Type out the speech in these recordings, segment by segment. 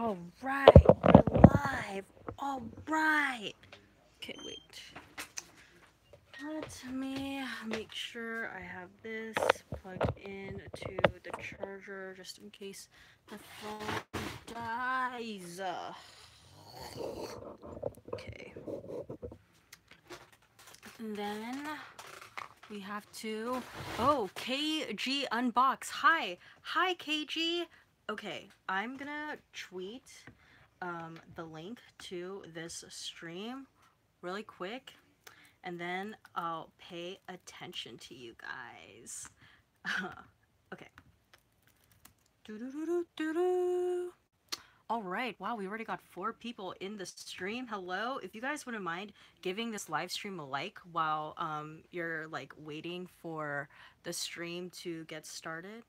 All right, we're live. All right. Okay, wait. Let me make sure I have this plugged in to the charger just in case the phone dies. Okay. And then we have to. Oh, KG Unbox. Hi. Hi, KG. Okay, I'm gonna tweet the link to this stream really quick, and then I'll pay attention to you guys. Okay. Doo-doo-doo-doo-doo-doo. All right. Wow, we already got 4 people in the stream. Hello. If you guys wouldn't mind giving this live stream a like while you're like waiting for the stream to get started,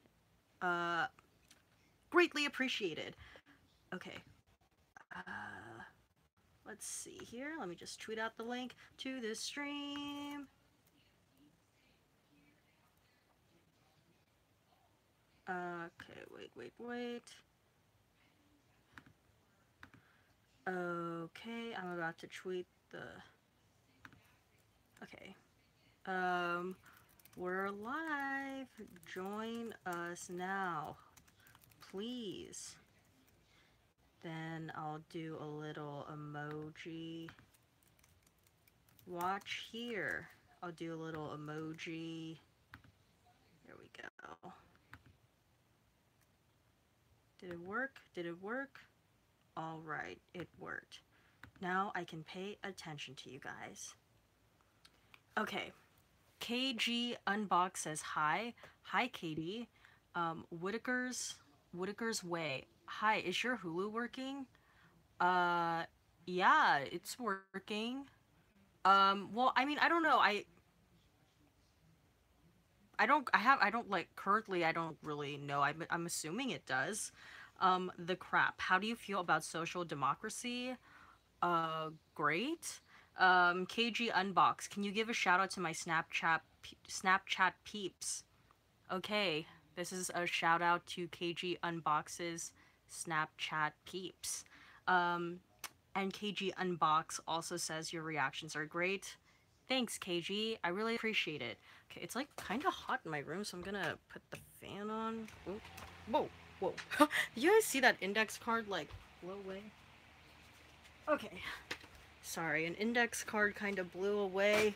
uh, greatly appreciated. Okay. Uh, let's see here. Let me just tweet out the link to this stream. Okay, wait. Okay, I'm about to tweet the... Okay. We're live. Join us now, please. Then I'll do a little emoji. Watch here. I'll do a little emoji. There we go. Did it work? Did it work? All right, it worked. Now I can pay attention to you guys. Okay. KG Unbox says hi. Hi, Katie. Whitaker's Way. Hi, is your Hulu working? Yeah, it's working. Well, I mean, I don't know. I don't like currently. I don't really know. I'm assuming it does. The crap. How do you feel about social democracy? Great. KG Unbox. Can you give a shout out to my Snapchat peeps? Okay, this is a shout out to KG Unbox's Snapchat peeps. And KG Unbox also says your reactions are great. Thanks, KG. I really appreciate it. Okay, it's like kind of hot in my room, so I'm gonna put the fan on. Ooh. Whoa, whoa. Did you guys see that index card like blow away? Okay. Sorry, an index card kind of blew away.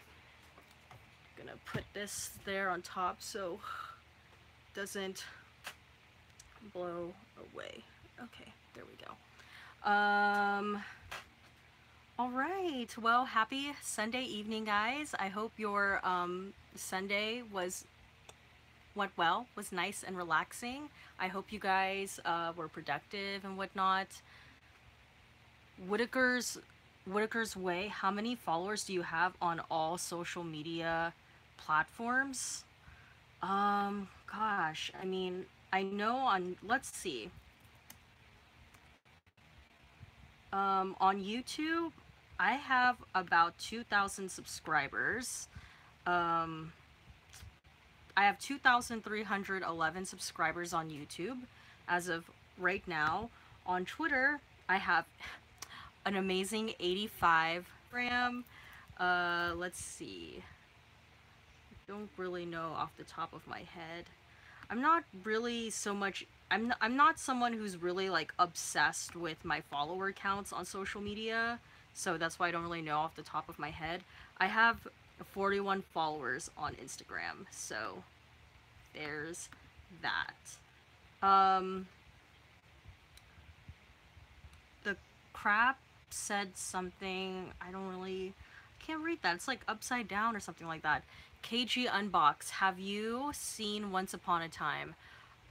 Gonna put this there on top so it doesn't blow away. Okay, there we go. All right. Well, happy Sunday evening, guys. I hope your Sunday went well, was nice and relaxing. I hope you guys were productive and whatnot. Whitaker's Way. How many followers do you have on all social media platforms? Gosh, I mean, I know on, let's see. On YouTube, I have about 2,000 subscribers. Um, I have 2,311 subscribers on YouTube as of right now. On Twitter, I have an amazing 85 gram. Let's see. Don't really know off the top of my head. I'm not really so much. I'm not someone who's really like obsessed with my follower counts on social media, so that's why I don't really know off the top of my head. I have 41 followers on Instagram, so there's that. The crap said something. I don't really. I can't read that. It's like upside down or something like that. KG Unbox. Have you seen Once Upon a Time?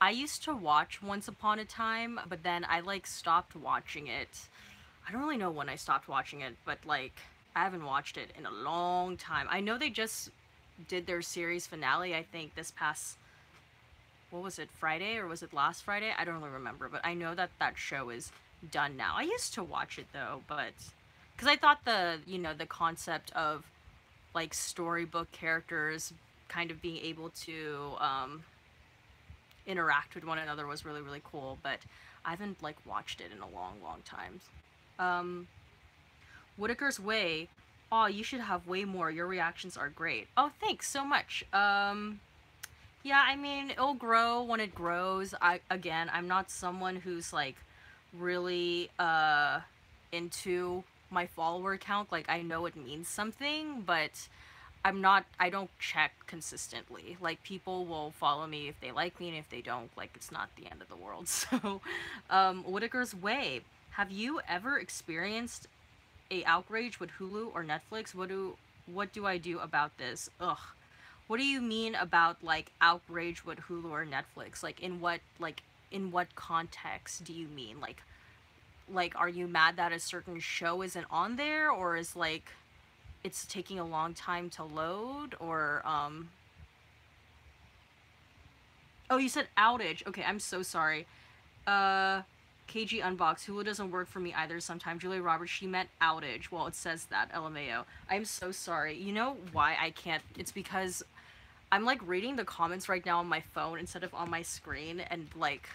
I used to watch Once Upon a Time, but then I like stopped watching it. I don't really know when I stopped watching it, but like I haven't watched it in a long time. I know they just did their series finale, I think this past, what was it, Friday, or was it last Friday? I don't really remember, but I know that that show is done now. I used to watch it though, but because I thought the concept of like storybook characters kind of being able to interact with one another was really, really cool. But I haven't like watched it in a long time. Um, Whitaker's Way. Oh, you should have way more. Your reactions are great. Oh, thanks so much. Yeah, I mean, it'll grow when it grows. I'm not someone who's like really into my follower count. Like I know it means something, but I don't check consistently. Like people will follow me if they like me, and if they don't, like it's not the end of the world. So, Whitaker's Way. Have you ever experienced a outrage with Hulu or Netflix? What do I do about this? Ugh. What do you mean about like outrage with Hulu or Netflix? In what context do you mean? Like are you mad that a certain show isn't on there, or is like it's taking a long time to load, or oh, you said outage. Okay, I'm so sorry. Uh KG Unbox. Hulu doesn't work for me either sometimes. Julia Roberts, she meant outage. Well, it says that. LMAO. I'm so sorry. You know why I can't? It's because I'm like reading the comments right now on my phone instead of on my screen, and like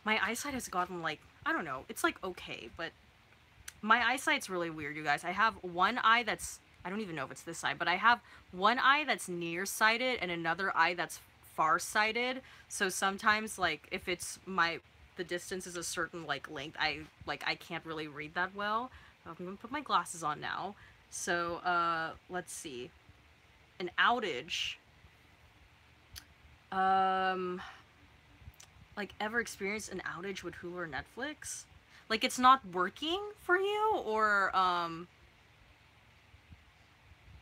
my eyesight has gotten like, I don't know, it's like okay, but my eyesight's really weird, you guys. I have one eye that's, I don't even know if it's this side, but I have one eye that's nearsighted and another eye that's farsighted. So sometimes like if it's the distance is a certain like length, I can't really read that well. I'm gonna put my glasses on now. So let's see. An outage. Um like ever experienced an outage with Hulu or Netflix? Like it's not working for you, or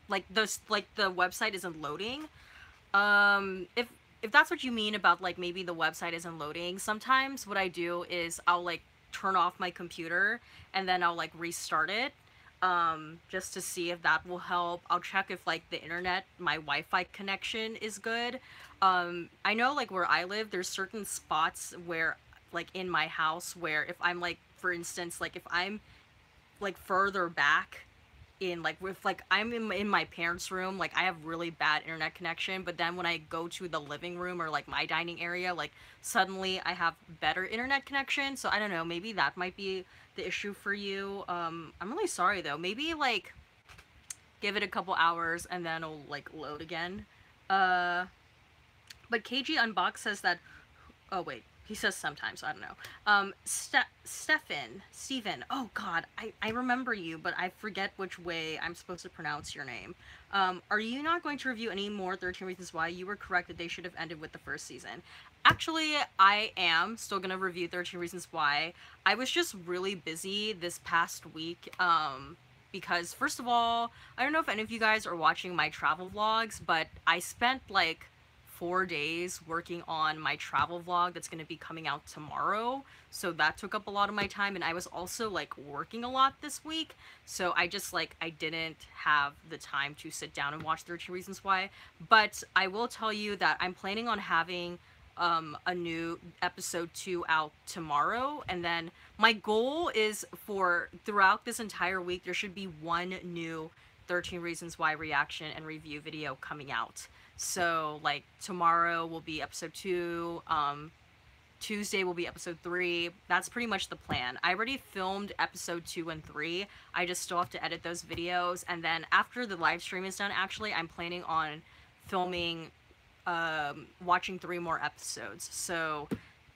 like the website isn't loading. If that's what you mean about like maybe the website isn't loading, sometimes what I do is I'll like turn off my computer and then I'll like restart it, just to see if that will help. I'll check if like the internet, my Wi-Fi connection is good. I know like where I live, there's certain spots where like in my house where if I'm like, for instance, like if I'm like further back in like with like I'm in my parents' room, like I have really bad internet connection, but then when I go to the living room or like my dining area, like suddenly I have better internet connection. So I don't know, maybe that might be the issue for you. I'm really sorry though. Maybe like give it a couple hours and then it'll like load again. Uh but KG Unbox says that, oh wait, he says sometimes, so I don't know. Stephen. Oh God, I remember you, but I forget which way I'm supposed to pronounce your name. Are you not going to review any more 13 Reasons Why? You were correct that they should have ended with the first season. Actually, I am still gonna review 13 Reasons Why. I was just really busy this past week, because first of all, I don't know if any of you guys are watching my travel vlogs, but I spent like 4 days working on my travel vlog that's going to be coming out tomorrow, so that took up a lot of my time, and I was also like working a lot this week, so I just like I didn't have the time to sit down and watch 13 Reasons Why. But I will tell you that I'm planning on having a new episode 2 out tomorrow, and then my goal is for throughout this entire week there should be one new 13 Reasons Why reaction and review video coming out. So like tomorrow will be episode 2, Tuesday will be episode 3. That's pretty much the plan. I already filmed episode 2 and 3. I just still have to edit those videos, and then after the live stream is done, actually I'm planning on filming, watching 3 more episodes. So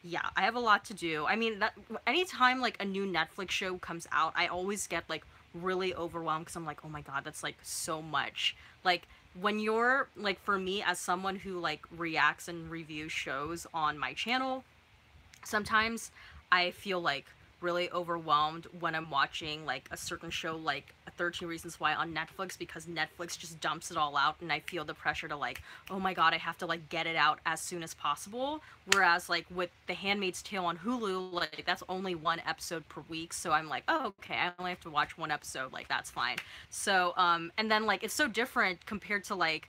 yeah, I have a lot to do. I mean, that anytime like a new Netflix show comes out, I always get like really overwhelmed because I'm like, oh my god, that's like so much. Like when you're like, for me as someone who like reacts and reviews shows on my channel, sometimes I feel like really overwhelmed when I'm watching like a certain show like 13 Reasons Why on Netflix, because Netflix just dumps it all out and I feel the pressure to like, oh my god, I have to like get it out as soon as possible. Whereas like with The Handmaid's Tale on Hulu, like that's only 1 episode per week, so I'm like, oh okay, I only have to watch 1 episode, like that's fine. So and then like it's so different compared to like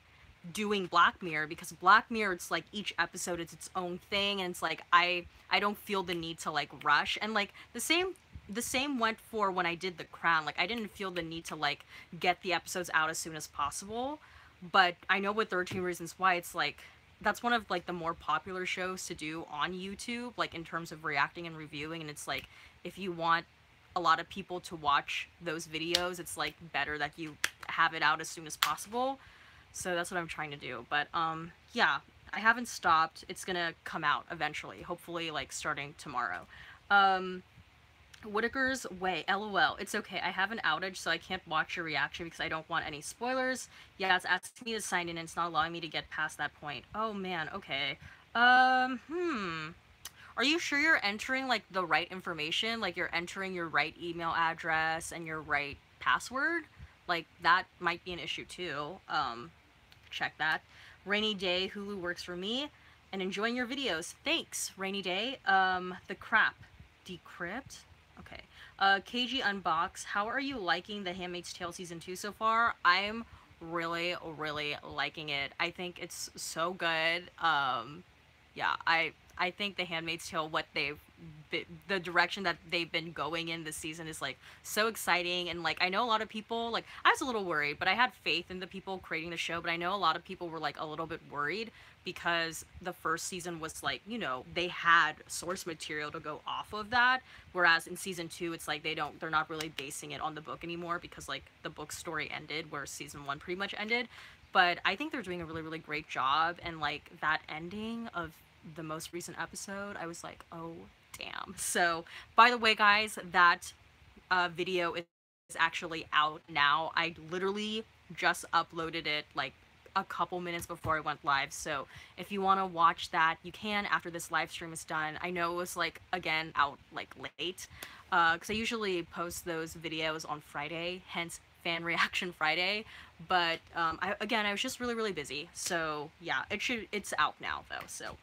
doing Black Mirror, because Black Mirror, it's like each episode is its own thing, and it's like I don't feel the need to like rush. And like the same went for when I did The Crown. Like I didn't feel the need to like get the episodes out as soon as possible. But I know with 13 Reasons Why, it's like that's one of like the more popular shows to do on YouTube, like in terms of reacting and reviewing. And it's like, if you want a lot of people to watch those videos, it's like better that you have it out as soon as possible. So that's what I'm trying to do. But yeah, I haven't stopped. It's gonna come out eventually, hopefully like starting tomorrow. Um, Whitaker's Way, LOL. It's okay. I have an outage, so I can't watch your reaction because I don't want any spoilers. Yeah, it's asking me to sign in and it's not allowing me to get past that point. Oh man, okay. Are you sure you're entering like the right information? Like you're entering your right email address and your right password? Like that might be an issue too. Check that. Rainy Day, Hulu works for me. And enjoying your videos. Thanks, Rainy Day. The crap. Decrypt? Okay. KG Unbox, how are you liking The Handmaid's Tale Season 2 so far? I'm really, really liking it. I think it's so good. Yeah, I think The Handmaid's Tale, the direction that they've been going in this season is like so exciting. And like I know a lot of people, like I was a little worried, but I had faith in the people creating the show. But I know a lot of people were like a little bit worried because the first season was like, you know, they had source material to go off of that, whereas in season 2 it's like they're not really basing it on the book anymore because like the book story ended where season 1 pretty much ended. But I think they're doing a really, really great job. And like that ending of the most recent episode, I was like, oh damn. So by the way guys, that video is actually out now. I literally just uploaded it like a couple minutes before I went live. So if you want to watch that, you can after this live stream is done. I know it was like again out like late because I usually post those videos on Friday, hence fan reaction Friday. But I was just really, really busy. So yeah, it's out now though. So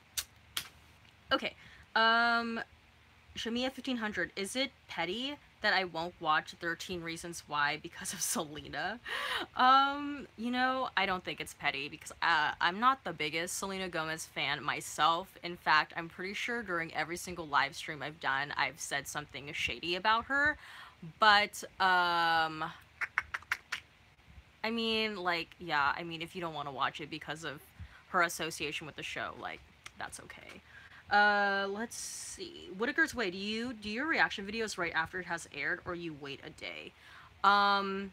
okay. Shamia 1500, is it petty that I won't watch 13 Reasons Why because of Selena? You know, I don't think it's petty because I'm not the biggest Selena Gomez fan myself. In fact, I'm pretty sure during every single live stream I've done, I've said something shady about her. But, I mean, like, yeah, I mean, if you don't want to watch it because of her association with the show, like, that's okay. Let's see. Whitaker's Way, do your reaction videos right after it has aired or you wait a day? Um,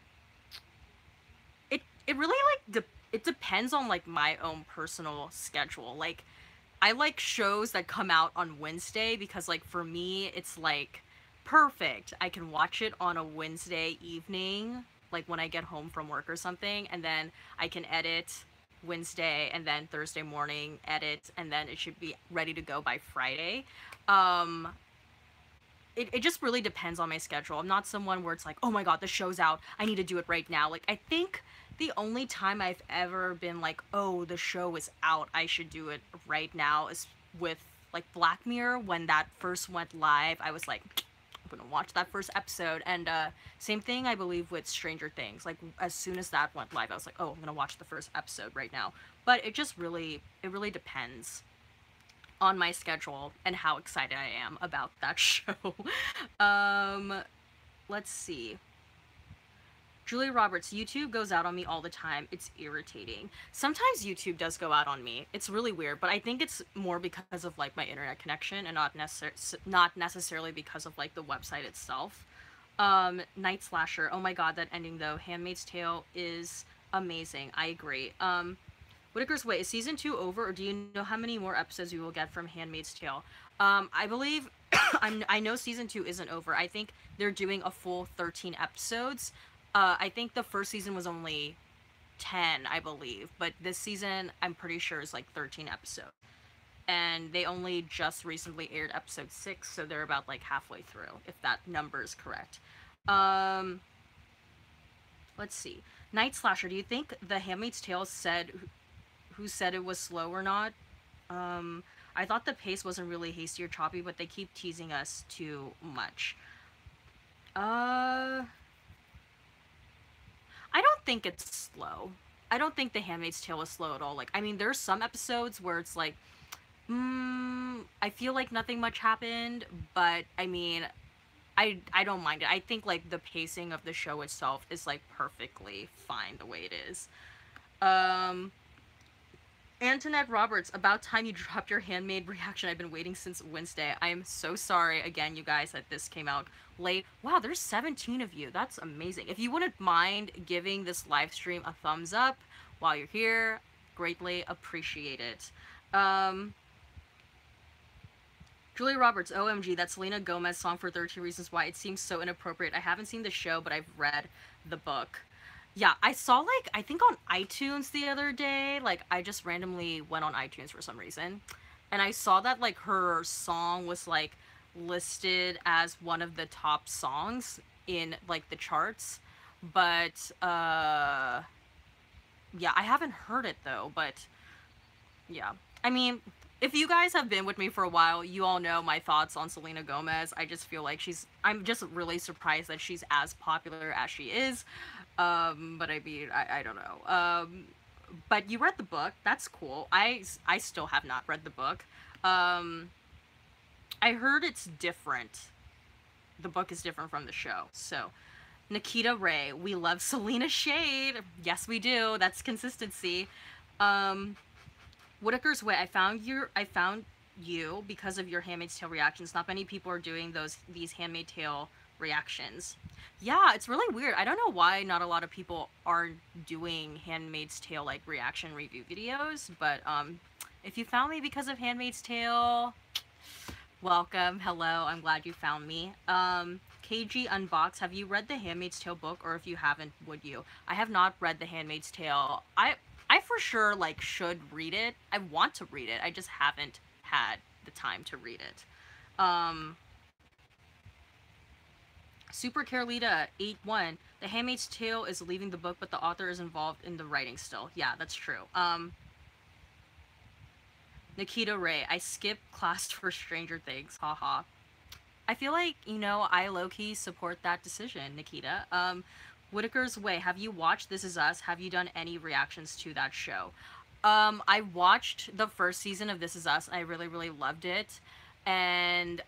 it really like it depends on like my own personal schedule. Like I like shows that come out on Wednesday because like for me it's like perfect. I can watch it on a Wednesday evening, like when I get home from work or something, and then I can edit Wednesday and then Thursday morning edit and then it should be ready to go by Friday. Um it just really depends on my schedule. I'm not someone where it's like, oh my god, the show's out, I need to do it right now. Like I think the only time I've ever been like, oh, the show is out, I should do it right now is with like Black Mirror. When that first went live, I was like, I'm gonna watch that first episode. And same thing I believe with Stranger Things. Like as soon as that went live, I was like, oh, I'm gonna watch the first episode right now. But it really depends on my schedule and how excited I am about that show. um, let's see. Julia Roberts, YouTube goes out on me all the time. It's irritating. Sometimes YouTube does go out on me. It's really weird, but I think it's more because of like my internet connection and not necessarily because of like the website itself. Night Slasher. Oh my god, that ending though. Handmaid's Tale is amazing. I agree. Whitaker's Way, is season 2 over, or do you know how many more episodes we will get from Handmaid's Tale? I believe I know season 2 isn't over. I think they're doing a full 13 episodes. I think the first season was only 10, I believe, but this season I'm pretty sure is like 13 episodes. And they only just recently aired episode 6, so they're about like halfway through, if that number is correct. Um, let's see. Night Slasher, do you think The Handmaid's Tale said who said it was slow or not? I thought the pace wasn't really hasty or choppy, but they keep teasing us too much. Uh, I don't think it's slow. I don't think The Handmaid's Tale is slow at all. Like, I mean, there's some episodes where it's like, I feel like nothing much happened, but I mean, I don't mind it. I think like the pacing of the show itself is like perfectly fine the way it is. Um, Antoinette Roberts, about time you dropped your handmade reaction. I've been waiting since Wednesday. I am so sorry again, you guys, that this came out late. Wow, there's 17 of you. That's amazing. If you wouldn't mind giving this live stream a thumbs up while you're here, greatly appreciate it. Um, Julia Roberts, OMG, that Selena Gomez song for 13 Reasons Why. It seems so inappropriate. I haven't seen the show, but I've read the book. Yeah, I saw like I think on iTunes the other day, like I just randomly went on iTunes for some reason, and I saw that like her song was like listed as one of the top songs in like the charts. But yeah, I haven't heard it though, but yeah. I mean, if you guys have been with me for a while, you all know my thoughts on Selena Gomez. I just feel like I'm just really surprised that she's as popular as she is. But I mean, I don't know. But you read the book. That's cool. I still have not read the book. Um, I heard it's different. The book is different from the show. So, Nikita Ray, we love Selena Shade. Yes, we do. That's consistency. Um, Whitaker's Way. I found you because of your Handmaid's Tale reactions. Not many people are doing these Handmaid's Tale reactions. Yeah, it's really weird. I don't know why not a lot of people are doing Handmaid's Tale like reaction review videos, but if you found me because of Handmaid's Tale, welcome. Hello. I'm glad you found me. KG Unbox, have you read the Handmaid's Tale book, or if you haven't, would you? I have not read the Handmaid's Tale. I for sure like should read it. I want to read it. I just haven't had the time to read it. Um Super Carolita 81. The Handmaid's Tale is leaving the book, but the author is involved in the writing still. Yeah, that's true. Nikita Ray, I skipped class for Stranger Things. Haha. I feel like, I low-key support that decision, Nikita. Whitaker's Way, have you watched This Is Us? Have you done any reactions to that show? I watched the first season of This Is Us. I really, really loved it. And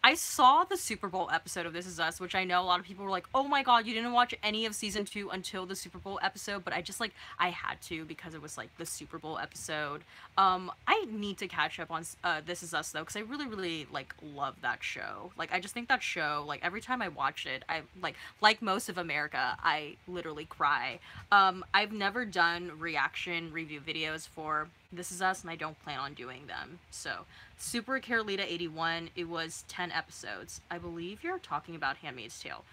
I saw the Super Bowl episode of This Is Us, which I know a lot of people were like, "Oh my god, you didn't watch any of season 2 until the Super Bowl episode," but I just like I had to because it was like the Super Bowl episode. I need to catch up on This Is Us though cuz I really really like love that show. Like I just think that show, like every time I watch it, I like most of America, I literally cry. I've never done reaction review videos for This Is Us and I don't plan on doing them. So, Super Carolita 81, it was 10 episodes. I believe you're talking about Handmaid's Tale.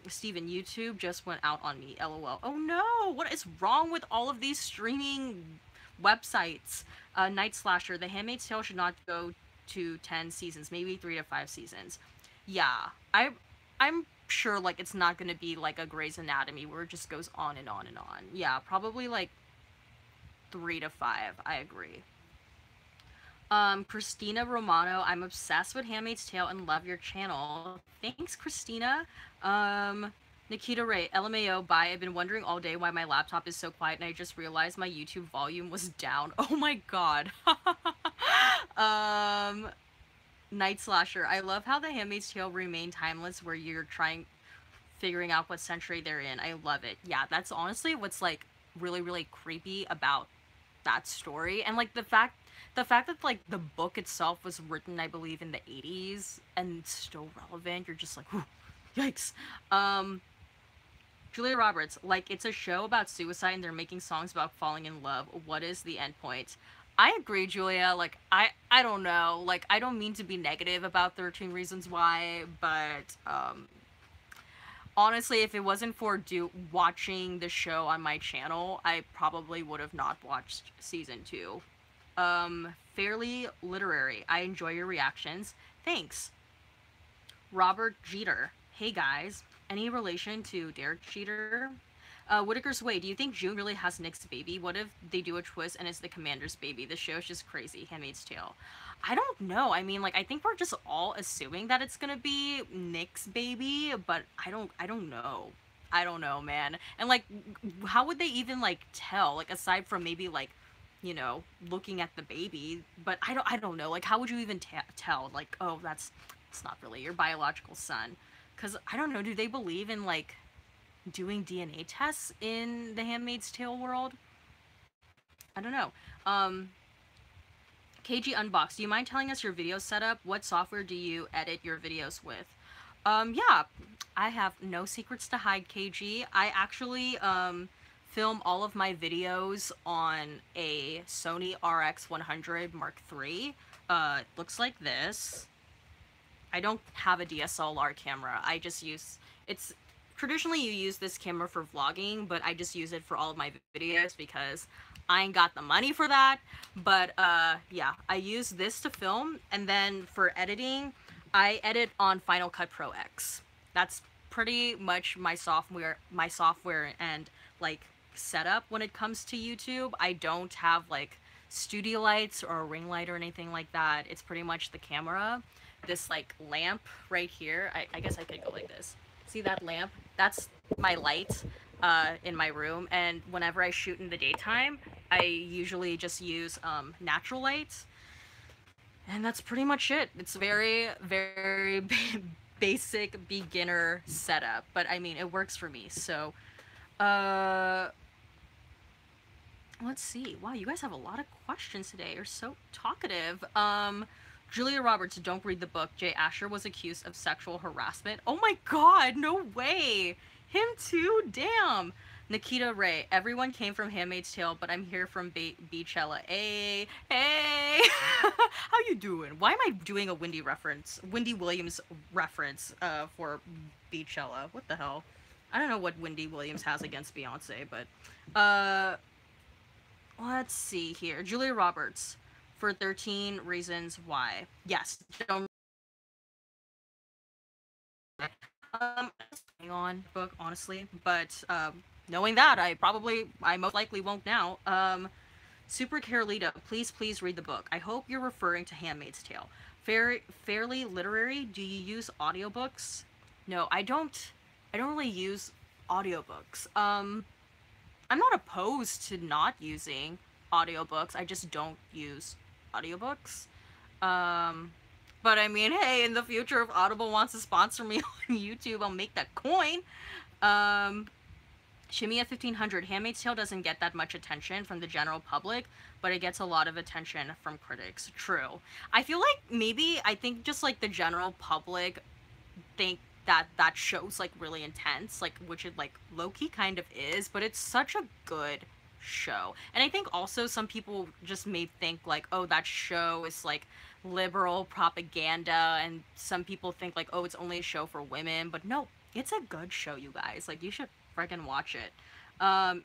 Steven, YouTube just went out on me, lol. Oh no, what is wrong with all of these streaming websites? Night Slasher, The Handmaid's Tale should not go to 10 seasons, maybe 3 to 5 seasons. Yeah, I'm sure like it's not gonna be like a Grey's Anatomy where it just goes on and on and on. Yeah, probably like 3 to 5, I agree. Christina Romano, I'm obsessed with Handmaid's Tale and love your channel. Thanks, Christina. Nikita Ray, LMAO, bye. I've been wondering all day why my laptop is so quiet and I just realized my YouTube volume was down. Oh my god. um, Night Slasher, I love how the Handmaid's Tale remain timeless where you're figuring out what century they're in. I love it. Yeah, that's honestly what's like really, really creepy about that story. And like the fact that like the book itself was written I believe in the 80s and still relevant, you're just like, whew, yikes. Julia Roberts, like it's a show about suicide and they're making songs about falling in love. What is the end point? I agree, Julia. Like I don't know. Like I don't mean to be negative about 13 Reasons Why, but honestly, if it wasn't for watching the show on my channel, I probably would have not watched season 2. Fairly Literary, I enjoy your reactions. Thanks. Robert Jeter, hey guys. Any relation to Derek Jeter? Whitaker's Way, do you think June really has Nick's baby? What if they do a twist and it's the commander's baby? The show's just crazy. Handmaid's Tale. I don't know. I mean, like, I think we're just all assuming that it's gonna be Nick's baby, but I don't know. I don't know, man. And like, how would they even like tell? Like, aside from maybe like, looking at the baby. But I don't know. Like, how would you even tell? Like, oh, it's not really your biological son. Because I don't know. Do they believe in like doing DNA tests in the Handmaid's Tale world? I don't know. KG Unbox, do you mind telling us your video setup? What software do you edit your videos with? Yeah, I have no secrets to hide, KG. I actually film all of my videos on a Sony RX100 Mark III. It looks like this. I don't have a DSLR camera. I just use it's traditionally you use this camera for vlogging, but I just use it for all of my videos because I ain't got the money for that. But yeah, I use this to film, and then for editing, I edit on Final Cut Pro X. That's pretty much my software and like setup when it comes to YouTube. I don't have like studio lights or a ring light or anything like that. It's pretty much the camera, this like lamp right here. I guess I could go like this. See that lamp? That's my light in my room. And whenever I shoot in the daytime, I usually just use natural lights. And that's pretty much it. It's very, very basic beginner setup. But I mean, it works for me. So, uh, let's see. Wow, you guys have a lot of questions today. You're so talkative. Julia Roberts, don't read the book. Jay Asher was accused of sexual harassment. Oh my god, no way. Him too? Damn. Nikita Ray, everyone came from Handmaid's Tale, but I'm here from Beachella. Hey, hey. How you doing? Why am I doing a Wendy Williams reference for Beachella? What the hell? I don't know what Wendy Williams has against Beyonce, but let's see here. Julia Roberts for 13 Reasons Why. Yes, don't hang on book honestly, but knowing that, I most likely won't now. Super Carolita, please read the book. I hope you're referring to Handmaid's Tale. Fairly literary. Do you use audiobooks? No, I don't. I don't really use audiobooks. I'm not opposed to not using audiobooks. I just don't use audiobooks. Um, but I mean, hey, in the future, if Audible wants to sponsor me on YouTube, I'll make that coin. Um, Shimmy at 1500. Handmaid's Tale doesn't get that much attention from the general public, but it gets a lot of attention from critics. True. I feel like I think just like the general public think that that show's like really intense, like which it like low-key kind of is, but it's such a good show. And I think also some people just may think like, oh, that show is like liberal propaganda, and some people think like, oh, it's only a show for women, but no, it's a good show, you guys. Like you should freaking watch it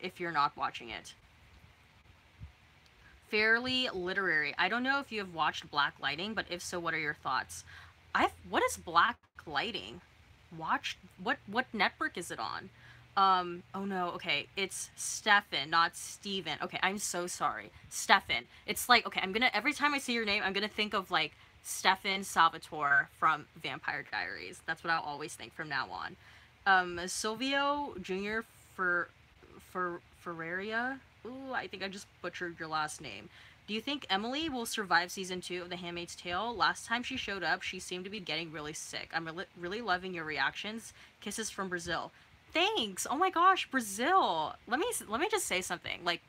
if you're not watching it. Fairly literary. I don't know if you have watched Black Lighting, but if so, what are your thoughts? What is Black Lighting? What network is it on? Oh no, okay, it's Stefan, not Steven. Okay, I'm so sorry. Stefan. It's like, okay, every time I see your name, I'm gonna think of like Stefan Salvatore from Vampire Diaries. That's what I'll always think from now on. Silvio Jr. Ferreria. Ooh, I think I just butchered your last name. Do you think Emily will survive season 2 of The Handmaid's Tale? Last time she showed up, she seemed to be getting really sick. I'm really loving your reactions. Kisses from Brazil. Thanks. Oh my gosh, Brazil. Let me just say something. Like,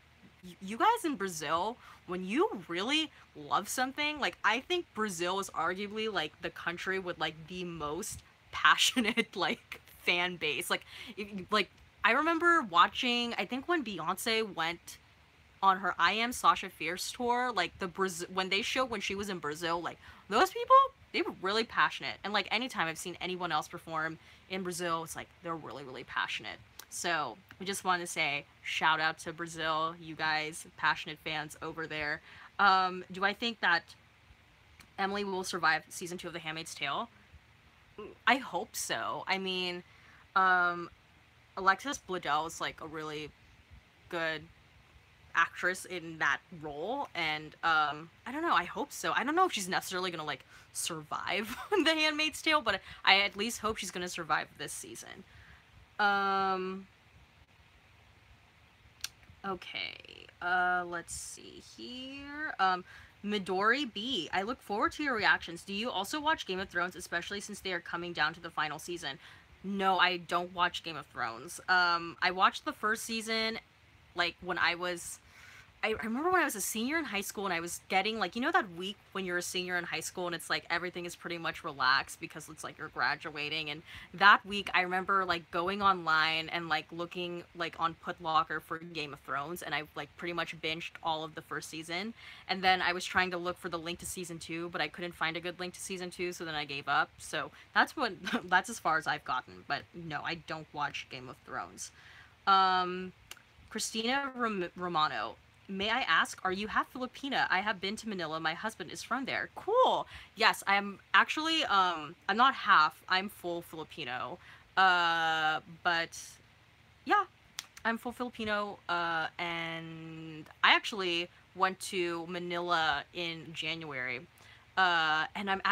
you guys in Brazil, when you really love something, like I think Brazil is arguably like the country with like the most passionate like fan base. Like I remember watching, I think when Beyonce went on her I Am Sasha Fierce tour, like when she was in Brazil, like those people, they were really passionate. And like anytime I've seen anyone else perform in Brazil, it's like they're really, really passionate. So we just want to say shout out to Brazil, you guys, passionate fans over there. Do I think that Emily will survive season 2 of The Handmaid's Tale? I hope so. I mean, um, Alexis Bledel is like a really good actress in that role, and I don't know, I hope so. I don't know if she's necessarily gonna like survive The Handmaid's Tale, but I at least hope she's gonna survive this season. um okay, let's see here. Midori B, I look forward to your reactions. Do you also watch Game of Thrones, especially since they are coming down to the final season? No, I don't watch Game of Thrones. I watched the first season like when I was I remember when I was a senior in high school and I was getting like, you know, that week when you're a senior in high school and it's like everything is pretty much relaxed because it's like you're graduating. And that week I remember like going online and like looking like on Putlocker for Game of Thrones, and I like pretty much binged all of the first season. And then I was trying to look for the link to season 2, but I couldn't find a good link to season 2, so then I gave up. So that's what that's as far as I've gotten. But no, I don't watch Game of Thrones. Um Christina Romano. May I ask, are you half Filipina? I have been to Manila. My husband is from there. Cool. Yes, I'm actually I'm not half. I'm full Filipino. But yeah, I'm full Filipino, and I actually went to Manila in January. And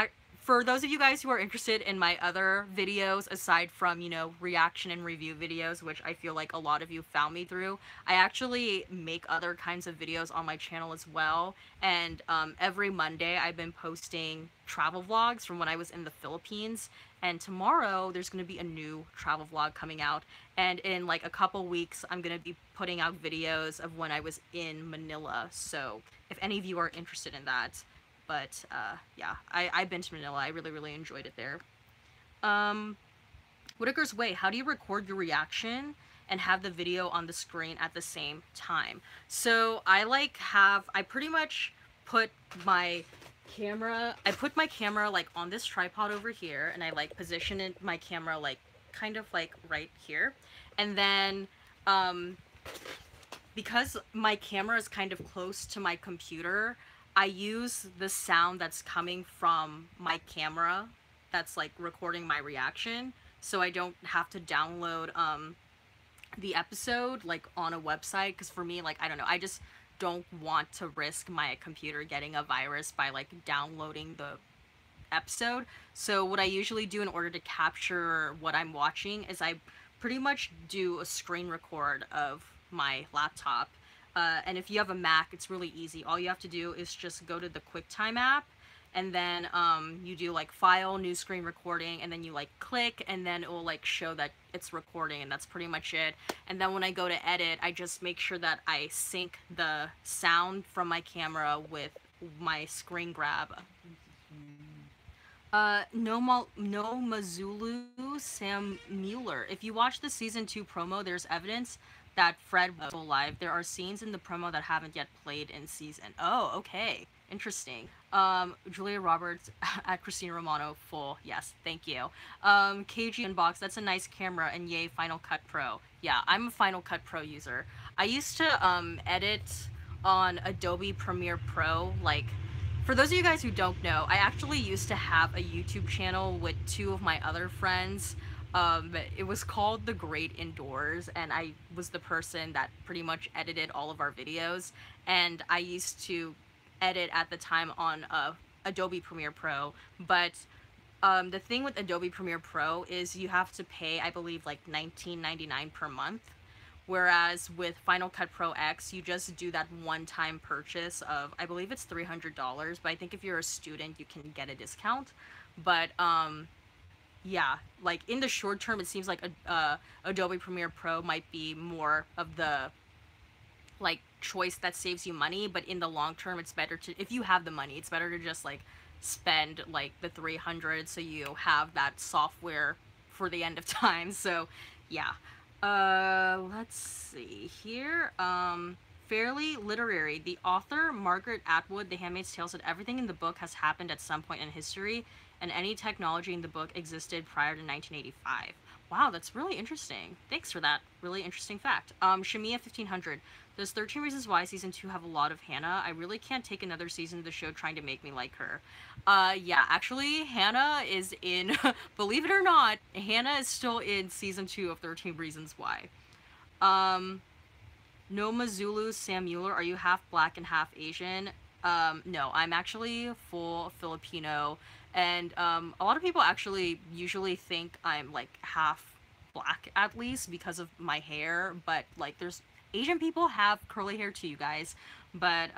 for those of you guys who are interested in my other videos, aside from, you know, reaction and review videos, which I feel like a lot of you found me through, I actually make other kinds of videos on my channel as well. And every Monday, I've been posting travel vlogs from when I was in the Philippines. And tomorrow, there's going to be a new travel vlog coming out. And in like a couple weeks, I'm going to be putting out videos of when I was in Manila. So if any of you are interested in that. But yeah, I've been to Manila. I really, really enjoyed it there. Um, Whitaker's Way, how do you record your reaction and have the video on the screen at the same time? So I pretty much put my I put my camera like on this tripod over here, and I like position my camera like kind of like right here. And then because my camera is kind of close to my computer, I use the sound that's coming from my camera that's like recording my reaction, so I don't have to download the episode like on a website, because for me, like, I don't know, I just don't want to risk my computer getting a virus by like downloading the episode. So what I usually do in order to capture what I'm watching is I pretty much do a screen record of my laptop. And if you have a Mac, it's really easy. All you have to do is just go to the QuickTime app, and then you do like file, new screen recording, and then you like click, and then it will like show that it's recording, and that's pretty much it. And then when I go to edit, I just make sure that I sync the sound from my camera with my screen grab. No Mazulu Sam Mueller. If you watch the season 2 promo, there's evidence that Fred was alive. There are scenes in the promo that haven't yet played in season. Oh, okay. Interesting. Julia Roberts at Christina Romano, full. Yes, thank you. KG Unbox, that's a nice camera, and yay, Final Cut Pro. Yeah, I'm a Final Cut Pro user. I used to edit on Adobe Premiere Pro, like, for those of you guys who don't know, I actually used to have a YouTube channel with two of my other friends. It was called The Great Indoors, and I was the person that pretty much edited all of our videos. And I used to edit at the time on Adobe Premiere Pro, but the thing with Adobe Premiere Pro is you have to pay, I believe, like $19.99 per month. Whereas with Final Cut Pro X, you just do that one-time purchase of, I believe it's $300, but I think if you're a student, you can get a discount. But yeah, like in the short term, it seems like Adobe Premiere Pro might be more of the like choice that saves you money, but in the long term, it's better to, if you have the money, it's better to just like spend like the 300 so you have that software for the end of time. So yeah. Let's see here. Fairly literary. The author, Margaret Atwood, The Handmaid's Tale, said everything in the book has happened at some point in history, and any technology in the book existed prior to 1985. Wow, that's really interesting. Thanks for that really interesting fact. Shamia 1500. Does 13 Reasons Why Season 2 have a lot of Hannah? I really can't take another season of the show trying to make me like her. Yeah, actually, Hannah is in, believe it or not, Hannah is still in Season 2 of 13 Reasons Why. Noma Zulu Sam Mueller, are you half black and half Asian? No, I'm actually full Filipino, and a lot of people actually usually think I'm like half black at least because of my hair, but like there's Asian people have curly hair too, you guys. But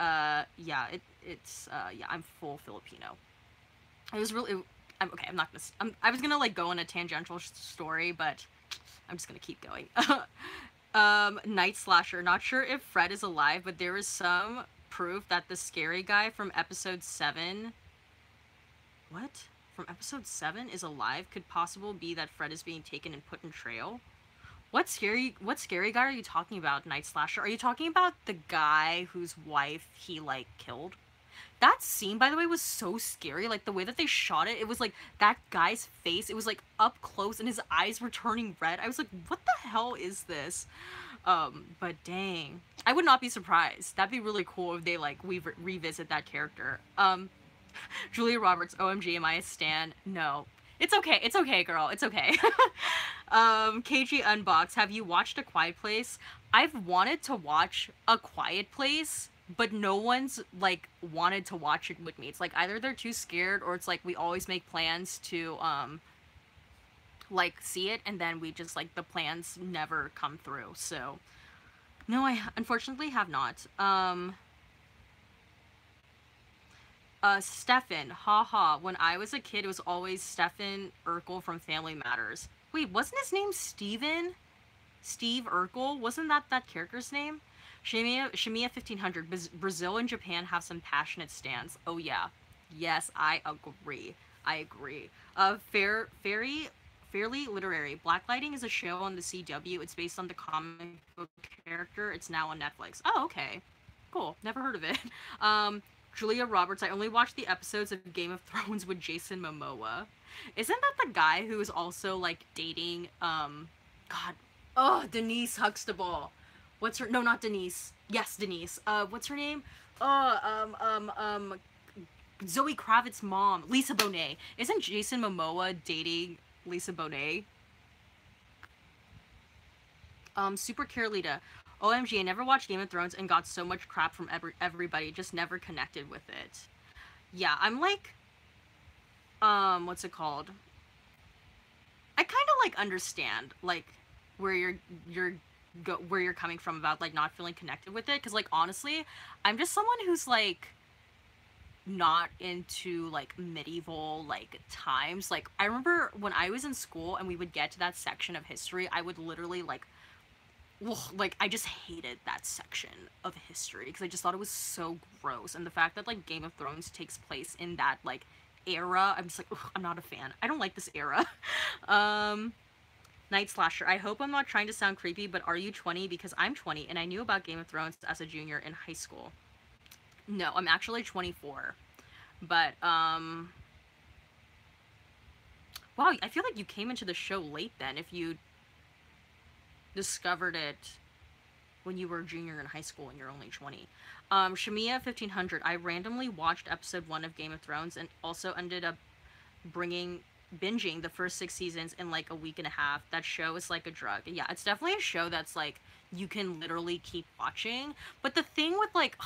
yeah, it's yeah, I'm full Filipino. It was really I'm okay, I'm not gonna I was gonna like go on a tangential story, but I'm just gonna keep going. Night Slasher. Not sure if Fred is alive, but there is some proof that the scary guy from episode 7. What? From episode 7 is alive? Could possible be that Fred is being taken and put in trail? What scary guy are you talking about, Night Slasher? Are you talking about the guy whose wife he like killed? That scene, by the way, was so scary. Like the way that they shot it, it was like that guy's face, it was like up close and his eyes were turning red. I was like, what the hell is this? But dang. I would not be surprised. That'd be really cool if they like revisit that character. Julia Roberts, OMG, am I a stan? No. It's okay. It's okay, girl. It's okay. KG Unbox, have you watched A Quiet Place? I've wanted to watch A Quiet Place, but no one's like wanted to watch it with me. It's like either they're too scared or it's like we always make plans to like see it and then we just like the plans never come through. So, no, I unfortunately have not. Stefan, haha. When I was a kid, it was always Stefan Urkel from Family Matters. Wait, wasn't his name Steven? Steve Urkel? Wasn't that character's name? Shamiya 1500. Brazil and Japan have some passionate stands. Oh yeah. Yes, I agree. I agree. Fairly Literary. Blacklighting is a show on the CW. It's based on the comic book character. It's now on Netflix. Oh, okay. Cool. Never heard of it. Julia Roberts, I only watched the episodes of Game of Thrones with Jason Momoa. Isn't that the guy who is also like dating God, oh, Denise Huxtable. What's her no, not Denise. Yes, Denise. What's her name? Zoe Kravitz's mom, Lisa Bonet. Isn't Jason Momoa dating Lisa Bonet? Super Carolita. OMG, I never watched Game of Thrones and got so much crap from everybody, just never connected with it. Yeah, I'm like, what's it called? I kind of like understand, like, where where you're coming from about, like, not feeling connected with it, because, like, honestly, I'm just someone who's, like, not into, like, medieval, like, times. Like, I remember when I was in school and we would get to that section of history, I would literally, like, like I just hated that section of history because I just thought it was so gross, and the fact that like Game of Thrones takes place in that like era, I'm just like, ugh, I'm not a fan. I don't like this era. um Night Slasher, I hope I'm not trying to sound creepy, but are you 20? Because I'm 20 and I knew about Game of Thrones as a junior in high school. No, I'm actually 24. But wow, I feel like you came into the show late then if you discovered it when you were a junior in high school and you're only 20. Shamiya 1500, I randomly watched episode 1 of Game of Thrones and also ended up binging the first 6 seasons in like a week and a half. That show is like a drug. Yeah, it's definitely a show that's like you can literally keep watching. But the thing with like,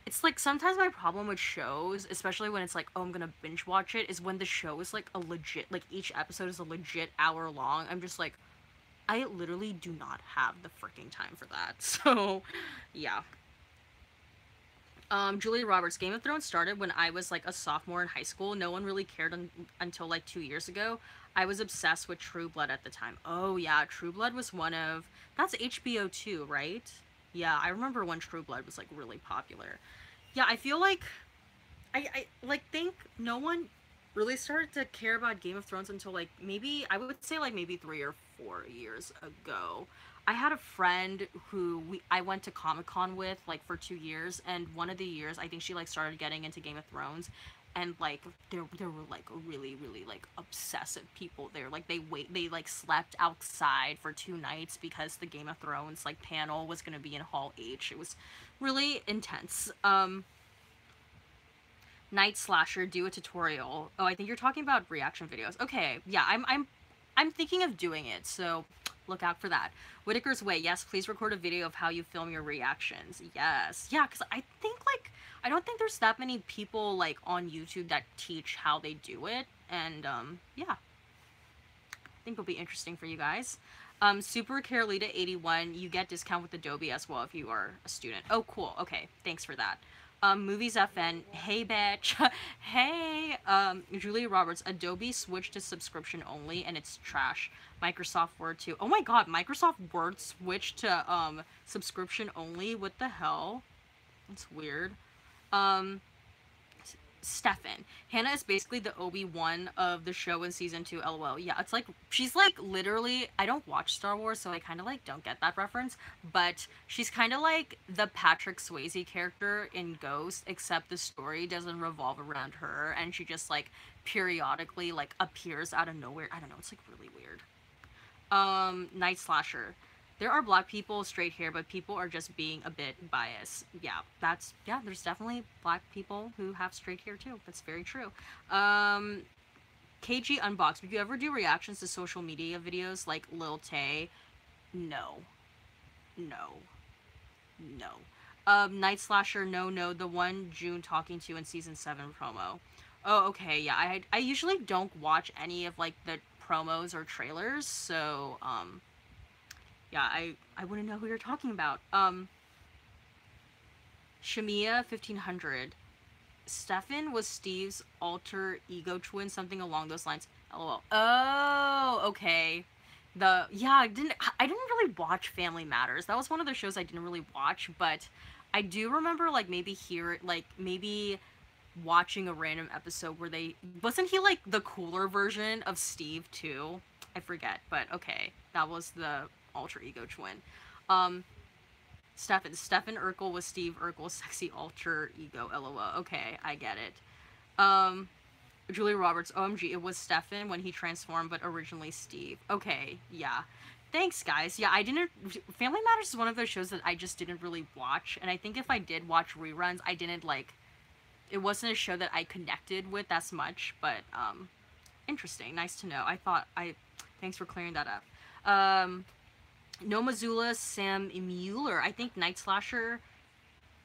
it's like sometimes my problem with shows, especially when it's like, oh, I'm gonna binge watch it, is when the show is like a legit, like each episode is a legit hour long. I'm just like, I literally do not have the freaking time for that. So, yeah. Julia Roberts, Game of Thrones started when I was like a sophomore in high school. No one really cared until like 2 years ago. I was obsessed with True Blood at the time. Oh yeah, True Blood was one of that's HBO too, right? Yeah, I remember when True Blood was like really popular. Yeah, I feel like I like think no one really started to care about Game of Thrones until like maybe I would say like maybe 3 or 4 years ago. I had a friend who I went to Comic Con with like for 2 years, and one of the years I think she like started getting into Game of Thrones, and like there were like really like obsessive people there. Like they like slept outside for 2 nights because the Game of Thrones like panel was gonna be in Hall H. It was really intense. Night Slasher, do a tutorial. Oh, I think you're talking about reaction videos. Okay, yeah, I'm thinking of doing it, so look out for that. Whitaker's Way, yes, please record a video of how you film your reactions. Yes. Yeah, because I think like I don't think there's that many people like on YouTube that teach how they do it. And yeah. I think it'll be interesting for you guys. Super Carolita 81, you get discount with Adobe as well if you are a student. Oh, cool. Okay, thanks for that. Movies FN, hey bitch, hey, Julia Roberts, Adobe switched to subscription only and it's trash. Microsoft Word too. Oh my god, Microsoft Word switched to subscription only. What the hell? That's weird. Um, Stefan. Hannah is basically the Obi-Wan of the show in season 2, lol. Yeah, it's like, she's like literally, I don't watch Star Wars, so I kind of like don't get that reference, but she's kind of like the Patrick Swayze character in Ghost, except the story doesn't revolve around her, and she just like periodically like appears out of nowhere. I don't know, it's like really weird. Night Slasher. There are black people, straight hair, but people are just being a bit biased. Yeah, yeah, there's definitely black people who have straight hair too. That's very true. Um, KG Unboxed. Would you ever do reactions to social media videos like Lil Tay? No. No. No. Night Slasher, no, no. The one June talking to in season 7 promo. Oh, okay, yeah. I usually don't watch any of like the promos or trailers, so yeah, I wouldn't know who you're talking about. Shamia 1500. Stefan was Steve's alter ego twin, something along those lines. LOL. Oh, okay. I didn't really watch Family Matters. That was one of the shows I didn't really watch, but I do remember like maybe watching a random episode where they wasn't he like the cooler version of Steve too? I forget, but okay. That was the alter ego twin. Um Stefan Urkel was Steve Urkel's sexy alter ego. LOL. Okay, I get it. Um, Julia Roberts. OMG, it was Stefan when he transformed, but originally Steve. Okay, yeah. Thanks, guys. Yeah, I didn't. Family Matters is one of those shows that I just didn't really watch, and I think if I did watch reruns, I didn't like. It wasn't a show that I connected with as much, but interesting. Nice to know. I thought I. Thanks for clearing that up. No Missoula, Sam Mueller. I think Night Slasher.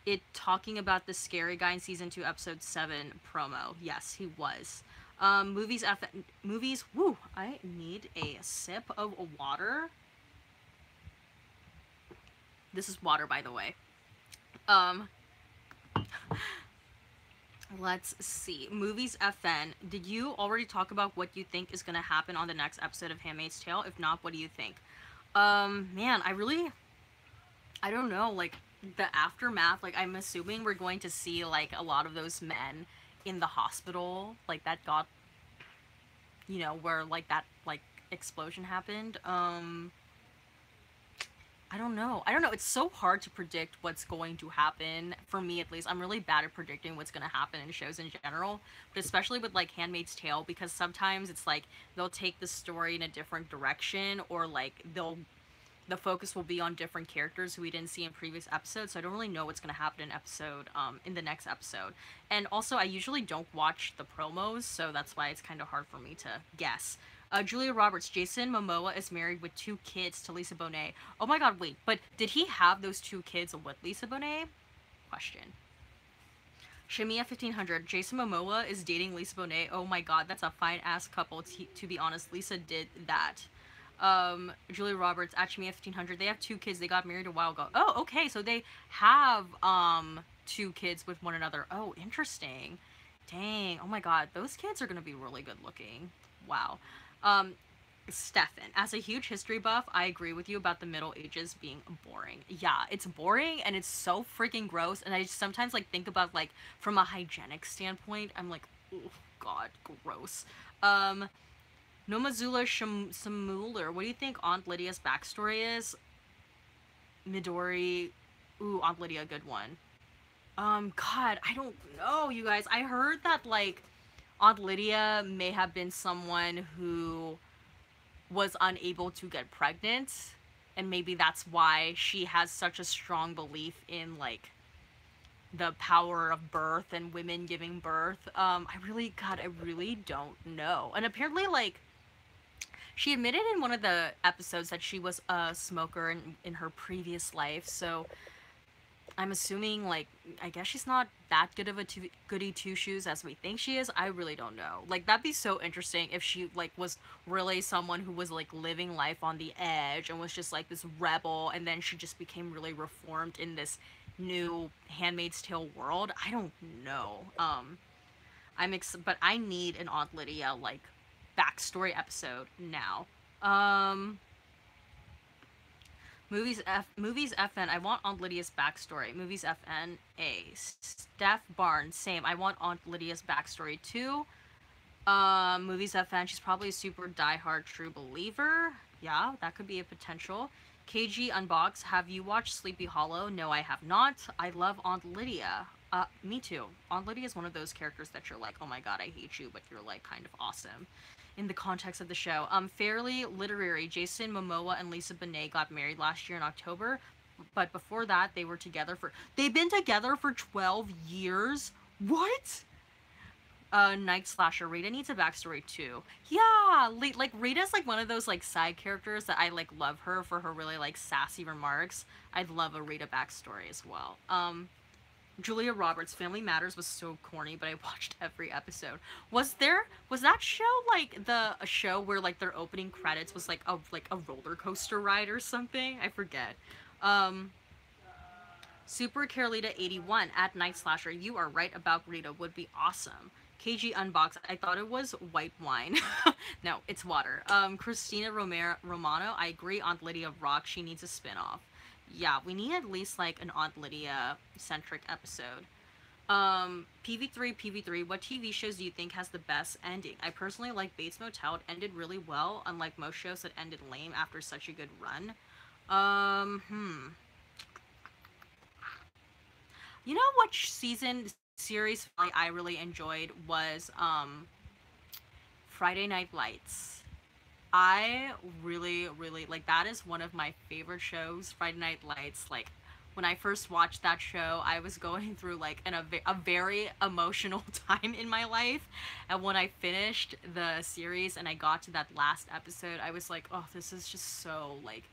It talking about the scary guy in season 2, episode 7 promo. Yes, he was. Movies. Woo! I need a sip of water. This is water, by the way. Let's see. Movies FN. Did you already talk about what you think is gonna happen on the next episode of Handmaid's Tale? If not, what do you think? Man, I don't know, like, the aftermath, like, I'm assuming we're going to see, like, a lot of those men in the hospital, like, that got, where, like, that, like, explosion happened. I don't know. It's so hard to predict what's going to happen, for me at least. I'm really bad at predicting what's going to happen in shows in general, but especially with, like, Handmaid's Tale, because sometimes it's, like, they'll take the story in a different direction, or, like, the focus will be on different characters who we didn't see in previous episodes, so I don't really know what's going to happen in the next episode. And also, I usually don't watch the promos, so that's why it's kind of hard for me to guess. Julia Roberts, Jason Momoa is married with 2 kids to Lisa Bonet. Oh my god, wait, but did he have those 2 kids with Lisa Bonet? Question. Shamia 1500, Jason Momoa is dating Lisa Bonet. Oh my god, that's a fine-ass couple, to be honest. Lisa did that. Julia Roberts, at Shamia 1500, they have 2 kids. They got married a while ago. Oh, okay, so they have, 2 kids with one another. Oh, interesting. Dang, oh my god, those kids are gonna be really good looking. Wow. Stefan, as a huge history buff, I agree with you about the Middle Ages being boring. Yeah, it's boring and it's so freaking gross, and I just sometimes like think about like from a hygienic standpoint, I'm like, oh god, gross. Nomazula Shamuler, what do you think Aunt Lydia's backstory is? Midori, ooh, Aunt Lydia, good one. God, I don't know, you guys. I heard that like Aunt Lydia may have been someone who was unable to get pregnant, and maybe that's why she has such a strong belief in like the power of birth and women giving birth. I really don't know. And apparently, like, she admitted in one of the episodes that she was a smoker in her previous life, so I'm assuming, like, I guess she's not that good of a goody two-shoes as we think she is. I really don't know. Like, that'd be so interesting if she, like, was really someone who was, like, living life on the edge and was just, like, this rebel, and then she just became really reformed in this new Handmaid's Tale world. I don't know. But I need an Aunt Lydia like backstory episode now. Um, movies FN. I want Aunt Lydia's backstory. Movies FN A. Steph Barnes. Same. I want Aunt Lydia's backstory too. Movies FN. She's probably a super diehard true believer. Yeah, that could be a potential. KG Unbox. Have you watched Sleepy Hollow? No, I have not. I love Aunt Lydia. Me too. Aunt Lydia is one of those characters that you're like, oh my god, I hate you, but you're like kind of awesome in the context of the show. Fairly Literary. Jason Momoa and Lisa Bonet got married last year in October, but before that, they've been together for 12 years? What? Night Slasher. Rita needs a backstory too. Yeah, like Rita's like one of those like side characters that I like love her for her really like sassy remarks. I'd love a Rita backstory as well. Julia Roberts, Family Matters was so corny, but I watched every episode. Was that show like a show where like their opening credits was like a roller coaster ride or something? I forget. Um Super Carolita 81 at Night Slasher. You are right about Rita. Would be awesome. KG Unbox. I thought it was white wine. No, it's water. Christina Romano. I agree. Aunt Lydia rock. She needs a spin-off. Yeah, we need at least like an Aunt Lydia centric episode. PV3. What TV shows do you think has the best ending? I personally like Bates Motel. It ended really well, unlike most shows that ended lame after such a good run. You know what series I really enjoyed was Friday Night Lights. I really, really like that is one of my favorite shows, Friday Night Lights. Like when I first watched that show, I was going through like a very emotional time in my life. And when I finished the series and I got to that last episode, I was like, oh, this is just so like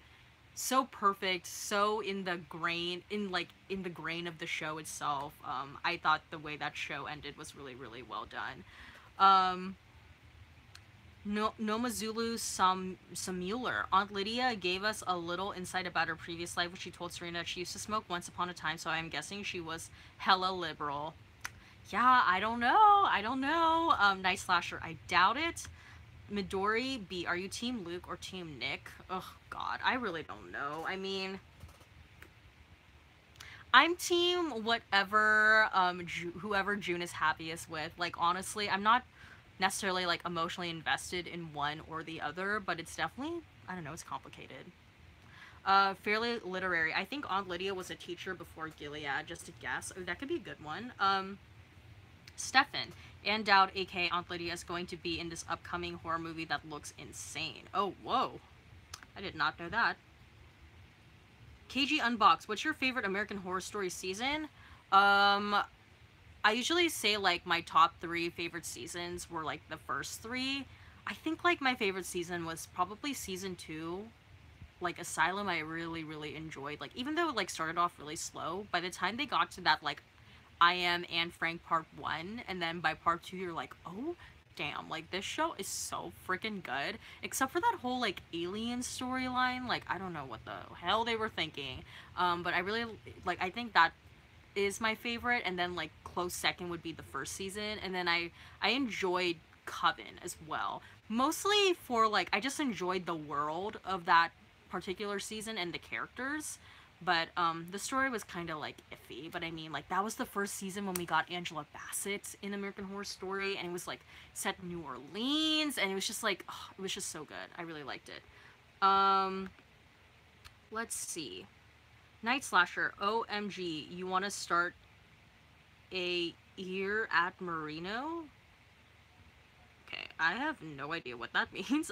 so perfect, so in the grain of the show itself. I thought the way that show ended was really, really well done. No, Nomazulu Samuler. Aunt Lydia gave us a little insight about her previous life, which she told Serena she used to smoke once upon a time, so I'm guessing she was hella liberal. Yeah, I don't know. Night Slasher, I doubt it. Midori B, are you Team Luke or Team Nick? Oh god, I really don't know. I mean, I'm team whatever, whoever June is happiest with. Like, honestly, I'm not necessarily, like, emotionally invested in one or the other, but it's definitely, I don't know, it's complicated. Fairly Literary. I think Aunt Lydia was a teacher before Gilead, just a guess. Oh, that could be a good one. Stefan. And Dowd, aka Aunt Lydia, is going to be in this upcoming horror movie that looks insane. Oh, whoa. I did not know that. KG Unbox. What's your favorite American Horror Story season? I usually say, like, my top 3 favorite seasons were, like, the first 3. I think, like, my favorite season was probably season 2. Like, Asylum, I really, really enjoyed. Like, even though it, like, started off really slow, by the time they got to that, like, I Am Anne Frank part 1, and then by part 2 you're like, oh damn, like this show is so freaking good, except for that whole like alien storyline. Like, I don't know what the hell they were thinking, but I really like, I think that is my favorite, and then like close second would be the first season, and then I enjoyed Coven as well, mostly for like I just enjoyed the world of that particular season and the characters. But the story was kind of like iffy. But I mean, like, that was the first season when we got Angela Bassett in American Horror Story, and it was like set in New Orleans, and it was just like, oh, it was just so good. I really liked it. Let's see. Night Slasher. OMG, you want to start a year at Marino? Okay, I have no idea what that means.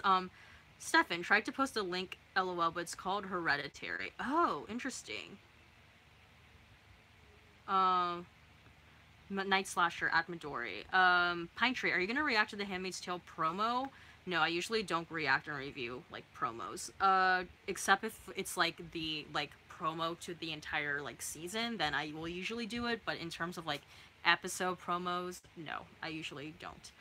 Stefan tried to post a link, lol, but it's called Hereditary. Oh, interesting. Night Slasher at Midori. Pine Tree, are you gonna react to the Handmaid's Tale promo? No, I usually don't react and review, like, promos. Except if it's, like, the, like, promo to the entire, like, season, then I will usually do it, but in terms of, like, episode promos, no, I usually don't.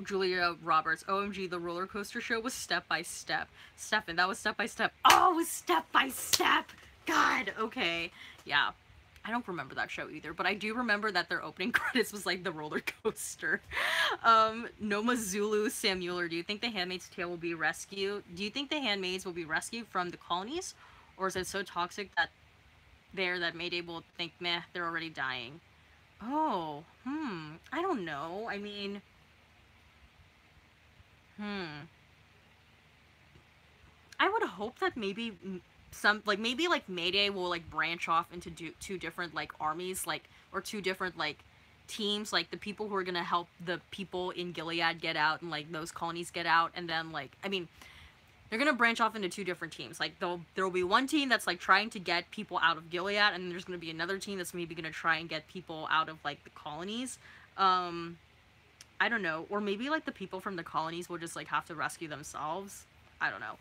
Julia Roberts. OMG, the roller coaster show was step by step. Stefan, that was step by step. Oh, it was step by step! God, okay. Yeah. I don't remember that show either, but I do remember that their opening credits was like the roller coaster. Noma Zulu Sam Mueller, do you think the Handmaid's Tale will be rescued? Do you think the handmaids will be rescued from the colonies? Or is it so toxic that Mayday will think, meh, they're already dying? Oh, I don't know. I mean, hmm. I would hope that maybe maybe like Mayday will like branch off into two different like armies, like, or two different like teams, like the people who are gonna help the people in Gilead get out and like those colonies get out, and then like, I mean, they're gonna branch off into two different teams. Like there will be one team that's like trying to get people out of Gilead, and then there's gonna be another team that's maybe gonna try and get people out of like the colonies. Um, I don't know, or maybe like the people from the colonies will just like have to rescue themselves. I don't know.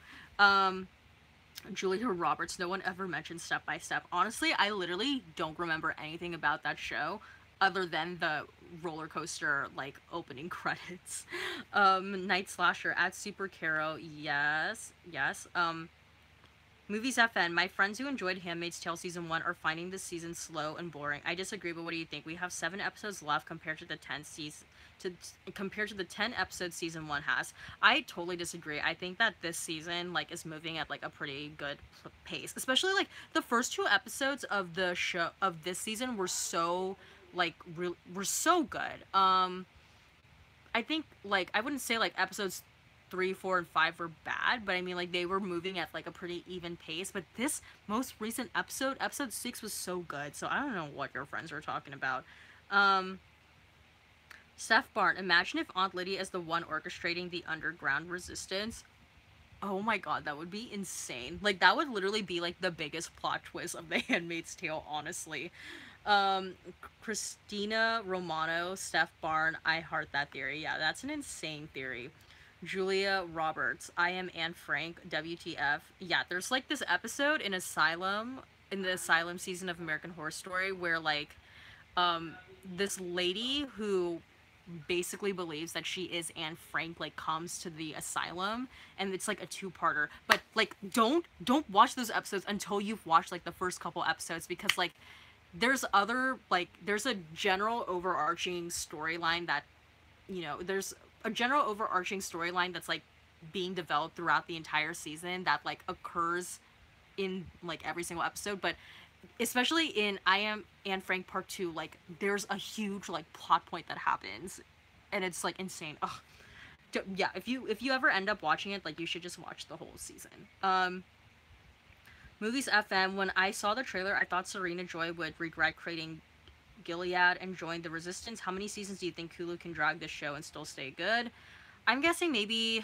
Julia Roberts, no one ever mentioned Step by Step. Honestly, I literally don't remember anything about that show other than the roller coaster like opening credits. Night Slasher at Super Caro, yes, yes. Movies FN. My friends who enjoyed Handmaid's Tale season 1 are finding this season slow and boring. I disagree, but what do you think? We have 7 episodes left compared to the 10 season to compared to the 10 episodes season 1 has. I totally disagree. I think that this season like is moving at like a pretty good pace. Especially like the first 2 episodes of the show of this season were so like were so good. I think like I wouldn't say like episodes 3, 4, and 5 were bad, but I mean like they were moving at like a pretty even pace. But this most recent episode, episode 6, was so good. So I don't know what your friends were talking about. Um, Steph Barn, imagine if Aunt Lydia is the one orchestrating the underground resistance. Oh my god, that would be insane. Like that would literally be like the biggest plot twist of The Handmaid's Tale, honestly. Um, Christina Romano, Steph Barn, I heart that theory. Yeah, that's an insane theory. Julia Roberts, I am Anne Frank, WTF. Yeah, there's like this episode in Asylum, in the Asylum season of American Horror Story, where like um this lady who basically believes that she is Anne Frank like comes to the asylum, and it's like a two-parter. But like don't watch those episodes until you've watched like the first couple episodes, because like there's a general overarching storyline that, there's a general overarching storyline that's like being developed throughout the entire season that like occurs in like every single episode. But especially in I Am Anne Frank Part 2, like there's a huge like plot point that happens, and it's like insane. Ugh. Yeah, if you ever end up watching it, like you should just watch the whole season. Movies FM, when I saw the trailer, I thought Serena Joy would regret creating Gilead and join the Resistance. How many seasons do you think Hulu can drag this show and still stay good? I'm guessing maybe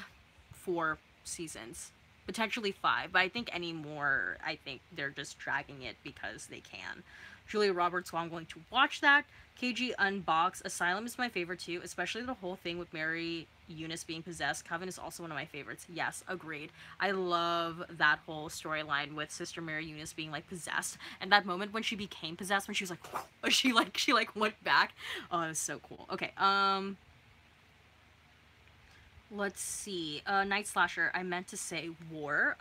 4 seasons, potentially 5, but I think any more, I think they're just dragging it because they can. Julia Roberts, so I'm going to watch that. KG Unbox, Asylum is my favorite too, especially the whole thing with Mary Eunice being possessed. Coven is also one of my favorites. Yes, agreed. I love that whole storyline with Sister Mary Eunice being like possessed, and that moment when she became possessed, when she was like, she went back. Oh, it was so cool. Okay, let's see. Night Slasher. I meant to say War.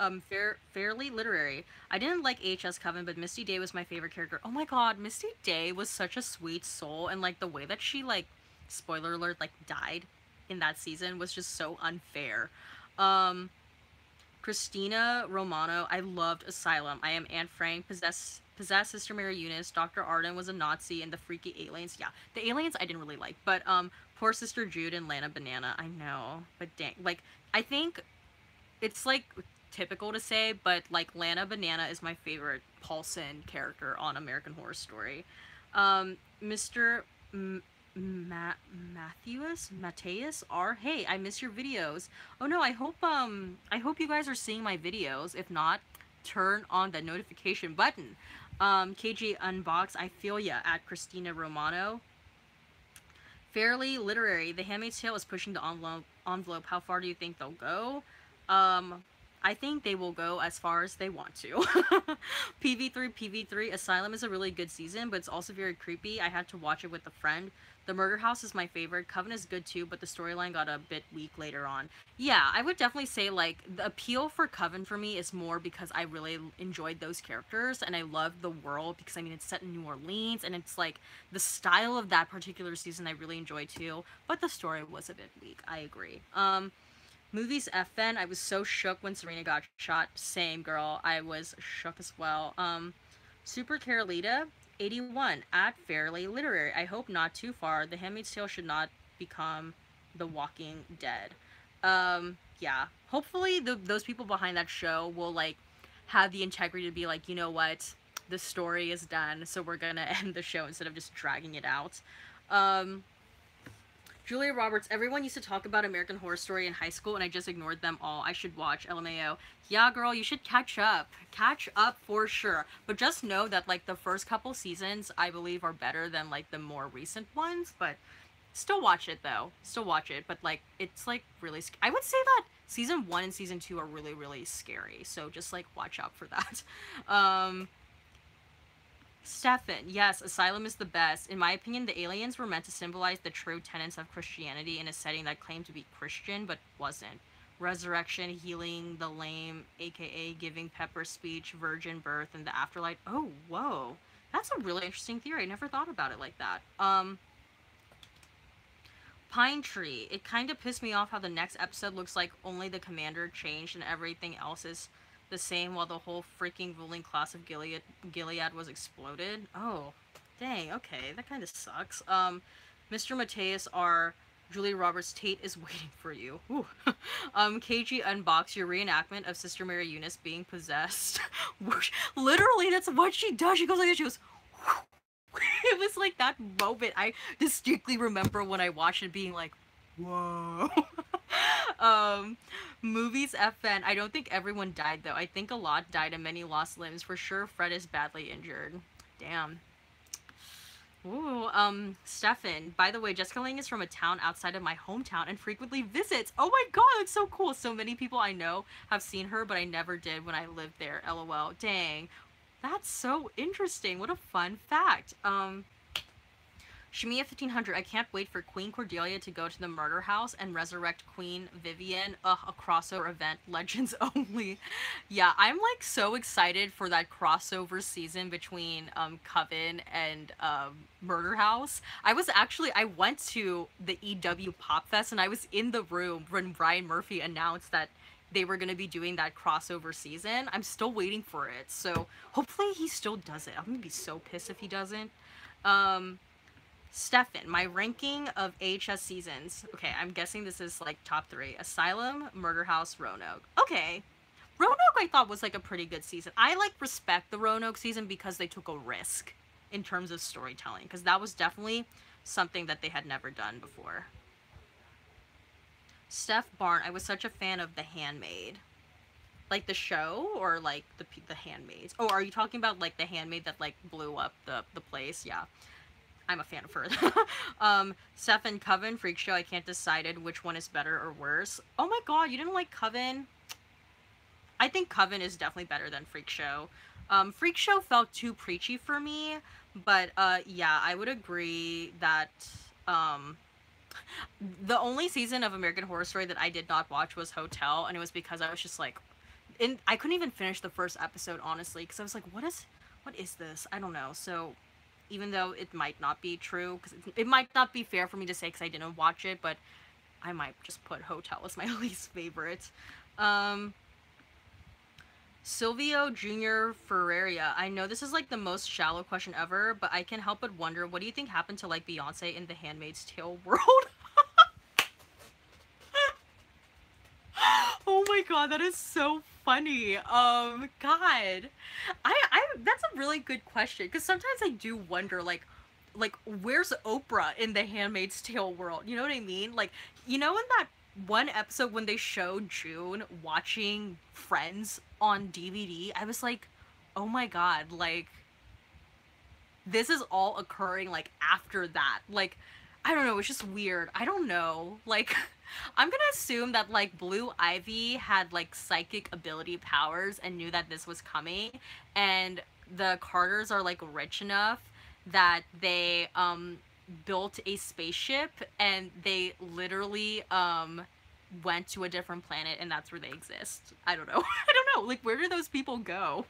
Fairly literary. I didn't like HS Coven, but Misty Day was my favorite character. Oh my god, Misty Day was such a sweet soul, and like the way that she like, spoiler alert, like died in that season was just so unfair. Um, Christina Romano. I loved Asylum. I am Anne Frank. Possessed Sister Mary Eunice. Dr. Arden was a Nazi, and the freaky aliens. Yeah, the aliens I didn't really like, but poor Sister Jude and Lana Banana. I know, but dang, like I think it's like typical to say, but like Lana Banana is my favorite Paulson character on American Horror Story. Mr. Mateus R. Hey, I miss your videos. Oh no, I hope you guys are seeing my videos. If not, turn on the notification button. KG Unbox, I feel ya at Christina Romano. Fairly literary. The Handmaid's Tale is pushing the envelope. How far do you think they'll go? I think they will go as far as they want to. PV3, Asylum is a really good season, but it's also very creepy. I had to watch it with a friend. The Murder House is my favorite. Coven is good too, but the storyline got a bit weak later on. Yeah, I would definitely say like the appeal for Coven for me is more because I really enjoyed those characters and I love the world because I mean it's set in New Orleans and it's like the style of that particular season I really enjoyed too, but the story was a bit weak. I agree. Movies FN, I was so shook when Serena got shot. Same girl. I was shook as well. Super Carolita, 81, at Fairly Literary. I hope not too far. The Handmaid's Tale should not become The Walking Dead. Yeah. Hopefully those people behind that show will like have the integrity to be like, you know what? The story is done, so we're gonna end the show instead of just dragging it out. Um, Julia Roberts, everyone used to talk about American Horror Story in high school and I just ignored them all. I should watch LMAO. Yeah, girl, you should catch up. Catch up for sure. But just know that like the first couple seasons I believe are better than like the more recent ones, but still watch it though. Still watch it, but like it's like really I would say that season 1 and season 2 are really really scary. So just like watch out for that. Um Stefan, yes, Asylum is the best. In my opinion, the aliens were meant to symbolize the true tenets of Christianity in a setting that claimed to be Christian but wasn't. Resurrection, healing the lame, aka giving Pepper speech, virgin birth, and the afterlife. Oh, whoa. That's a really interesting theory. I never thought about it like that. Pine Tree. It kind of pissed me off how the next episode looks like only the commander changed and everything else is the same while the whole freaking ruling class of Gilead was exploded. Oh, dang. Okay, that kind of sucks. Mr. Mateus R. Julia Roberts Tate is waiting for you. Ooh. KG Unbox, your reenactment of Sister Mary Eunice being possessed. Literally, that's what she does. She goes like this. She goes. It was like that moment. I distinctly remember when I watched it being like, whoa. um, Movies FN. I don't think everyone died though. I think a lot died and many lost limbs. For sure, Fred is badly injured. Damn. Ooh, Stefan. By the way, Jessica Lange is from a town outside of my hometown and frequently visits. Oh my god, that's so cool. So many people I know have seen her, but I never did when I lived there. LOL. Dang. That's so interesting. What a fun fact. Shemia 1500, I can't wait for Queen Cordelia to go to the murder house and resurrect Queen Vivian. Ugh, a crossover event, legends only. Yeah, I'm like so excited for that crossover season between Coven and Murder House. I went to the EW Pop Fest and I was in the room when Brian Murphy announced that they were going to be doing that crossover season. I'm still waiting for it. So hopefully he still does it. I'm going to be so pissed if he doesn't. Stefan, my ranking of AHS seasons. Okay, I'm guessing this is like top 3. Asylum, Murder House, Roanoke. Okay. Roanoke I thought was like a pretty good season. I like respect the Roanoke season because they took a risk in terms of storytelling. Because that was definitely something that they had never done before. Steph Barn, I was such a fan of The Handmaid. Like the show or like the Handmaids? Oh, are you talking about like the Handmaid that like blew up the place? Yeah. I'm a fan of her. Steph and Coven, Freak Show, I can't decide which one is better or worse. Oh my god, you didn't like Coven? I think Coven is definitely better than Freak Show. Freak Show felt too preachy for me, but yeah, I would agree that the only season of American Horror Story that I did not watch was Hotel, and it was because I was just like, I couldn't even finish the first episode, honestly, because I was like, what is this? I don't know. So, even though it might not be true, because it might not be fair for me to say because I didn't watch it, but I might just put Hotel as my least favorite. Silvio Jr. Ferreria. I know this is like the most shallow question ever, but I can't help but wonder, what do you think happened to like Beyonce in the Handmaid's Tale world? Oh my god, that is so funny. God. That's a really good question, because sometimes I do wonder, like, where's Oprah in the Handmaid's Tale world? You know what I mean? Like, you know in that one episode when they showed June watching Friends on DVD, I was like, oh my god, like, this is all occurring, like, after that. Like, I don't know, it's just weird. I don't know. Like, I'm gonna assume that like Blue Ivy had like psychic ability powers and knew that this was coming, and the Carters are like rich enough that they built a spaceship and they literally went to a different planet and that's where they exist. I don't know. I don't know. Like where do those people go?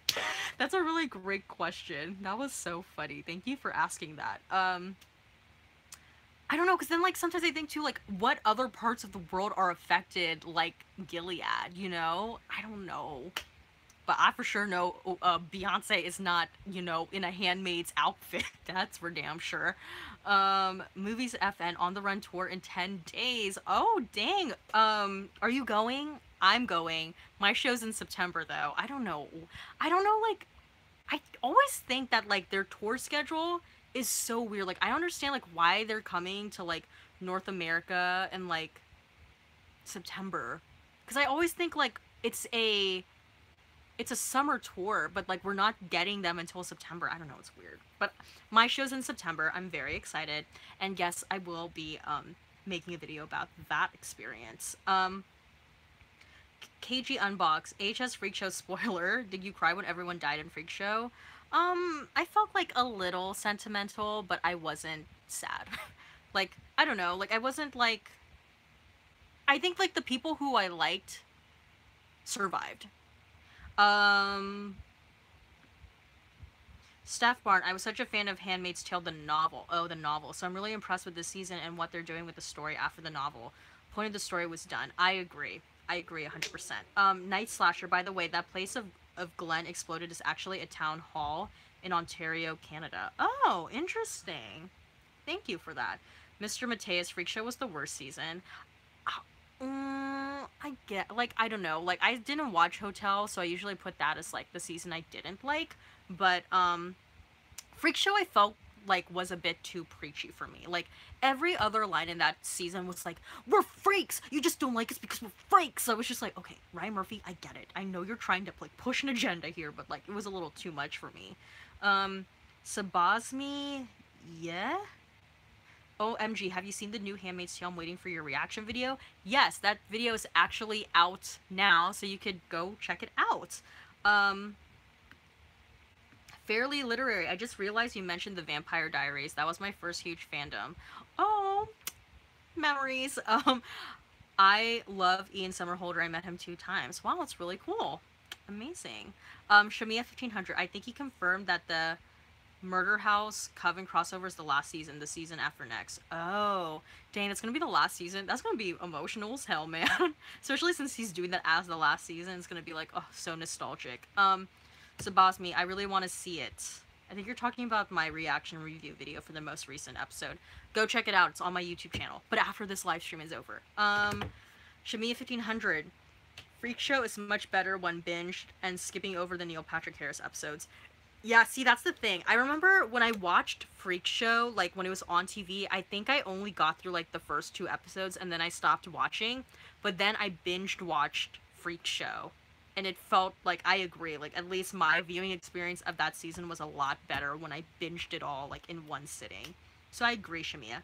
That's a really great question. That was so funny. Thank you for asking that. I don't know, because then, like, sometimes I think, too, like, what other parts of the world are affected, like, Gilead, you know? I don't know. But I for sure know Beyonce is not, you know, in a handmaid's outfit. That's for damn sure. Movies FN on the run tour in 10 days. Oh, dang. Are you going? I'm going. My show's in September, though. I don't know. I don't know, like, I always think that like their tour schedule is so weird. Like I don't understand like why they're coming to like North America in like September. Cuz I always think like it's a summer tour, but like we're not getting them until September. I don't know, it's weird. But my show's in September. I'm very excited. And yes, I will be making a video about that experience. KG Unbox, HS Freak Show spoiler. Did you cry when everyone died in Freak Show? I felt like a little sentimental, but I wasn't sad. Like, I don't know, like I wasn't like I think like the people who I liked survived. Um Steph Barn, I was such a fan of Handmaid's Tale, the novel. Oh, the novel. So I'm really impressed with this season and what they're doing with the story after the novel. Point of the story was done. I agree. I agree 100%. Night Slasher, by the way, that place of Glen exploded is actually a town hall in Ontario, Canada. Oh, interesting. Thank you for that. Mr. Mateus, Freak Show was the worst season. I get, like, I don't know. Like, I didn't watch Hotel, so I usually put that as, like, the season I didn't like. But, Freak Show I felt like was a bit too preachy for me. Like every other line in that season was like, "We're freaks. You just don't like us because we're freaks." So I was just like, "Okay, Ryan Murphy, I get it. I know you're trying to like push an agenda here, but like it was a little too much for me." Sabasmi, yeah. OMG, have you seen the new Handmaid's Tale? I'm waiting for your reaction video. Yes, that video is actually out now, so you could go check it out. Fairly Literary. I just realized you mentioned the Vampire Diaries. That was my first huge fandom. Oh, memories. I love Ian Somerhalder. I met him 2 times. Wow, it's really cool. Amazing. Shamia 1500. I think he confirmed that the Murder House Coven crossover is the last season, the season after next. Oh, dang, it's gonna be the last season. That's gonna be emotional as hell, man. Especially since he's doing that as the last season. It's gonna be like, oh, so nostalgic. Sabasmi, I really want to see it. I think you're talking about my reaction review video for the most recent episode. Go check it out. It's on my YouTube channel. But after this live stream is over. Shamia 1500. Freak Show is much better when binged and skipping over the Neil Patrick Harris episodes. Yeah, see, that's the thing. I remember when I watched Freak Show, like when it was on TV, I think I only got through like the first 2 episodes and then I stopped watching. But then I binged watched Freak Show. And it felt like, I agree, like at least my viewing experience of that season was a lot better when I binged it all like in one sitting. So I agree, Shamia.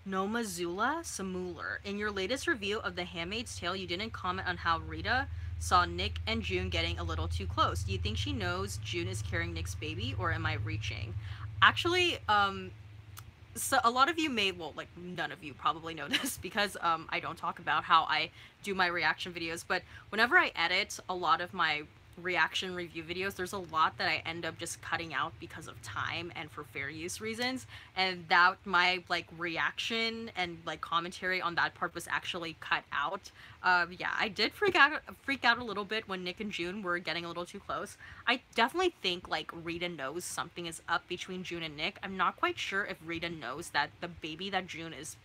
Nomazula Samuler. In your latest review of The Handmaid's Tale, you didn't comment on how Rita saw Nick and June getting a little too close. Do you think she knows June is carrying Nick's baby, or am I reaching? Actually, so a lot of you may, well, like none of you probably know this because I don't talk about how I do my reaction videos, but whenever I edit a lot of my reaction review videos, there's a lot that I end up just cutting out because of time and for fair use reasons, and that my like reaction and like commentary on that part was actually cut out. Yeah, I did freak out a little bit when Nick and June were getting a little too close. I definitely think like Rita knows something is up between June and Nick. I'm not quite sure if Rita knows that the baby that June is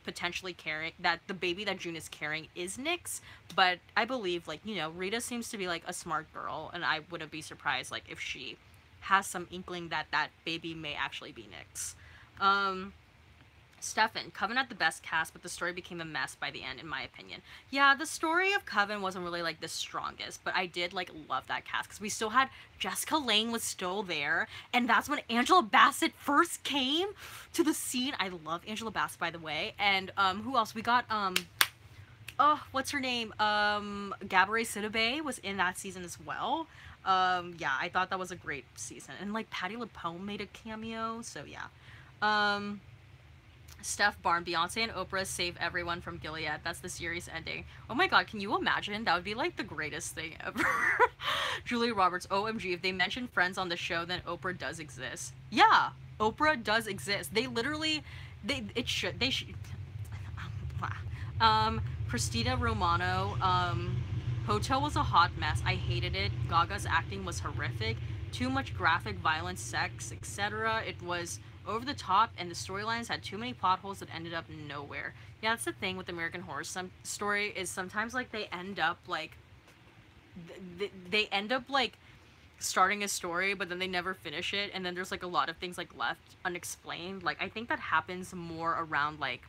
potentially carrying, that the baby that June is carrying is Nick's, but I believe, like, you know, Rita seems to be like a smart girl, and I wouldn't be surprised like if she has some inkling that that baby may actually be Nick's. Stefan, Coven had the best cast, but the story became a mess by the end, in my opinion. Yeah, the story of Coven wasn't really like the strongest, but I did like love that cast because we still had Jessica Lange was still there, and that's when Angela Bassett first came to the scene. I love Angela Bassett, by the way. And who else? We got oh, what's her name? Gabourey Sidibe was in that season as well. Yeah, I thought that was a great season, and like Patti LuPone made a cameo, so yeah. Um, Steph Barn, Beyonce and Oprah save everyone from Gilead. That's the series ending. Oh my god, can you imagine? That would be like the greatest thing ever. Julia Roberts, OMG, if they mention Friends on the show, then Oprah does exist. Yeah, Oprah does exist. They literally, they should. Christina Romano, Hotel was a hot mess. I hated it. Gaga's acting was horrific. Too much graphic violence, sex, etc. It was over the top, and the storylines had too many plot holes that ended up nowhere. Yeah, that's the thing with American Horror Story is sometimes like they end up like they end up like starting a story, but then they never finish it, and then there's like a lot of things like left unexplained. Like I think that happens more around like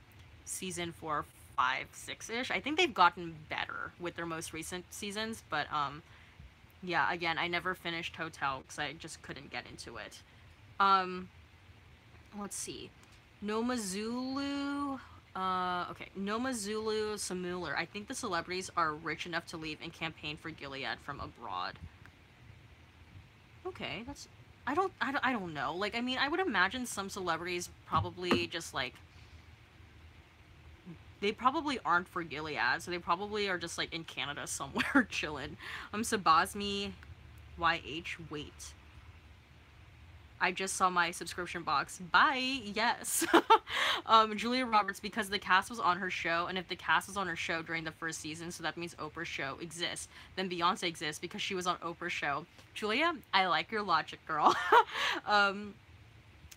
season 4, 5, 6-ish. I think they've gotten better with their most recent seasons, but yeah, again, I never finished Hotel because I just couldn't get into it. Um, let's see. Noma Zulu. Okay. Noma Zulu Samuler. I think the celebrities are rich enough to leave and campaign for Gilead from abroad. Okay, that's. I don't know. Like, I mean, I would imagine some celebrities probably just like. They probably aren't for Gilead, so they probably are just like in Canada somewhere chilling. Sabasmi YH. Wait. I just saw my subscription box. Bye. Yes. Julia Roberts, because the cast was on her show, and if the cast was on her show during the first season, so that means Oprah's show exists. Then Beyonce exists because she was on Oprah's show. Julia, I like your logic, girl.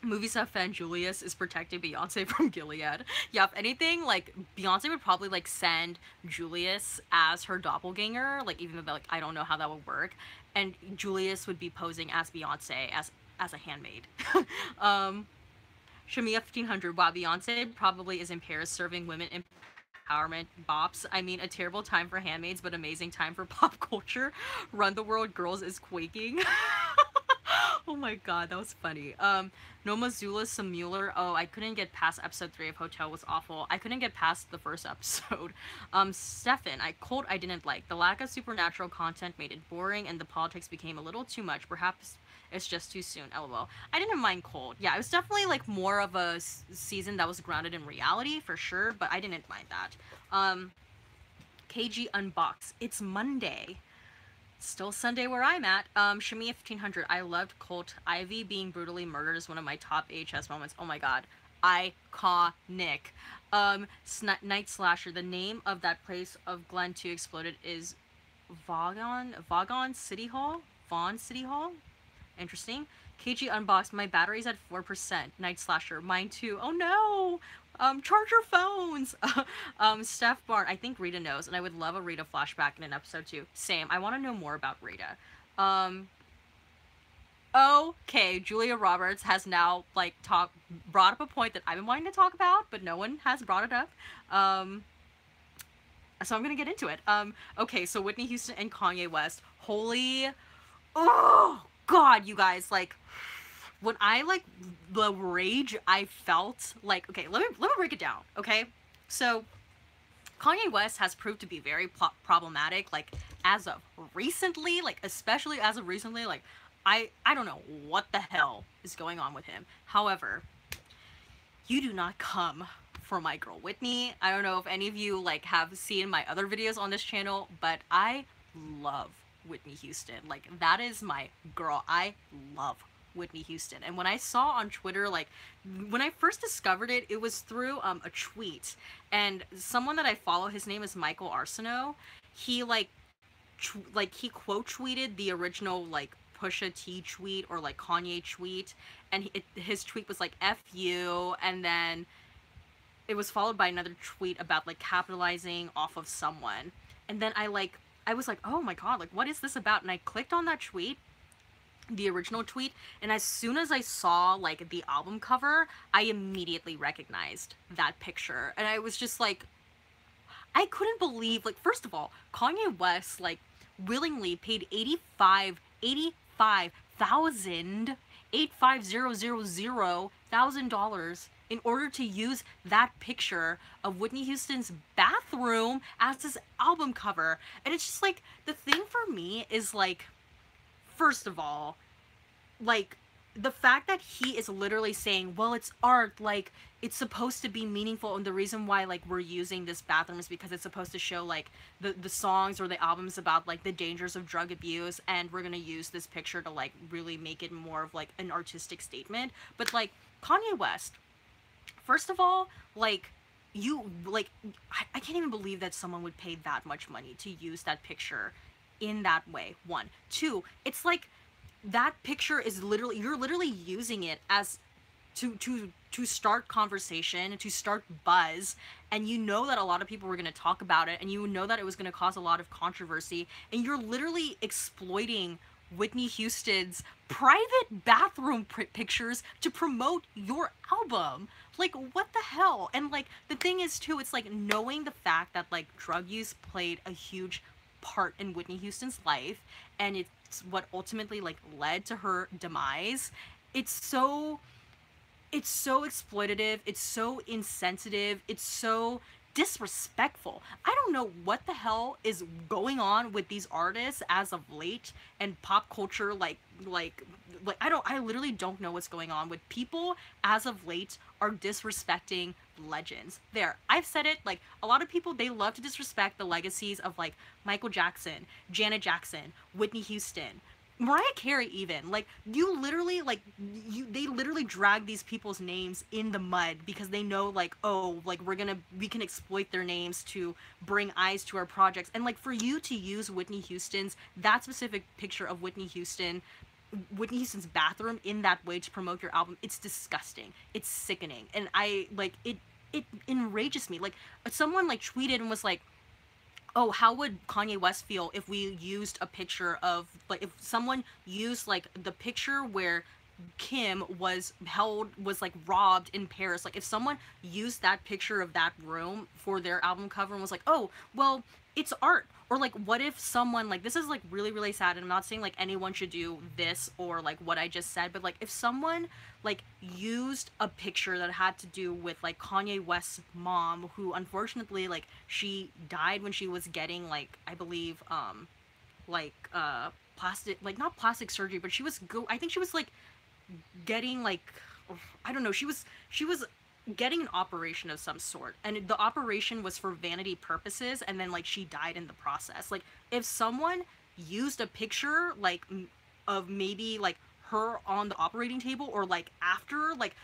Movie stuff fan Julius is protecting Beyonce from Gilead. Yeah, if anything, like Beyonce would probably like send Julius as her doppelganger, like even though like I don't know how that would work, and Julius would be posing as Beyonce as a handmaid. Shamia 1500. Wow, Beyonce probably is in Paris serving women empowerment bops. I mean, a terrible time for handmaids, but amazing time for pop culture. Run the World Girls is quaking. Oh my god, that was funny. Noma Zula Samuler. Oh, I couldn't get past episode 3 of Hotel was awful. I couldn't get past the first episode. Stefan, Cold I didn't like. The lack of supernatural content made it boring, and the politics became a little too much. Perhaps it's just too soon. LOL. I didn't mind Cold. Yeah, it was definitely like more of a season that was grounded in reality for sure, but I didn't mind that. KG Unbox. It's Monday. Still Sunday where I'm at. Shamiya 1500. I loved Colt. Ivy being brutally murdered is one of my top AHS moments. Oh my god. Iconic. Night Slasher. The name of that place of Glen 2 exploded is Vaughan City Hall? Vaughn City Hall? Interesting. KG Unboxed. My battery's at 4%. Night Slasher. Mine too. Oh no! Charge your phones! Steph Barn, I think Rita knows, and I would love a Rita flashback in an episode too. Same, I want to know more about Rita. Okay, Julia Roberts has now, like, brought up a point that I've been wanting to talk about, but no one has brought it up. So I'm gonna get into it. Okay, so Whitney Houston and Kanye West. Holy... Oh, God, you guys, like... When I, like, the rage I felt, like, okay, let me break it down, okay? So, Kanye West has proved to be very problematic, like, as of recently, like, especially as of recently, like, I don't know what the hell is going on with him. However, you do not come for my girl Whitney. I don't know if any of you, like, have seen my other videos on this channel, but I love Whitney Houston. Like, that is my girl. I love Whitney Houston. And when I saw on Twitter, like, when I first discovered it, it was through a tweet, and someone that I follow, his name is Michael Arsenault, he he quote tweeted the original like Pusha T tweet or like Kanye tweet, and his tweet was like F you, and then it was followed by another tweet about like capitalizing off of someone, and then I was like, oh my god, like what is this about? And I clicked on that tweet, the original tweet, and as soon as I saw like the album cover, I immediately recognized that picture, and I was just like, I couldn't believe, like, first of all, Kanye West, like, willingly paid 85,000 dollars in order to use that picture of Whitney Houston's bathroom as his album cover. And it's just like, the thing for me is like, first of all, like, the fact that he is literally saying, well, it's art, like, it's supposed to be meaningful, and the reason why, like, we're using this bathroom is because it's supposed to show, like, the songs or the albums about, like, the dangers of drug abuse, and we're gonna use this picture to, like, really make it more of, like, an artistic statement. But, like, Kanye West, first of all, like, you, like, I can't even believe that someone would pay that much money to use that picture in that way. One. Two, it's like, that picture is literally, you're literally using it as to start conversation, to start buzz, and you know that a lot of people were going to talk about it, and you know that it was going to cause a lot of controversy, and you're literally exploiting Whitney Houston's private bathroom pictures to promote your album. Like, what the hell? And like, the thing is too, it's like, knowing the fact that like drug use played a huge part in Whitney Houston's life, and it's what ultimately like led to her demise. It's so, it's so exploitative, it's so insensitive, it's so disrespectful. I don't know what the hell is going on with these artists as of late, and pop culture, like I literally don't know what's going on with people as of late are disrespecting legends. There, I've said it, like, a lot of people, they love to disrespect the legacies of like Michael Jackson, Janet Jackson, Whitney Houston, Mariah Carey. Even like, you literally, like, they literally drag these people's names in the mud because they know, like, oh, like, we can exploit their names to bring eyes to our projects. And like, for you to use Whitney Houston's, that specific picture of Whitney Houston's bathroom in that way to promote your album, it's disgusting, it's sickening, and I like it enrages me. Like, someone like tweeted and was like, oh, how would Kanye West feel if we used a picture of, like, if someone used, like, the picture where Kim was like robbed in Paris. Like, if someone used that picture of that room for their album cover and was like, oh, well, it's art. Or like, what if someone, like, this is like really, really sad, and I'm not saying like anyone should do this or like what I just said, but like, if someone like used a picture that had to do with like Kanye West's mom, who unfortunately, like, she died when she was getting, like, I believe, like, plastic, like, not plastic surgery, but I think she was like getting, like, I don't know, she was getting an operation of some sort, and the operation was for vanity purposes, and then like she died in the process. Like, if someone used a picture, like, of maybe like her on the operating table or like after, like,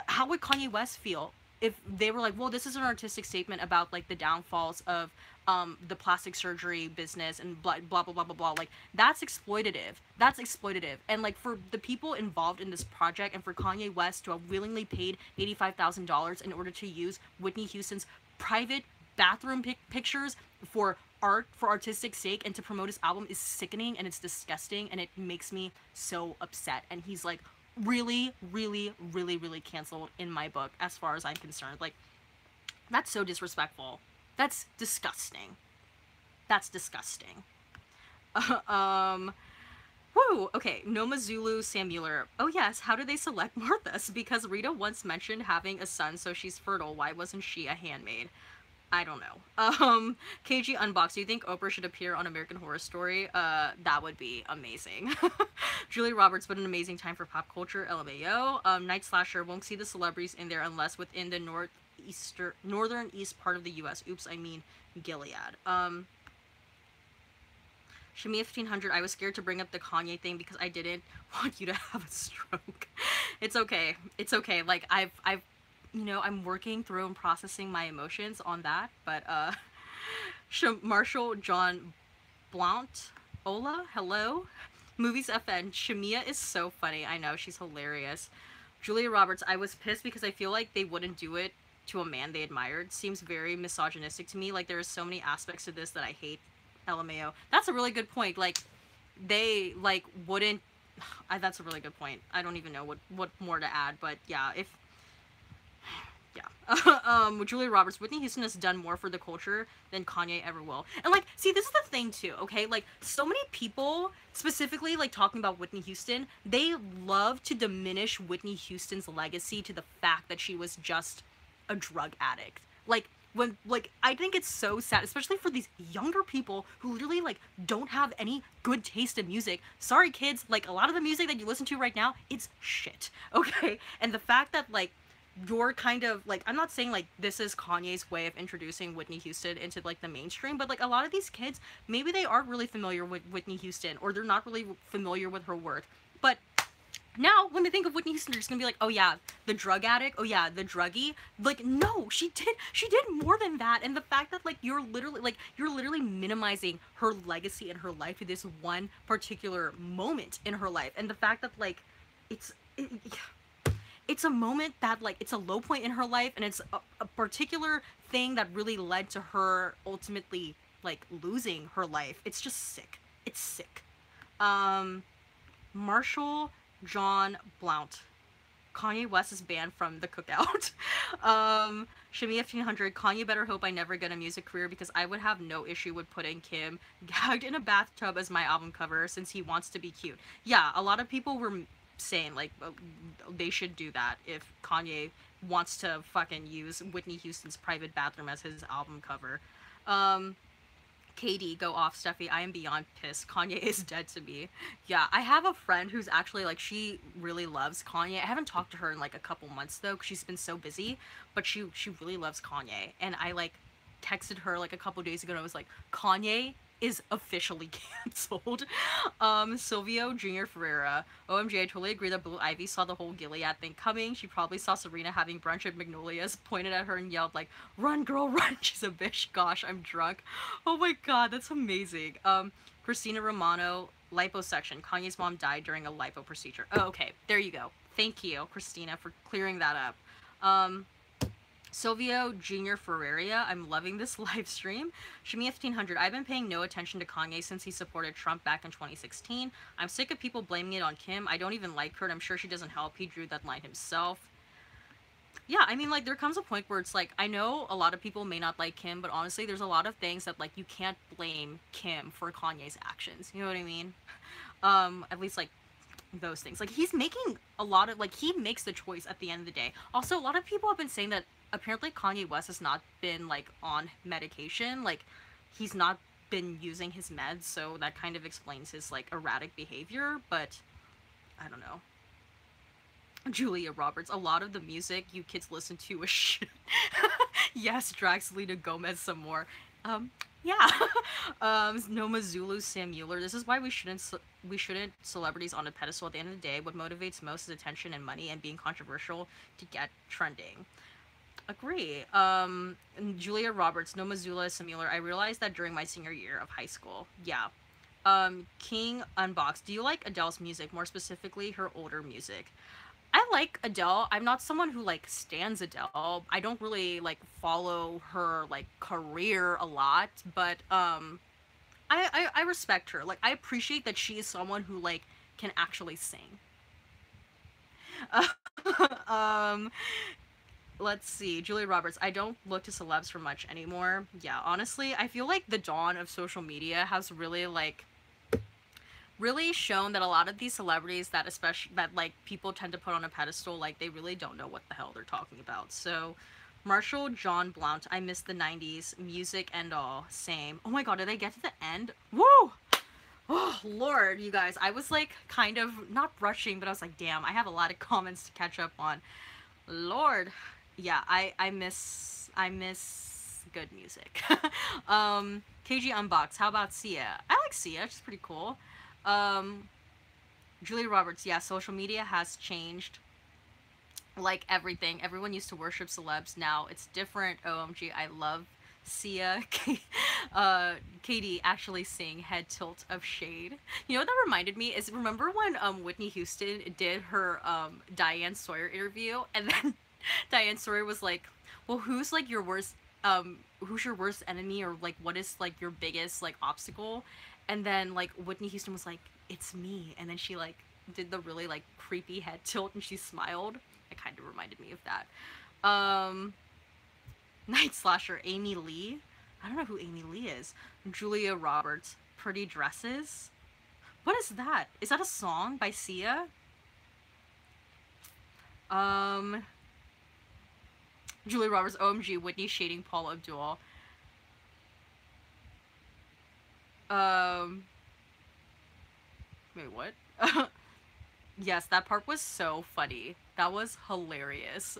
how would Kanye West feel if they were like, well, this is an artistic statement about like the downfalls of the plastic surgery business and blah blah blah blah blah blah. Like, that's exploitative. That's exploitative. And like, for the people involved in this project, and for Kanye West to have willingly paid $85,000 in order to use Whitney Houston's private bathroom pictures for art, for artistic sake, and to promote his album, is sickening, and it's disgusting, and it makes me so upset. And he's like really, really, really, really canceled in my book, as far as I'm concerned. Like, that's so disrespectful. That's disgusting. That's disgusting. um, Woo! Okay, Noma Zulu Samular. Oh yes, how do they select Marthas? Because Rita once mentioned having a son, so she's fertile. Why wasn't she a handmaid? I don't know. KG Unbox, do you think Oprah should appear on American Horror Story? That would be amazing. Julia Roberts, but an amazing time for pop culture, LMAO. Night Slasher, won't see the celebrities in there unless within the northern east part of the US. Oops, I mean Gilead. Shamia 1500, I was scared to bring up the Kanye thing because I didn't want you to have a stroke. It's okay. It's okay. Like, I've I'm working through and processing my emotions on that, but Marshall John Blount, Ola, hello. Movies FN, Shamia is so funny. I know, she's hilarious. Julia Roberts, I was pissed because I feel like they wouldn't do it to a man they admired. Seems very misogynistic to me. Like, there are so many aspects to this that I hate. LMAO. That's a really good point. Like, they, like, wouldn't that's a really good point. I don't even know what more to add, but yeah, if yeah. Julia Roberts, Whitney Houston has done more for the culture than Kanye ever will. And like, see, this is the thing too, okay? Like, so many people, specifically like talking about Whitney Houston, they love to diminish Whitney Houston's legacy to the fact that she was just a drug addict. Like, when like I think it's so sad, especially for these younger people who literally like don't have any good taste in music. Sorry kids, like a lot of the music that you listen to right now, it's shit. Okay? And the fact that like you're kind of like, I'm not saying like this is Kanye's way of introducing Whitney Houston into like the mainstream, but like a lot of these kids, maybe they aren't really familiar with Whitney Houston, or they're not really familiar with her work. But now when they think of Whitney Houston, they're just gonna be like, oh yeah, the drug addict, oh yeah, the druggie. Like, no, she did more than that. And the fact that like you're literally minimizing her legacy and her life to this one particular moment in her life. And the fact that like it's it, it's a moment that like it's a low point in her life, and it's a particular thing that really led to her ultimately like losing her life. It's just sick. It's sick. um Marshall John Blount, Kanye West is banned from the cookout. Shimmy 1500, Kanye better hope I never get a music career, because I would have no issue with putting Kim gagged in a bathtub as my album cover since he wants to be cute. Yeah, a lot of people were saying like they should do that if Kanye wants to fucking use Whitney Houston's private bathroom as his album cover. Um, KD, go off, Steffi. I am beyond pissed. Kanye is dead to me. Yeah, I have a friend who's actually like, she really loves Kanye. I haven't talked to her in like a couple months though, because she's been so busy. But she really loves Kanye, and I like texted her like a couple days ago, and I was like, Kanye is officially canceled. Silvio Jr. Ferreira. OMG, I totally agree that Blue Ivy saw the whole Gilead thing coming. She probably saw Serena having brunch at Magnolia's, pointed at her and yelled like, run girl, run, she's a bitch. Gosh, I'm drunk. Oh my god, that's amazing. Christina Romano, liposuction. Kanye's mom died during a lipo procedure. Oh, okay, there you go. Thank you, Christina, for clearing that up. Silvio Jr. Ferreria, I'm loving this live stream. Shimi 1500, I've been paying no attention to Kanye since he supported Trump back in 2016. I'm sick of people blaming it on Kim. I don't even like her, and I'm sure she doesn't help. He drew that line himself. Yeah, I mean, like, there comes a point where it's like, I know a lot of people may not like Kim, but honestly, there's a lot of things that, like, you can't blame Kim for Kanye's actions. You know what I mean? At least, like, those things. Like, he's making a lot of, like, he makes the choice at the end of the day. Also, a lot of people have been saying that apparently Kanye West has not been, like, on medication. Like, he's not been using his meds, so that kind of explains his, like, erratic behavior, but I don't know. Julia Roberts, a lot of the music you kids listen to is shit. Yes, drag Selena Gomez some more. Um, yeah. Noma Zulu, Sam Mueller. This is why we shouldn't celebrities on a pedestal. At the end of the day, what motivates most is attention and money and being controversial to get trending. Agree. Julia Roberts, Noma Zula, Sam Mueller. I realized that during my senior year of high school. Yeah. King Unboxed. Do you like Adele's music, more specifically her older music? I like Adele. I'm not someone who like stands Adele. I don't really like follow her like career a lot, but I respect her. Like I appreciate that she is someone who like can actually sing. um let's see. Julia Roberts, I don't look to celebs for much anymore. Yeah, honestly, I feel like the dawn of social media has really shown that a lot of these celebrities that especially that like people tend to put on a pedestal, like they really don't know what the hell they're talking about. So Marshall John Blount, I miss the 90s music and all. Same. Oh my god, did I get to the end? Woo! Oh lord, you guys, I was like kind of not rushing, but I was like, damn, I have a lot of comments to catch up on. Lord. Yeah, I miss good music. KG Unbox, how about Sia? I like Sia, she's pretty cool. um Julia Roberts, yeah, social media has changed like everything. Everyone used to worship celebs, now it's different. OMG, I love Sia. Katie actually sing Head Tilt of Shade. You know what that reminded me is, remember when Whitney Houston did her Diane Sawyer interview, and then Diane Sawyer was like, well, who's your worst enemy, or like what is like your biggest like obstacle? And then like Whitney Houston was like, it's me. And then she like did the really like creepy head tilt and she smiled. It kind of reminded me of that. Night Slasher, Amy Lee. I don't know who Amy Lee is. Julia Roberts, Pretty Dresses. What is that? Is that a song by Sia? Um, Julia Roberts, OMG, Whitney shading Paula Abdul. Um, wait, what? Yes, that part was so funny. That was hilarious.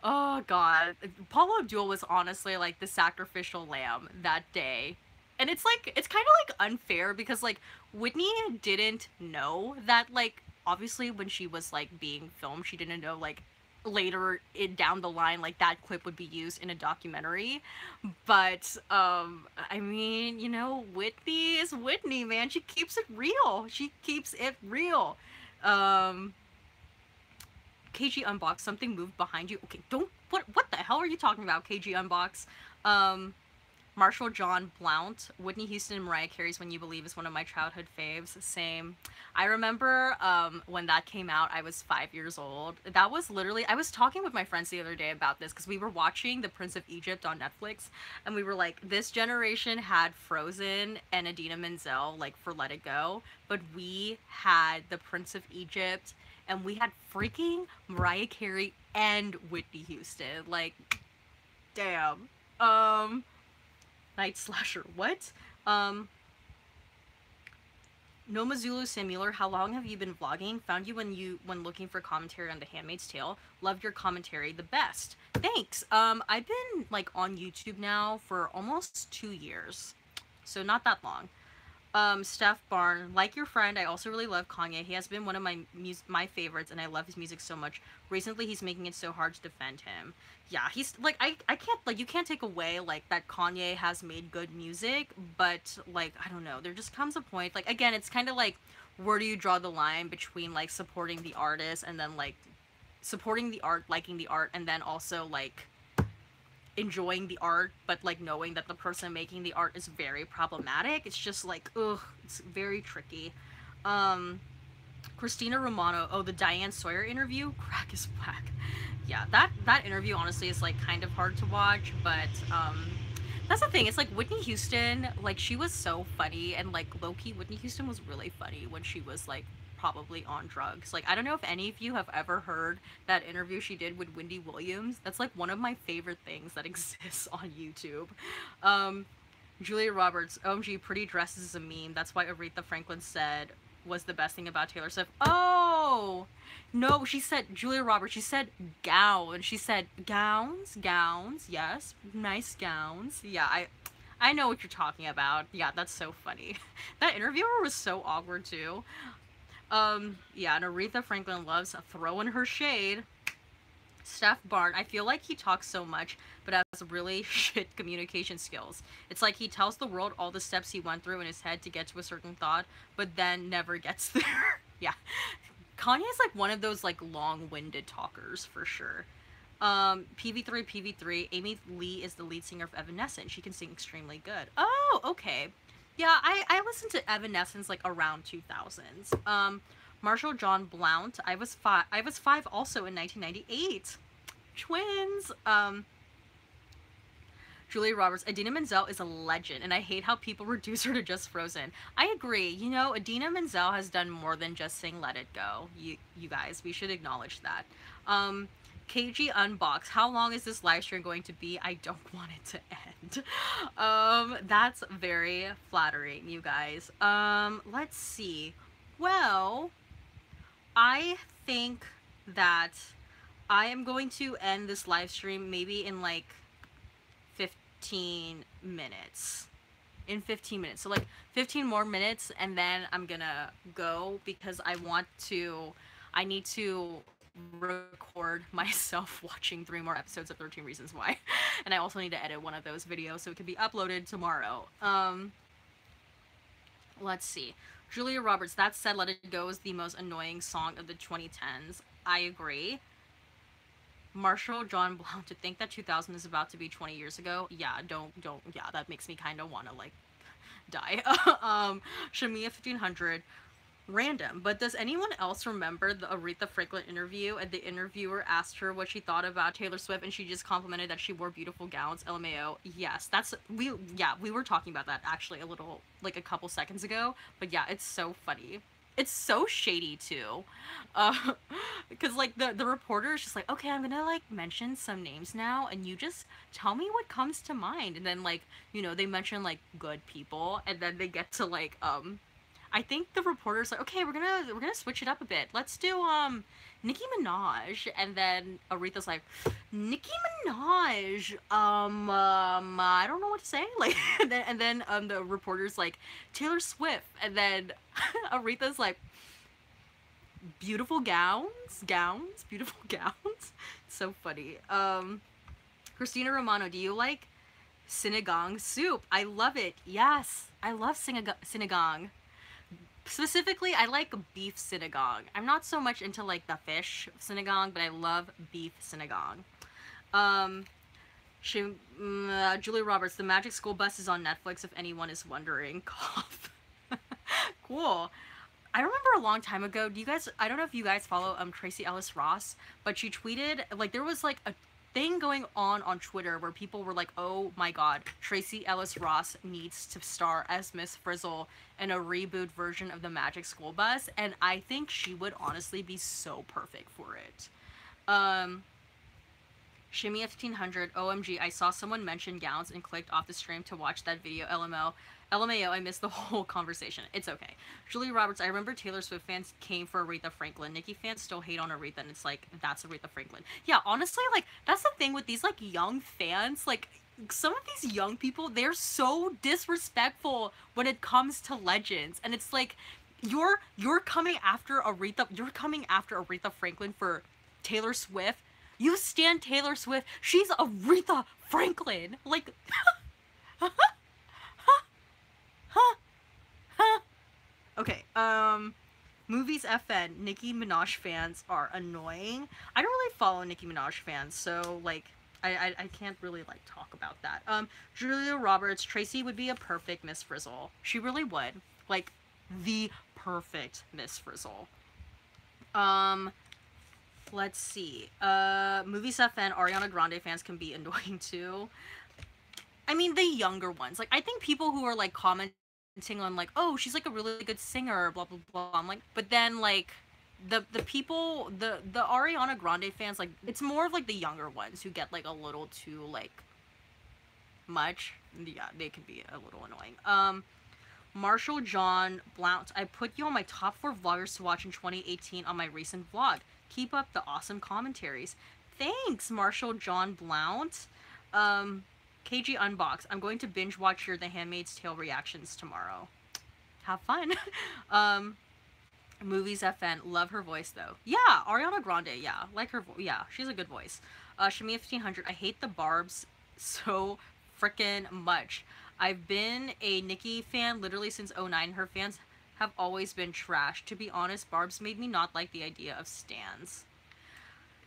Oh god. Paula Abdul was honestly like the sacrificial lamb that day. And it's like it's kind of like unfair because like Whitney didn't know that like obviously when she was like being filmed, she didn't know like later in down the line like that clip would be used in a documentary. But I mean, you know, Whitney is Whitney, man. She keeps it real. She keeps it real. Um KG Unbox, something moved behind you. Okay, don't what the hell are you talking about, KG Unbox? Um Marshall John Blount, Whitney Houston and Mariah Carey's When You Believe is one of my childhood faves. Same. I remember when that came out, I was 5 years old. That was literally, I was talking with my friends the other day about this because we were watching The Prince of Egypt on Netflix and we were like, this generation had Frozen and Idina Menzel like for Let It Go, but we had The Prince of Egypt and we had freaking Mariah Carey and Whitney Houston. Like, damn. Night Slasher, what? Noma Zulu Simular, how long have you been vlogging? Found you when looking for commentary on The Handmaid's Tale. Loved your commentary, the best. Thanks. I've been like on YouTube now for almost 2 years, so not that long. Steph Barn, like your friend, I also really love Kanye. He has been one of my favorites, and I love his music so much. Recently, he's making it so hard to defend him. Yeah, he's like I can't like you can't take away like that Kanye has made good music, but like I don't know, there just comes a point like again, it's kind of like where do you draw the line between like supporting the artist and then like supporting the art, liking the art, and then also like enjoying the art but like knowing that the person making the art is very problematic. It's just like ugh, it's very tricky. um Christina Romano, oh, the Diane Sawyer interview, crack is whack. Yeah, that interview honestly is like kind of hard to watch, but that's the thing, it's like Whitney Houston, like she was so funny, and like low-key Whitney Houston was really funny when she was like probably on drugs. Like I don't know if any of you have ever heard that interview she did with Wendy Williams. That's like one of my favorite things that exists on YouTube. um Julia Roberts, OMG, Pretty Dresses is a meme. That's why Aretha Franklin said was the best thing about Taylor Swift. Oh, no, she said, Julia Roberts, she said gown. She said gowns, gowns, yes, nice gowns. Yeah, I know what you're talking about. Yeah, that's so funny. That interviewer was so awkward too. Yeah, and Aretha Franklin loves throwing her shade. Steph Barn, I feel like he talks so much, but has really shit communication skills. It's like he tells the world all the steps he went through in his head to get to a certain thought, but then never gets there. Yeah. Kanye's like one of those like long-winded talkers for sure. PV3, Amy Lee is the lead singer of Evanescence. She can sing extremely good. Oh, okay. Yeah, I listened to Evanescence like around 2000s. Marshall John Blount, I was five also in 1998. Twins. Julia Roberts, Idina Menzel is a legend, and I hate how people reduce her to just Frozen. I agree. You know, Idina Menzel has done more than just sing Let It Go. You guys, we should acknowledge that. KG Unbox, how long is this live stream going to be? I don't want it to end. That's very flattering, you guys. Let's see. Well, I think that I am going to end this live stream maybe in like 15 minutes. In 15 minutes. So like 15 more minutes and then I'm gonna go because I need to record myself watching 3 more episodes of 13 Reasons Why. And I also need to edit one of those videos so it can be uploaded tomorrow. Let's see. Julia Roberts, that said, Let It Go is the most annoying song of the 2010s. I agree. Marshall John Blount, to think that 2000 is about to be 20 years ago. Yeah, don't, yeah, that makes me kind of want to, like, Die. Shamia 1500. Random, but does anyone else remember the Aretha Franklin interview and the interviewer asked her what she thought about Taylor Swift and she just complimented that she wore beautiful gowns? LMAO. Yes, we were talking about that actually a little, like a couple seconds ago, but yeah, it's so funny. It's so shady too. Uh because like the reporter is just like, "Okay, I'm going to like mention some names now and you just tell me what comes to mind." And then like, they mention like good people and then they get to like I think the reporter's like, okay, we're gonna switch it up a bit. Let's do Nicki Minaj, and then Aretha's like, Nicki Minaj. I don't know what to say. Like, and then the reporter's like, Taylor Swift, and then Aretha's like, beautiful gowns, beautiful gowns. So funny. Christina Romano, do you like sinigang soup? I love it. Yes, I love sinigang. Specifically, I like beef sinigang. I'm not so much into like the fish sinigang, but I love beef sinigang. Um, Julia Roberts, The Magic School Bus is on Netflix. If anyone is wondering, cough. Cool. I remember a long time ago. Do you guys? I don't know if you guys follow Tracy Ellis Ross, but she tweeted like there was like a thing going on Twitter where people were like, "Oh my God, Tracy Ellis Ross needs to star as Miss Frizzle in a reboot version of the Magic School Bus," and I think she would honestly be so perfect for it. Um, Shimmy 1500, OMG, I saw someone mention gowns and clicked off the stream to watch that video. LMO. LMAO, I missed the whole conversation. It's okay. Julie Roberts, I remember Taylor Swift fans came for Aretha Franklin. Nicki fans still hate on Aretha, and it's like, that's Aretha Franklin. Yeah, honestly, like, that's the thing with these, like, young fans. Like, some of these young people, they're so disrespectful when it comes to legends. And it's like, you're coming after Aretha Franklin for Taylor Swift. You stand Taylor Swift. She's Aretha Franklin. Like, okay, movies FN. Nicki Minaj fans are annoying. I don't really follow Nicki Minaj fans, so, like, I can't really, like, talk about that. Julia Roberts, Tracy would be a perfect Miss Frizzle. She really would. Like, the perfect Miss Frizzle. Let's see. Movies FN, Ariana Grande fans can be annoying too. I mean, the younger ones. Like, I think people who are, like, commenting on, like, oh, she's, like, a really good singer, blah, blah, blah. I'm like, but then, like, the people, the Ariana Grande fans, like, it's more of, like, the younger ones who get, like, a little too, like, much. Yeah, they can be a little annoying. Marshall John Blount, I put you on my top 4 vloggers to watch in 2018 on my recent vlog. Keep up the awesome commentaries. Thanks, Marshall John Blount. KG Unbox, I'm going to binge watch your The Handmaid's Tale reactions tomorrow. Have fun. Movies FN, love her voice though. Yeah, Ariana Grande, yeah, like her yeah, she's a good voice. Shamia 1500, I hate the Barbs so freaking much. I've been a Nicki fan literally since 09. Her fans have always been trash. To be honest, Barb's made me not like the idea of stans.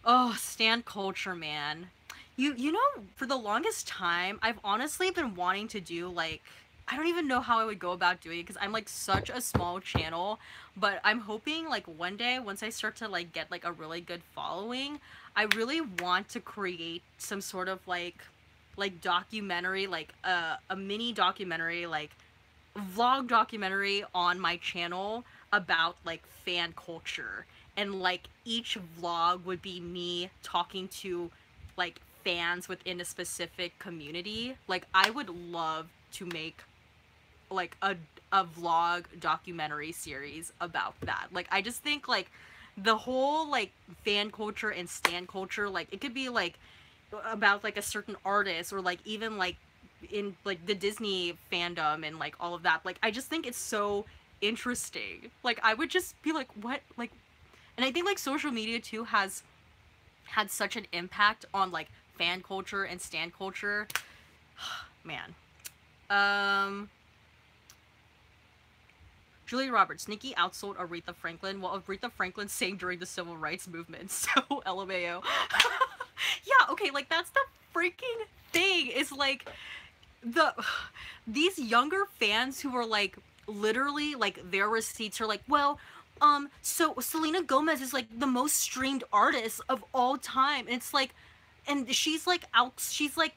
Oh, stan culture, man. You know, for the longest time, I've honestly been wanting to do, like, I don't even know how I would go about doing it because I'm, like, such a small channel, but I'm hoping, like, one day, once I start to, like, get, like, a really good following, I really want to create some sort of, like documentary, like, a mini documentary, like, vlog documentary on my channel about, like, fan culture. And, like, each vlog would be me talking to, like, fans within a specific community. Like, I would love to make, like, a vlog documentary series about that. Like, I just think, like, the whole, like, fan culture and stan culture, like, it could be, like, about, like, a certain artist, or, like, even, like, in, like, the Disney fandom and, like, all of that. Like, I just think it's so interesting. Like, I would just be like, what? Like, and I think, like, social media, too, has had such an impact on, like, fan culture and stan culture. Man. Julia Roberts, Nicki outsold Aretha Franklin while Aretha Franklin sang during the civil rights movement. So, LMAO. Yeah, okay, like, that's the freaking thing. Is, like, the these younger fans who are like literally like their receipts are like, well, so Selena Gomez is like the most streamed artist of all time. And it's like, and she's like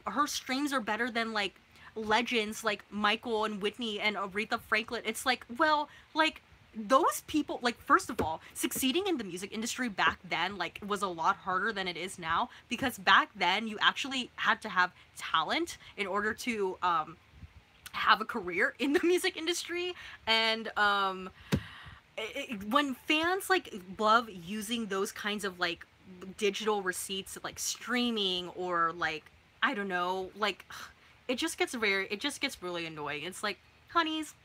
her streams are better than like legends like Michael and Whitney and Aretha Franklin. It's like, well, like those people, like, first of all, succeeding in the music industry back then like was a lot harder than it is now, because back then you actually had to have talent in order to have a career in the music industry. And when fans like love using those kinds of like digital receipts like streaming or like, I don't know, like it just gets really annoying. It's like, honeys,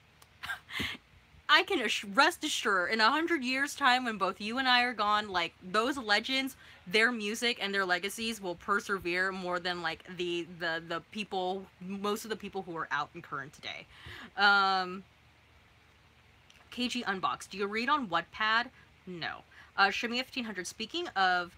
I can rest assured in 100 years time, when both you and I are gone, like those legends, their music and their legacies will persevere more than like the people, most of the people who are out and current today. um KG Unboxed. Do you read on Wattpad? No. Shimmy 1500. Speaking of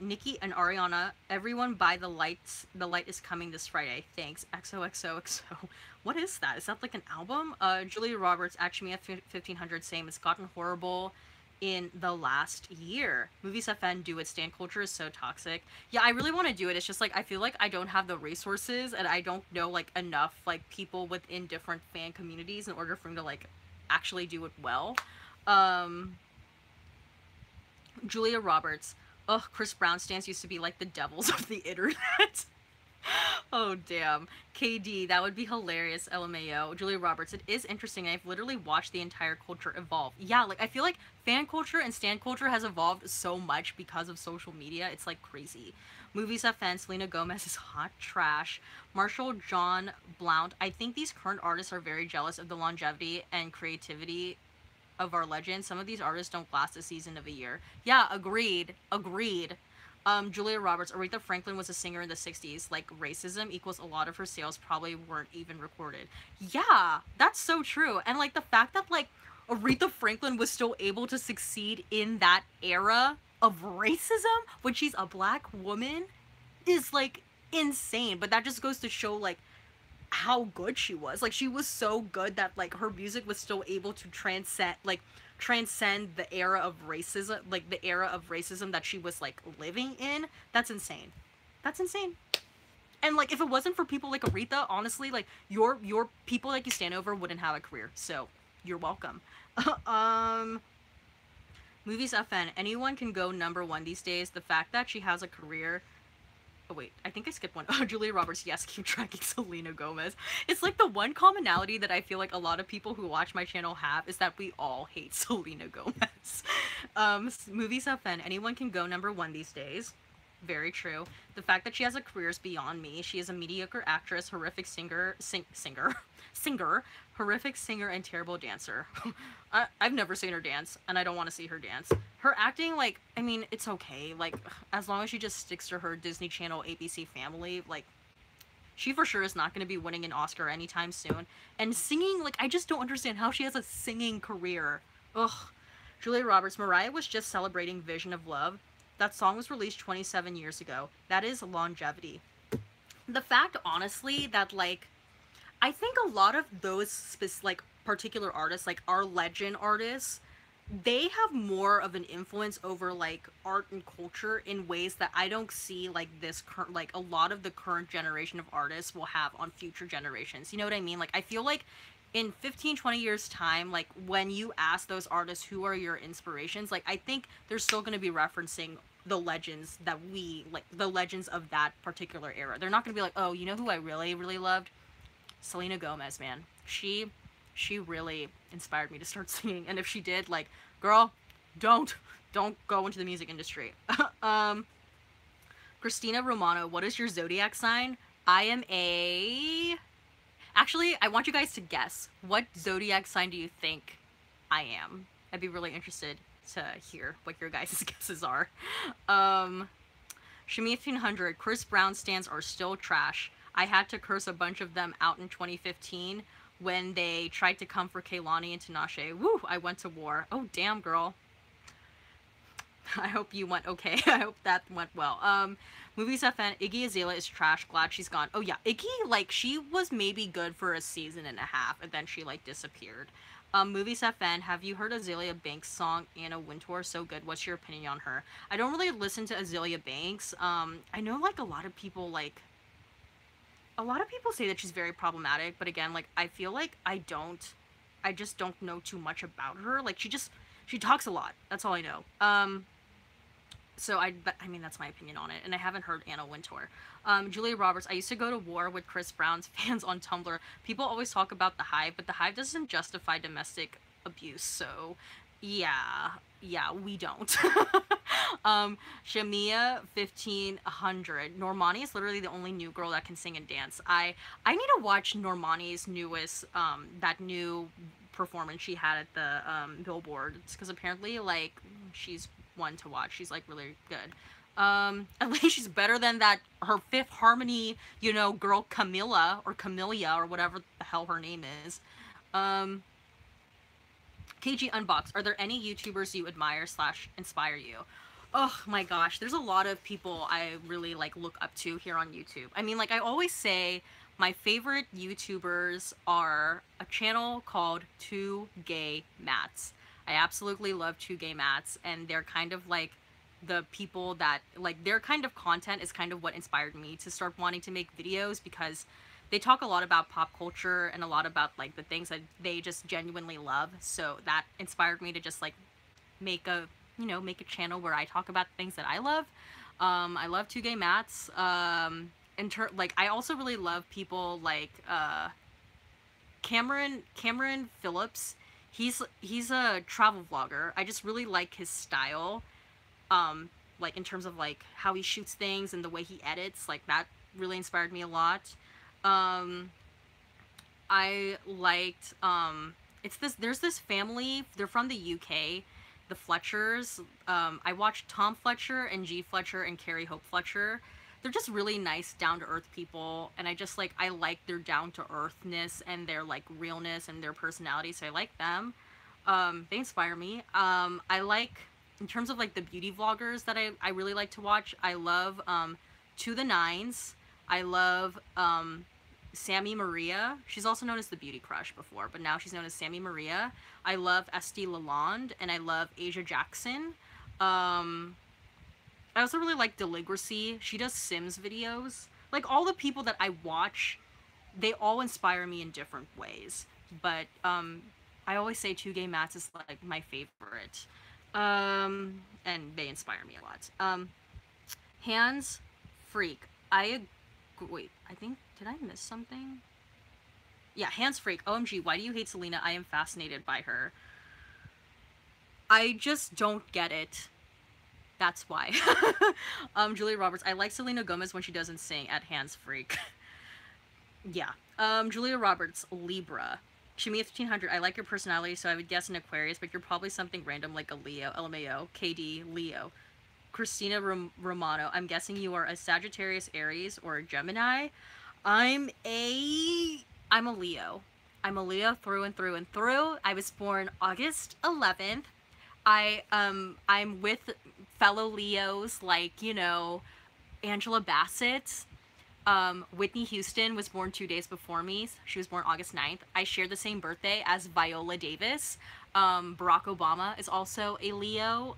Nikki and Ariana, everyone buy the lights. The light is coming this Friday. Thanks. XOXOXO. What is that? Is that like an album? Julia Roberts, Shimmy 1500, same. It's gotten horrible in the last year. Movies FN, do it. Stan culture is so toxic. Yeah, I really want to do it. It's just like I feel like I don't have the resources, and I don't know like enough like people within different fan communities in order for me to like actually do it well. Um, Julia Roberts. Ugh, Chris Brown stans used to be like the devils of the internet. Oh, damn. KD, that would be hilarious. LMAO. Julia Roberts, it is interesting. I've literally watched the entire culture evolve. Yeah, like, I feel like fan culture and stan culture has evolved so much because of social media. It's, like, crazy. Movies FN, Selena Gomez is hot trash. Marshall John Blount, I think these current artists are very jealous of the longevity and creativity of our legends. Some of these artists don't last a season of a year. Yeah, agreed. Agreed. Julia Roberts, Aretha Franklin was a singer in the 60s. Like, racism equals a lot of her sales probably weren't even recorded. Yeah, that's so true. And, like, the fact that, like, Aretha Franklin was still able to succeed in that era of racism when she's a black woman is, like, insane. But that just goes to show, like, how good she was. Like, she was so good that like her music was still able to transcend the era of racism, like the era of racism that she was like living in. That's insane. That's insane. And like if it wasn't for people like Aretha, honestly, like your people like you stand over wouldn't have a career. So you're welcome. um Movies FN. Anyone can go #1 these days. The fact that she has a career. Oh wait, I think I skipped one. Oh, Julia Roberts, yes, keep tracking Selena Gomez. It's like the one commonality that I feel like a lot of people who watch my channel have is that we all hate Selena Gomez. Movies FN. Anyone can go #1 these days. Very true. The fact that she has a career is beyond me. She is a mediocre actress, horrific singer, horrific singer, and terrible dancer. I've never seen her dance, and I don't want to see her dance. Her acting, like, I mean, it's okay. Like, as long as she just sticks to her Disney Channel ABC family, like, she for sure is not going to be winning an Oscar anytime soon. And singing, like, I just don't understand how she has a singing career. Ugh. Julia Roberts, Mariah was just celebrating Vision of Love. That song was released 27 years ago. That is longevity. The fact, honestly, that, like, I think a lot of those, like, particular artists, like, our legend artists, they have more of an influence over, like, art and culture in ways that I don't see, like, this current, like, a lot of the current generation of artists will have on future generations. You know what I mean? Like, I feel like in 15, 20 years time, like, when you ask those artists who are your inspirations, like, I think they're still going to be referencing the legends that we, like, the legends of that particular era. They're not going to be like, oh, you know who I really, really loved? Selena Gomez, man. She really inspired me to start singing. And if she did, like, girl, don't go into the music industry. Christina Romano, what is your zodiac sign? I am a... Actually, I want you guys to guess. What zodiac sign do you think I am? I'd be really interested to hear what your guys' guesses are. Shimmy 1500, Chris Brown stans are still trash. I had to curse a bunch of them out in 2015 when they tried to come for Kehlani and Tinashe. Woo, I went to war. Oh, damn, girl. I hope you went okay. I hope that went well. Movies FN, Iggy Azalea is trash. Glad she's gone. Oh yeah, Iggy, like, she was maybe good for a season and a half, and then she like disappeared. Movies FN, have you heard Azalea Banks' song Anna Wintour? So good. What's your opinion on her? I don't really listen to Azalea Banks. I know like a lot of people say that she's very problematic, but again, like, I feel like I just don't know too much about her. Like, she talks a lot. That's all I know. So I mean, that's my opinion on it, and I haven't heard Anna Wintour. Julia Roberts, I used to go to war with Chris Brown's fans on Tumblr. People always talk about the Hive, but the Hive doesn't justify domestic abuse, so yeah, yeah, we don't. Shamia 1500. Normani is literally the only new girl that can sing and dance. I need to watch Normani's newest that new performance she had at the billboards, because apparently like she's one to watch. She's like really good. At least she's better than that her Fifth Harmony, you know, girl Camilla or Camellia or whatever the hell her name is. Um, KG Unbox. Are there any YouTubers you admire slash inspire you? Oh my gosh, there's a lot of people I really like look up to here on YouTube. I mean, like, I always say my favorite YouTubers are a channel called Two Gay Mats. I absolutely love Two Gay Mats, and they're kind of like the people that like their kind of content is kind of what inspired me to start wanting to make videos, because they talk a lot about pop culture and a lot about like the things that they just genuinely love. So that inspired me to just like make a make a channel where I talk about things that I love. I love Two Gay Mats. Like, I also really love people like Cameron Phillips. He's a travel vlogger. I just really like his style. Like, in terms of like how he shoots things and the way he edits, like that really inspired me a lot. I liked there's this family, they're from the UK, the Fletchers. I watched Tom Fletcher and G Fletcher and Carrie Hope Fletcher. They're just really nice, down to earth people, and I like their down to earthness and their like realness and their personality, so I like them. They inspire me. I like, in terms of like the beauty vloggers that I really like to watch, I love To the Nines. I love Sammy Maria. She's also known as the Beauty Crush before, but now she's known as Sammy Maria. I love Estee Lalonde, and I love Asia Jackson. I also really like Deligracy. She does Sims videos. Like, all the people that I watch, they all inspire me in different ways. But I always say Two Gay Mats is like my favorite. And they inspire me a lot. Hands Freak. Wait, I think, did I miss something? Yeah, Hands Freak. OMG, why do you hate Selena? I am fascinated by her. I just don't get it. That's why. Julia Roberts. I like Selena Gomez when she doesn't sing at Hands Freak. Yeah. Julia Roberts, Libra. Shimmy 1500. I like your personality, so I would guess an Aquarius, but you're probably something random like a Leo. LMAO. KD, Leo. Christina Romano. I'm guessing you are a Sagittarius, Aries, or a Gemini. I'm a Leo. I'm a Leo through and through and through. I was born August 11th. I'm with fellow Leos like, you know, Angela Bassett. Whitney Houston was born 2 days before me. She was born August 9th. I share the same birthday as Viola Davis. Barack Obama is also a Leo.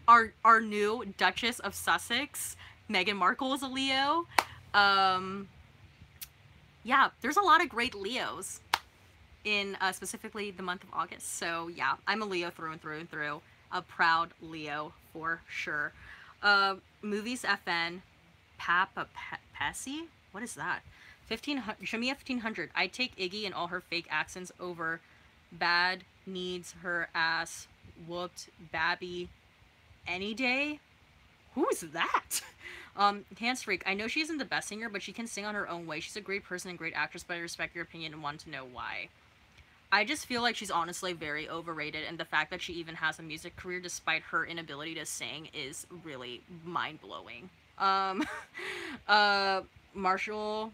Our new Duchess of Sussex, Meghan Markle, is a Leo. Yeah, there's a lot of great Leos in specifically the month of August. So yeah, I'm a Leo through and through and through. A proud Leo for sure. Movies FN, Passy? What is that? 1500, Shamia 1500. I take Iggy and all her fake accents over Bad needs her ass whooped Babby any day. Who is that? Hands Freak. I know she isn't the best singer, but she can sing on her own way. She's a great person and great actress, but I respect your opinion and want to know why. I just feel like she's honestly very overrated, and the fact that she even has a music career despite her inability to sing is really mind-blowing. Marshall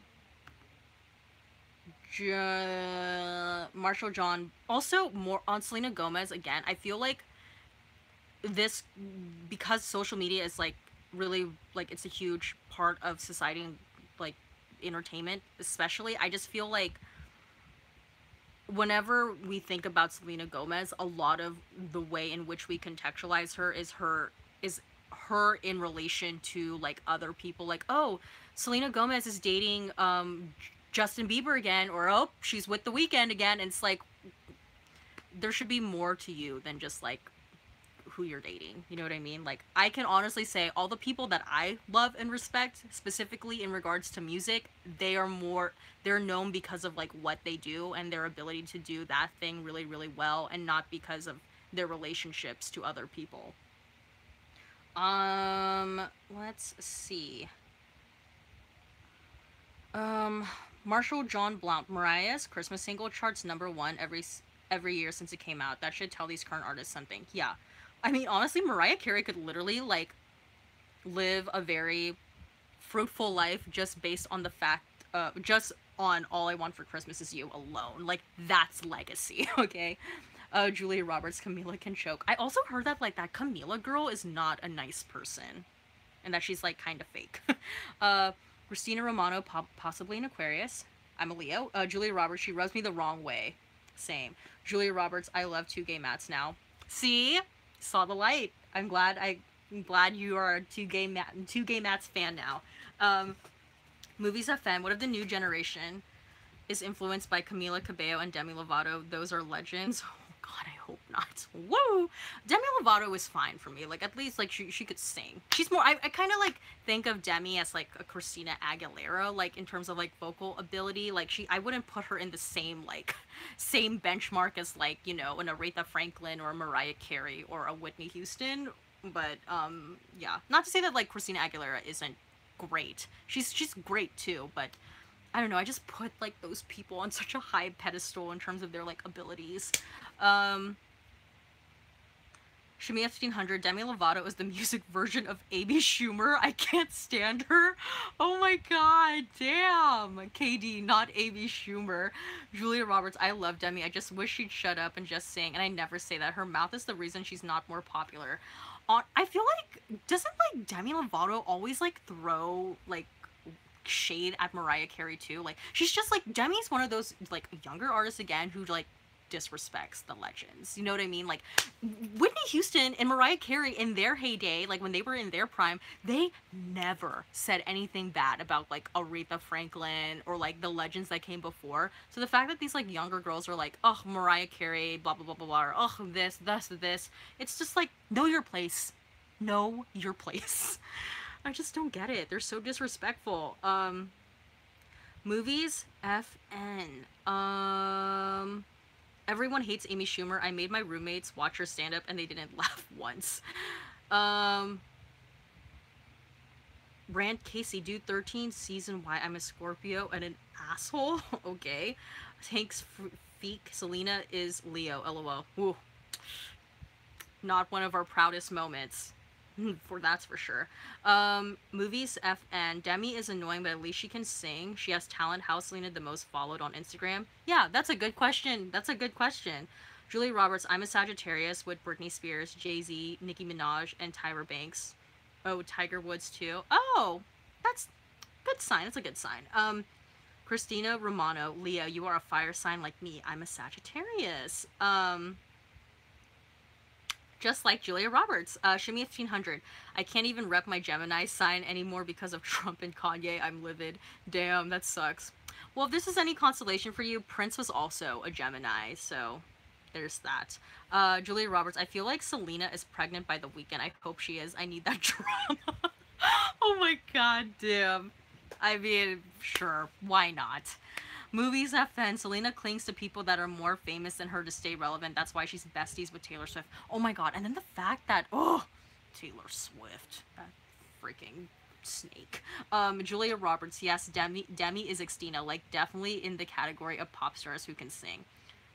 John. Also, more on Selena Gomez again. I feel like this, because social media is like really, like, it's a huge part of society and, like, entertainment especially. I just feel like whenever we think about Selena Gomez, a lot of the way in which we contextualize her is her in relation to like other people. Like, oh, Selena Gomez is dating Justin Bieber again, or oh, she's with The Weeknd again. And it's like there should be more to you than just like who you're dating. You know what I mean? Like, I can honestly say all the people that I love and respect, specifically in regards to music, they're known because of like what they do and their ability to do that thing really, really well, and not because of their relationships to other people. Um, let's see. Um, Marshall John Blount, Mariah's Christmas single charts #1 every year since it came out. That should tell these current artists something. Yeah. I mean, honestly, Mariah Carey could literally like live a very fruitful life just based on the fact just on All I Want for Christmas Is You alone. Like, that's legacy, okay? Julia Roberts, Camila can choke. I also heard that like that Camila girl is not a nice person and that she's like kind of fake. uh Christina Romano, possibly an Aquarius. I'm a Leo. Julia Roberts, she rubs me the wrong way. Same. Julia Roberts, I love two gay mats now. See? Saw the light. I'm glad you are a two gay mats fan now. Um, Movies FM, what if the new generation is influenced by Camila Cabello and Demi Lovato? Those are legends. Oh God, I hope not. Whoa, Demi Lovato is fine for me. Like, at least like she could sing. She's more. I kind of like think of Demi as like a Christina Aguilera, like in terms of like vocal ability. Like I wouldn't put her in the same like same benchmark as like, you know, an Aretha Franklin or a Mariah Carey or a Whitney Houston. But yeah, not to say that like Christina Aguilera isn't great. She's great too, but I don't know, I just put like those people on such a high pedestal in terms of their like abilities. Um Shami 1500, Demi Lovato is the music version of Amy Schumer. I can't stand her. Oh my god, damn. KD, not Amy Schumer. Julia Roberts, I love Demi. I just wish she'd shut up and just sing. And I never say that. Her mouth is the reason she's not more popular. I feel like, doesn't like Demi Lovato always like throw like shade at Mariah Carey too? Like, she's just like, Demi's one of those like younger artists again who like disrespects the legends. You know what I mean? Like, Whitney Houston and Mariah Carey in their heyday, like when they were in their prime, they never said anything bad about like Aretha Franklin or like the legends that came before. So the fact that these like younger girls are like, oh, Mariah Carey, blah blah blah blah blah, or, oh, this, it's just like, know your place. Know your place. I just don't get it. They're so disrespectful. Movies FN. Everyone hates Amy Schumer. I made my roommates watch her stand up and they didn't laugh once. Rand Casey, dude, 13 season why I'm a Scorpio and an asshole. Okay. Thanks, Feek. Selena is Leo. LOL. Ooh. Not one of our proudest moments. For that's for sure. Movies FN. Demi is annoying, but at least she can sing. She has talent. How's Selena the most followed on Instagram? Yeah, that's a good question. That's a good question. Julia Roberts, I'm a Sagittarius with Britney Spears, Jay-Z, Nicki Minaj, and Tyra Banks. Oh, Tiger Woods too. Oh, that's good sign. That's a good sign. Christina Romano, Leo, you are a fire sign like me. I'm a Sagittarius. Just like Julia Roberts. Shimmy 1500. I can't even rep my Gemini sign anymore because of Trump and Kanye. I'm livid. Damn, that sucks. Well, if this is any consolation for you, Prince was also a Gemini, so there's that. Julia Roberts. I feel like Selena is pregnant by The Weeknd. I hope she is. I need that drama. Oh my god, damn. I mean, sure. Why not? Movies FN. Selena clings to people that are more famous than her to stay relevant. That's why she's besties with Taylor Swift. Oh my god. And then the fact that, oh, Taylor Swift. That freaking snake. Julia Roberts. Yes, Demi is Xtina. Like, definitely in the category of pop stars who can sing.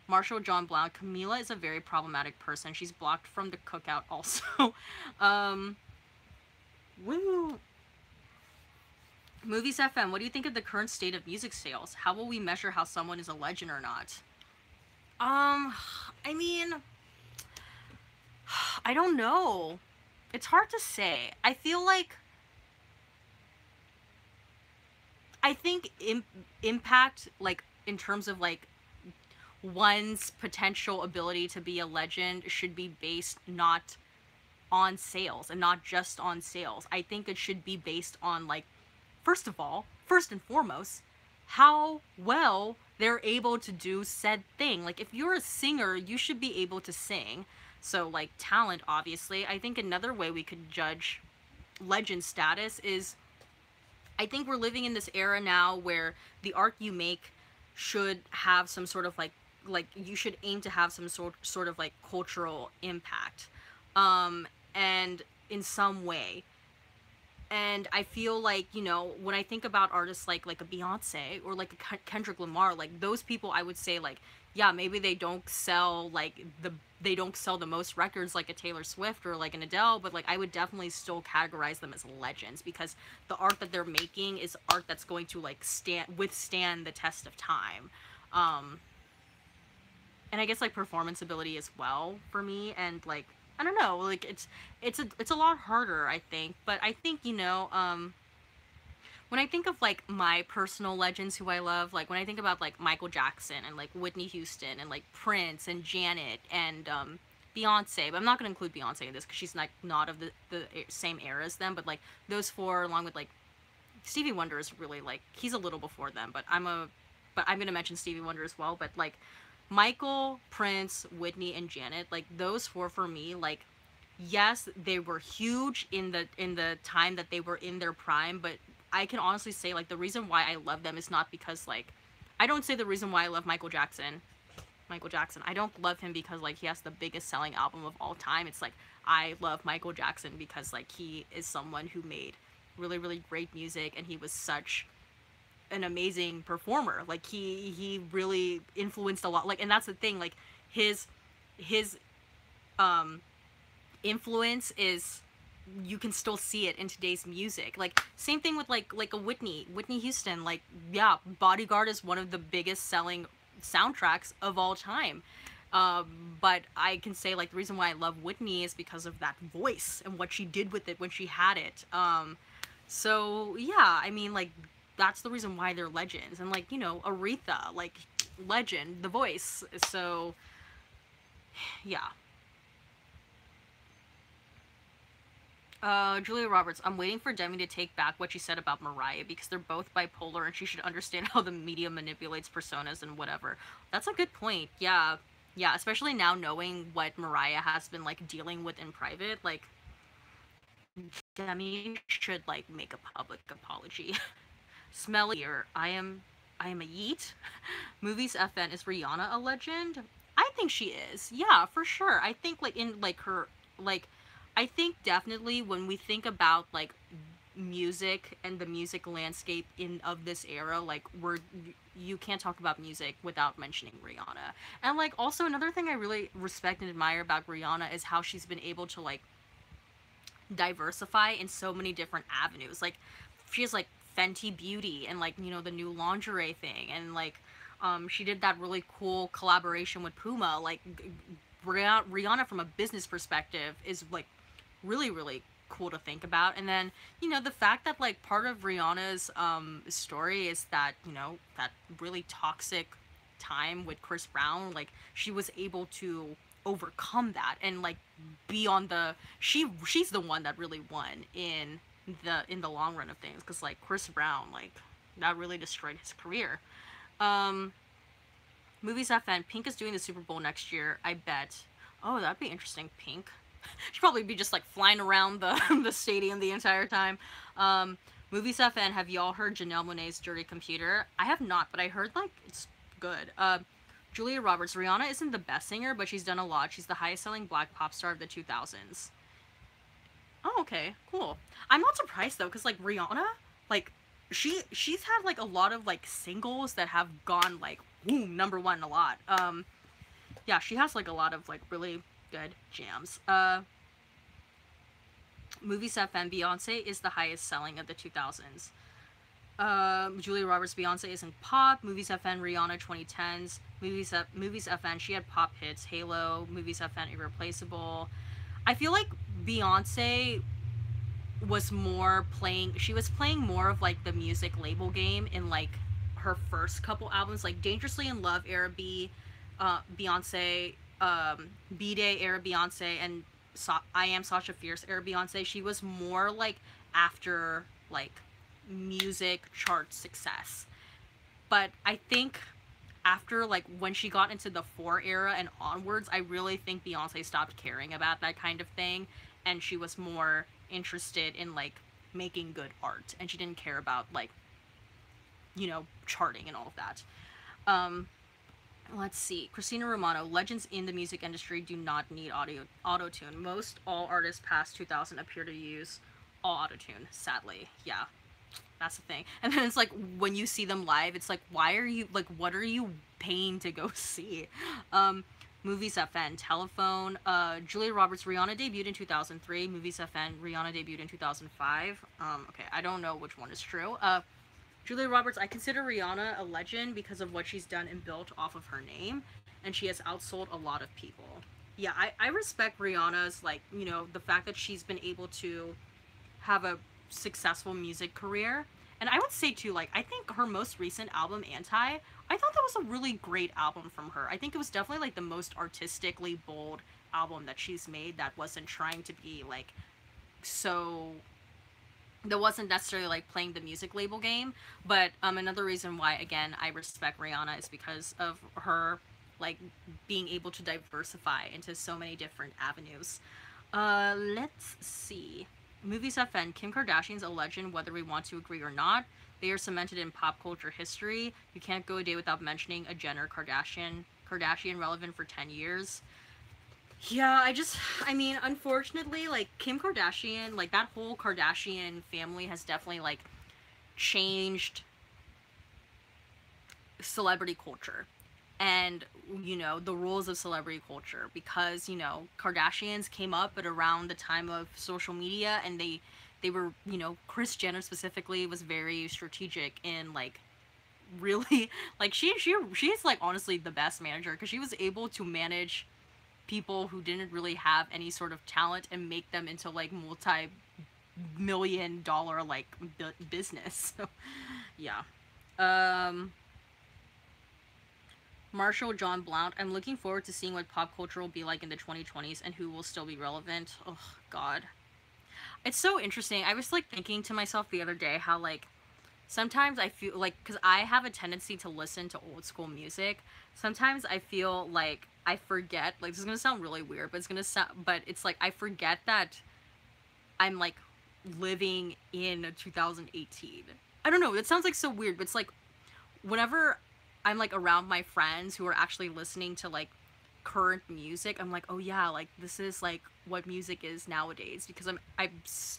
Marshall John Blount. Camila is a very problematic person. She's blocked from the cookout also. Woo. Movies FM, what do you think of the current state of music sales? How will we measure how someone is a legend or not? I mean, I don't know. It's hard to say. I feel like I think impact, like in terms of like one's potential ability to be a legend, should be based not on sales and not just on sales. I think it should be based on like, first of all, first and foremost, how well they're able to do said thing. Like if you're a singer, you should be able to sing. So like talent, obviously. I think another way we could judge legend status is, I think we're living in this era now where the art you make should have some sort of like you should aim to have some sort of like cultural impact, and in some way. And I feel like, you know, when I think about artists like a Beyonce or like a Kendrick Lamar, like those people, I would say like, yeah, maybe they don't sell the most records like a Taylor Swift or like an Adele, but like I would definitely still categorize them as legends because the art that they're making is art that's going to like withstand the test of time. Um and I guess like performance ability as well for me, and like I don't know, like it's a lot harder, I think, but I think, you know, when I think of like my personal legends who I love, like when I think about like Michael Jackson and like Whitney Houston and like Prince and Janet and Beyonce, but I'm not gonna include Beyonce in this because she's like not of the same era as them, but like those four, along with like Stevie Wonder is really like, he's a little before them, but I'm gonna mention Stevie Wonder as well, but like Michael, Prince, Whitney, and Janet, like those four for me, like yes, they were huge in the time that they were in their prime, but I can honestly say like the reason why I love them is not because like, I don't say the reason why I love Michael Jackson. Michael Jackson. I don't love him because like he has the biggest selling album of all time. It's like I love Michael Jackson because like he is someone who made really really great music, and he was such an amazing performer. Like he really influenced a lot. Like, and that's the thing. Like his um influence is, you can still see it in today's music. Like same thing with like a Whitney Houston. Like yeah, Bodyguard is one of the biggest selling soundtracks of all time. But I can say like the reason why I love Whitney is because of that voice and what she did with it when she had it. So yeah, I mean like that's the reason why they're legends. And like, you know, Aretha, like legend, the voice. So yeah. Julia Roberts, I'm waiting for Demi to take back what she said about Mariah because they're both bipolar and she should understand how the media manipulates personas and whatever. That's a good point. Yeah. Yeah, especially now knowing what Mariah has been like dealing with in private, like Demi should like make a public apology. Smelly, or I am a yeet. Movies FN, is Rihanna a legend? I think she is. Yeah, for sure. I think like in like her like I think definitely when we think about like music and the music landscape in of this era, like you can't talk about music without mentioning Rihanna. And like also another thing I really respect and admire about Rihanna is how she's been able to like diversify in so many different avenues. Like she has like Fenty Beauty and like, you know, the new lingerie thing, and like she did that really cool collaboration with Puma. Like Rihanna from a business perspective is like really really cool to think about. And then, you know, the fact that like part of Rihanna's story is that, you know, that really toxic time with Chris Brown, like she was able to overcome that and like be on the she's the one that really won in the long run of things, because like Chris Brown, like that really destroyed his career. um Movies FN, Pink is doing the Super Bowl next year, I bet. Oh, that'd be interesting. Pink she'd probably be just like flying around the the stadium the entire time. Movies FN, have y'all heard Janelle Monáe's Dirty Computer? I have not, but I heard like it's good. Julia Roberts, Rihanna isn't the best singer, but she's done a lot. She's the highest selling black pop star of the 2000s. Oh, okay, cool. I'm not surprised though, because like Rihanna, like she's had like a lot of like singles that have gone like boom, number one a lot. Yeah, she has like a lot of like really good jams. Movies FM, Beyonce is the highest selling of the 2000s. Julia Roberts, Beyonce isn't pop. Movies FN, Rihanna 2010s. Movies FN, she had pop hits. Halo. Movies FN, Irreplaceable. I feel like Beyonce was more playing, she was playing more of like the music label game in like her first couple albums, like Dangerously in Love era Beyonce, B-Day era Beyonce, and I Am Sasha Fierce era Beyonce. She was more like after like music chart success. But I think after like when she got into the four era and onwards, I really think Beyonce stopped caring about that kind of thing, and she was more interested in like making good art, and she didn't care about like, you know, charting and all of that. Um, let's see. Christina Romano, legends in the music industry do not need auto tune. Most all artists past 2000 appear to use all auto tune. Sadly, yeah, that's the thing. And then it's like when you see them live, it's like, why are you like, what are you paying to go see? Um, Movies FN, Telephone, Julia Roberts, Rihanna debuted in 2003. Movies FN, Rihanna debuted in 2005. Okay, I don't know which one is true. Julia Roberts, I consider Rihanna a legend because of what she's done and built off of her name, and she has outsold a lot of people. Yeah, I respect Rihanna's, like, you know, the fact that she's been able to have a successful music career. And I would say, too, like, I think her most recent album, Anti, I thought that was a really great album from her. I think it was definitely, like, the most artistically bold album that she's made that wasn't trying to be, like, so that wasn't necessarily like playing the music label game. But another reason why again I respect Rihanna is because of her like being able to diversify into so many different avenues. Let's see. Movies FN. Kim Kardashian's a legend whether we want to agree or not. They are cemented in pop culture history. You can't go a day without mentioning a Jenner Kardashian relevant for 10 years. Yeah, I mean, unfortunately, like, Kim Kardashian, like, that whole Kardashian family has definitely, like, changed celebrity culture and, you know, the rules of celebrity culture because, you know, Kardashians came up at around the time of social media and they were, you know, Kris Jenner specifically was very strategic in, like, really, like, she's, like, honestly the best manager because she was able to manage people who didn't really have any sort of talent and make them into like multi-million dollar like business. So, yeah. Um Marshall John Blount. I'm looking forward to seeing what pop culture will be like in the 2020s and who will still be relevant. Oh god. It's so interesting. I was like thinking to myself the other day how like sometimes I feel like cuz I have a tendency to listen to old school music. Sometimes I feel like I forget, like this is going to sound really weird, but it's like I forget that I'm like living in 2018. I don't know, it sounds like so weird, but it's like whenever I'm like around my friends who are actually listening to like current music, I'm like, "Oh yeah, like this is like what music is nowadays" because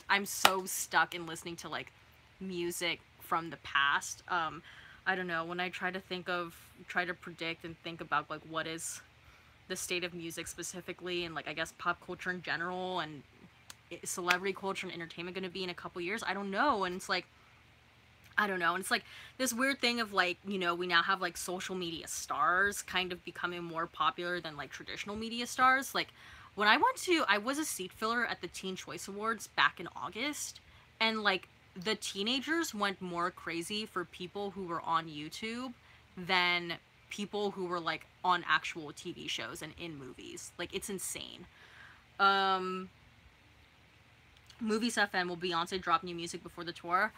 I'm so stuck in listening to like music from the past. I don't know, when I try to predict and think about like what is the state of music specifically and like I guess pop culture in general and celebrity culture and entertainment going to be in a couple years, I don't know. And it's like I don't know. And it's like this weird thing of like, you know, we now have like social media stars kind of becoming more popular than like traditional media stars. Like when I was a seat filler at the Teen Choice Awards back in August, and like the teenagers went more crazy for people who were on YouTube than people who were like on actual TV shows and in movies. Like it's insane. Um Movies FM, will Beyonce drop new music before the tour?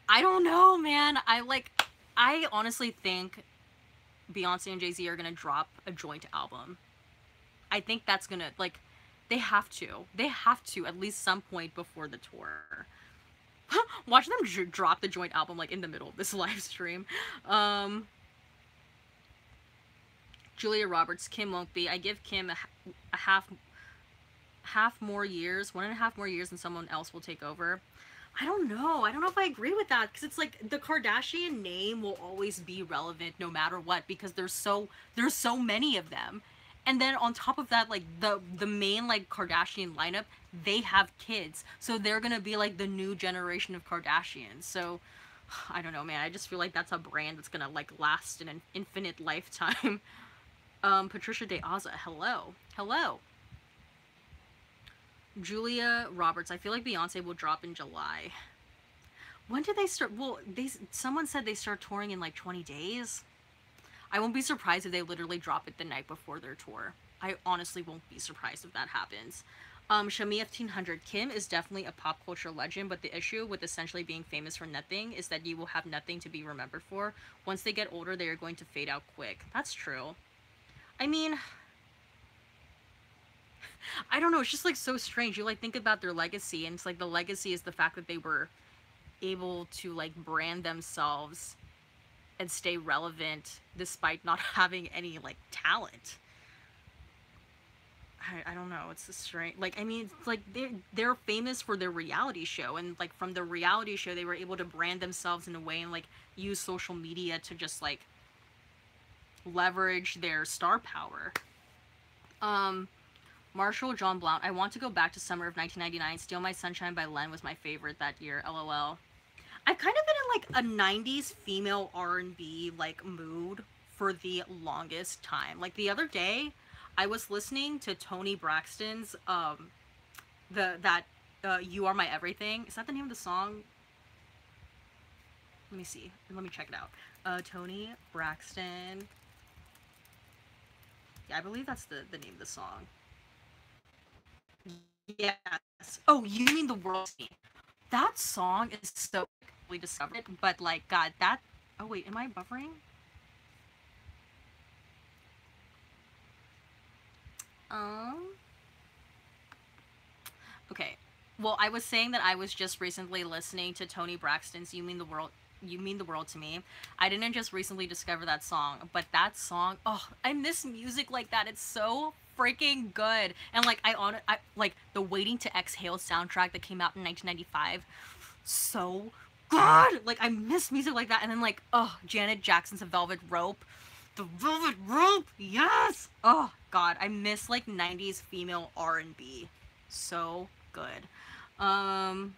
I don't know, man. I honestly think Beyonce and Jay-Z are gonna drop a joint album. I think that's gonna like they have to. They have to at least some point before the tour. Watch them drop the joint album like in the middle of this live stream. Julia Roberts, Kim won't be. I give Kim a half more years, 1.5 more years, and someone else will take over. I don't know. I don't know if I agree with that because it's like the Kardashian name will always be relevant no matter what because there's so many of them. And then on top of that, like the main like Kardashian lineup, they have kids. So they're going to be like the new generation of Kardashians. So I don't know, man. I just feel like that's a brand that's going to like last an infinite lifetime. Patricia De Aza, hello. Hello. Julia Roberts, I feel like Beyonce will drop in July. When did they start? Well, someone said they start touring in like 20 days. I won't be surprised if they literally drop it the night before their tour. I honestly won't be surprised if that happens. Shami 1500, Kim is definitely a pop culture legend, but the issue with essentially being famous for nothing is that you will have nothing to be remembered for. Once they get older, they are going to fade out quick. That's true. I mean, I don't know, it's just like so strange. You like think about their legacy, and it's like the legacy is the fact that they were able to like brand themselves and stay relevant despite not having any like talent. I don't know. It's a strange. Like I mean, it's like they're famous for their reality show, and like from the reality show, they were able to brand themselves in a way and like use social media to just like leverage their star power. Um, Marshall John Blount. I want to go back to summer of 1999. Steal My Sunshine by Len was my favorite that year. LOL. I've kind of been in like a 90s female R&B like mood for the longest time. Like the other day, I was listening to Toni Braxton's You Are My Everything. Is that the name of the song? Let me see. Let me check it out. Toni Braxton. Yeah, I believe that's the name of the song. Yes. Oh, You Mean the World to Me. That song is so quickly discovered, but like, God, that. Oh wait, am I buffering? Um. Okay. Well, I was saying that I was just recently listening to Toni Braxton's "You Mean the World." You Mean the World to Me. I didn't just recently discover that song, but that song, oh, I miss music like that. It's so freaking good. And like I like the Waiting to Exhale soundtrack that came out in 1995. So good. Like I miss music like that. And then like, oh, Janet Jackson's A Velvet Rope. The Velvet Rope. Yes. Oh God, I miss like 90s female R&B. So good. Um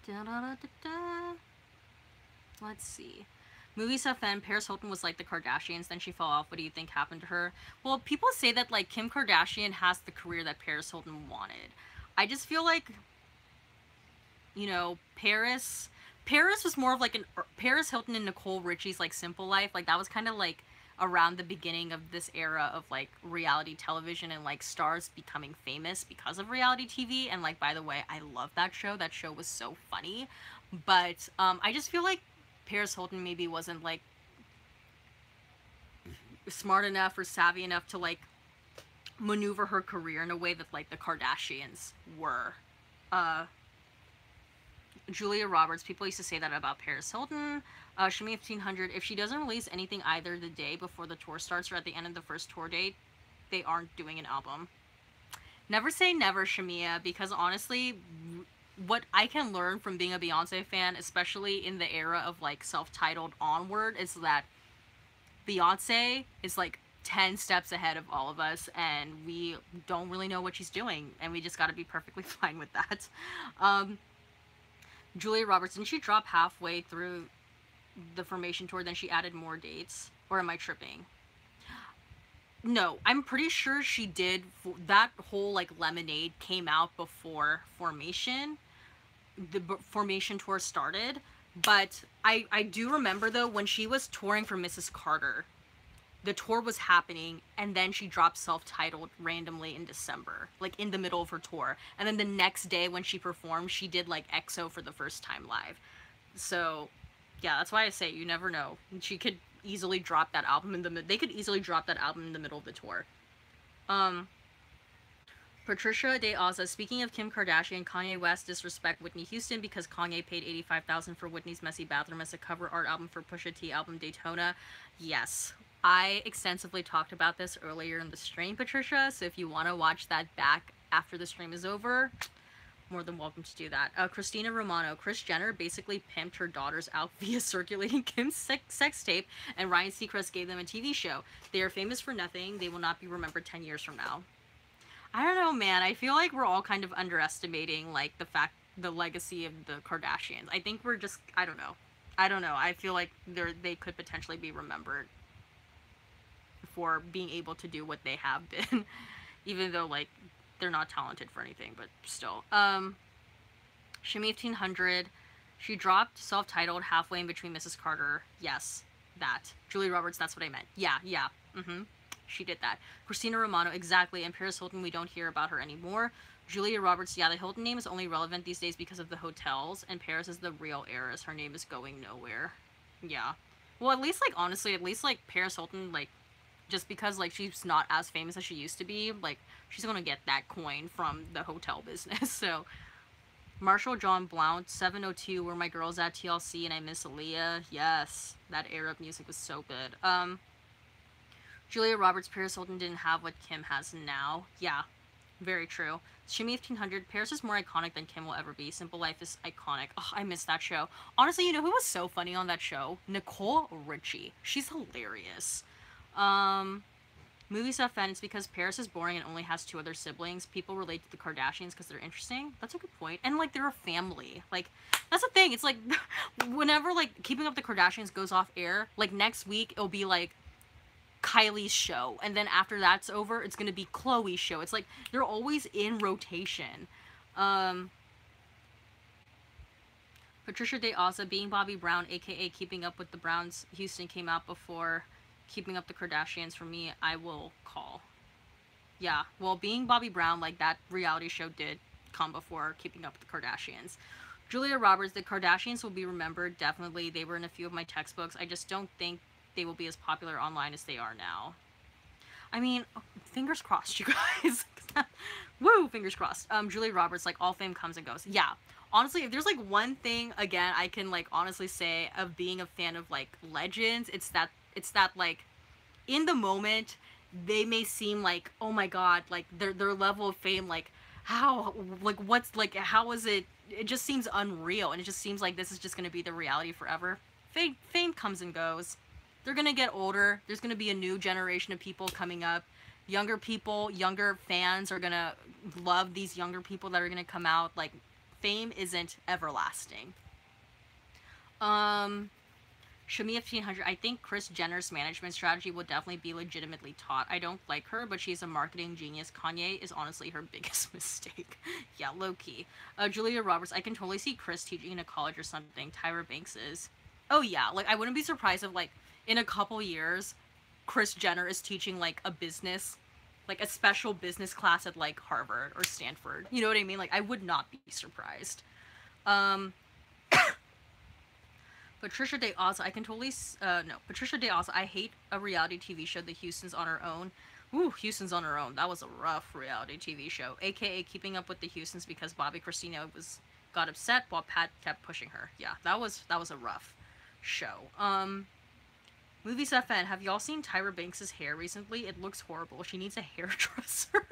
da, da, da, da, da. Let's see. Movies FM, Paris Hilton was like the Kardashians, then she fell off. What do you think happened to her? Well, people say that like Kim Kardashian has the career that Paris Hilton wanted. I just feel like, you know, Paris was more of like an Paris Hilton and Nicole Richie's like Simple Life. Like that was kind of like around the beginning of this era of like reality television and like stars becoming famous because of reality TV. And like, by the way, I love that show. That show was so funny. But I just feel like Paris Hilton maybe wasn't like smart enough or savvy enough to like maneuver her career in a way that like the Kardashians were. Uh, Julia Roberts. People used to say that about Paris Hilton. Shami 1500. If she doesn't release anything either the day before the tour starts or at the end of the first tour date, they aren't doing an album. Never say never, Shamia, because honestly, what I can learn from being a Beyonce fan, especially in the era of like self-titled onward, is that Beyonce is like 10 steps ahead of all of us, and we don't really know what she's doing, and we just got to be perfectly fine with that. Julia Roberts, didn't she drop halfway through the Formation tour, then she added more dates? Or am I tripping? No, I'm pretty sure she did. That whole like Lemonade came out before Formation. Formation tour started. But I do remember though when she was touring for Mrs. Carter, the tour was happening, and then she dropped self-titled randomly in December, like in the middle of her tour. And then the next day when she performed, she did like EXO for the first time live. So yeah, that's why I say you never know. She could easily drop that album in the they could easily drop that album in the middle of the tour. Um Patricia De Aza, speaking of Kim Kardashian, Kanye West disrespect Whitney Houston because Kanye paid $85,000 for Whitney's Messy Bathroom as a cover art album for Pusha T album Daytona. Yes, I extensively talked about this earlier in the stream, Patricia, so if you want to watch that back after the stream is over, more than welcome to do that. Christina Romano, Kris Jenner basically pimped her daughters out via circulating Kim's sex tape, and Ryan Seacrest gave them a TV show. They are famous for nothing. They will not be remembered 10 years from now. I don't know, man. I feel like we're all kind of underestimating, like, the legacy of the Kardashians. I think we're just, I don't know. I feel like they could potentially be remembered for being able to do what they have been. Even though, like, they're not talented for anything, but still. Shimmy 1500. She dropped self-titled halfway in between Mrs. Carter. Yes, that. Julia Roberts, that's what I meant. Yeah. She did that. Christina Romano, exactly. And Paris Hilton, we don't hear about her anymore. Julia Roberts, yeah, the Hilton name is only relevant these days because of the hotels, and Paris is the real heiress. Her name is going nowhere. Yeah. Well, at least, like, honestly, at least, like, Paris Hilton, like, just because, like, she's not as famous as she used to be, like, she's gonna get that coin from the hotel business, so... Marshall John Blount, 702, Where My Girls At TLC, and I Miss Aaliyah. Yes, that era of music was so good. Julia Roberts, Paris Hilton didn't have what Kim has now. Yeah, very true. Shimmy 1500, Paris is more iconic than Kim will ever be. Simple Life is iconic. Oh, I miss that show. Honestly, you know who was so funny on that show? Nicole Richie. She's hilarious. Movie stuff, and it's because Paris is boring and only has 2 other siblings. People relate to the Kardashians because they're interesting. That's a good point. And, like, they're a family. Like, that's the thing. It's like, whenever, like, Keeping Up the Kardashians goes off air, like, next week, it'll be, like, Kylie's show. And then after that's over, it's gonna be Khloe's show. It's like, they're always in rotation. Patricia De Asa, Being Bobby Brown, a.k.a. Keeping Up with the Browns, Houston came out before Keeping Up the Kardashians. For me, I will call. Yeah, well, Being Bobby Brown, like, that reality show did come before Keeping Up with the Kardashians. Julia Roberts, the Kardashians will be remembered. Definitely, they were in a few of my textbooks. I just don't think they will be as popular online as they are now. I mean, fingers crossed, you guys. Woo, fingers crossed. Julia Roberts, like, all fame comes and goes. Yeah. Honestly, if there's, like, one thing, again, I can, like, honestly say of being a fan of, like, legends, it's that, like, in the moment, they may seem like, oh my god, like, their level of fame, like, how, like, what's, like, how is it, it just seems unreal, and it just seems like this is just gonna be the reality forever. Fame comes and goes. They're gonna get older, there's gonna be a new generation of people coming up, younger people, younger fans are gonna love these younger people that are gonna come out, like, fame isn't everlasting. Shami 1500, I think Kris Jenner's management strategy will definitely be legitimately taught. I don't like her, but she's a marketing genius. Kanye is honestly her biggest mistake. Yeah, low-key. Julia Roberts, I can totally see Kris teaching in a college or something. Tyra Banks is. Oh yeah, like, I wouldn't be surprised if, like, in a couple years, Kris Jenner is teaching, like, a business, like, a special business class at, like, Harvard or Stanford. You know what I mean? Like, I would not be surprised. Patricia De Asa, I can totally, no. Patricia De Asa, I hate a reality TV show, The Houston's on Her Own. Ooh, Houston's on Her Own. That was a rough reality TV show. AKA Keeping Up with the Houstons because Bobby Christina got upset while Pat kept pushing her. Yeah, that was a rough show. Movies FN, have y'all seen Tyra Banks' hair recently? It looks horrible. She needs a hairdresser.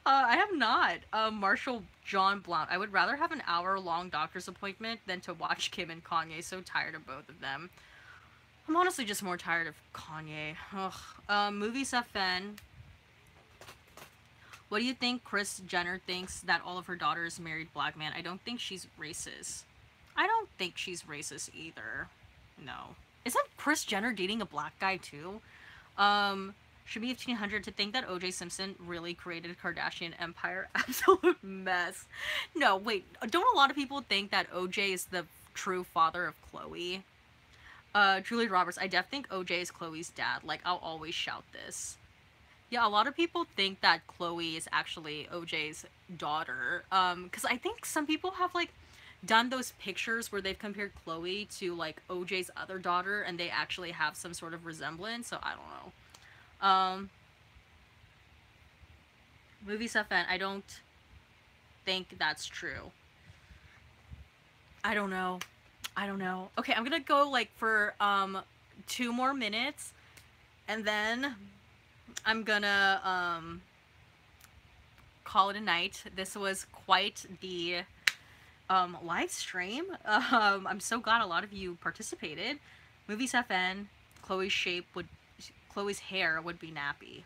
I have not. Marshall John Blount. I would rather have an hour-long doctor's appointment than to watch Kim and Kanye. So tired of both of them. I'm honestly just more tired of Kanye. Ugh. Movies FN. What do you think Kris Jenner thinks that all of her daughters married black men? I don't think she's racist. I don't think she's racist either. No. Isn't Kris Jenner dating a black guy too? Should be 1500 to think that O.J. Simpson really created Kardashian empire. Absolute mess. No, wait. Don't a lot of people think that O.J. is the true father of Khloe? Julia Roberts, I def think O.J. is Khloe's dad. Like, I'll always shout this. Yeah, a lot of people think that Khloe is actually O.J.'s daughter. Because I think some people have, like, done those pictures where they've compared Khloe to, like, O.J.'s other daughter, and they actually have some sort of resemblance, so I don't know. Movie stuff, and I don't think that's true. I don't know. Okay, I'm gonna go, like, for, 2 more minutes, and then I'm gonna, call it a night. This was quite the, live stream. I'm so glad a lot of you participated. Movies FN, Khloe's hair would be nappy.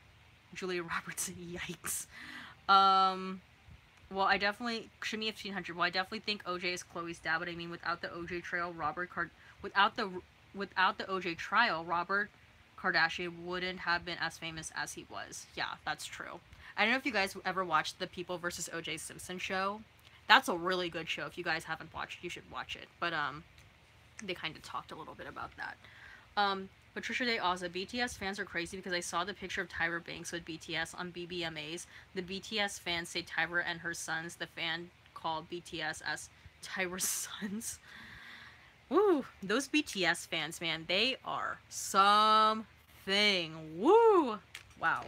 Julia Roberts, yikes. Well, I definitely, Shimmy 1500, well, I definitely think OJ is Khloe's dad, but I mean, without the OJ trial, without the OJ trial, Robert Kardashian wouldn't have been as famous as he was. Yeah, that's true. I don't know if you guys ever watched the People versus O.J. Simpson show. That's a really good show. If you guys haven't watched, you should watch it. But they kind of talked a little bit about that. Patricia Day Oza, BTS fans are crazy because I saw the picture of Tyra Banks with BTS on BBMAs. The BTS fans say Tyra and her sons. The fan called BTS as Tyra's sons. Woo! Those BTS fans, man, they are something. Woo! Wow.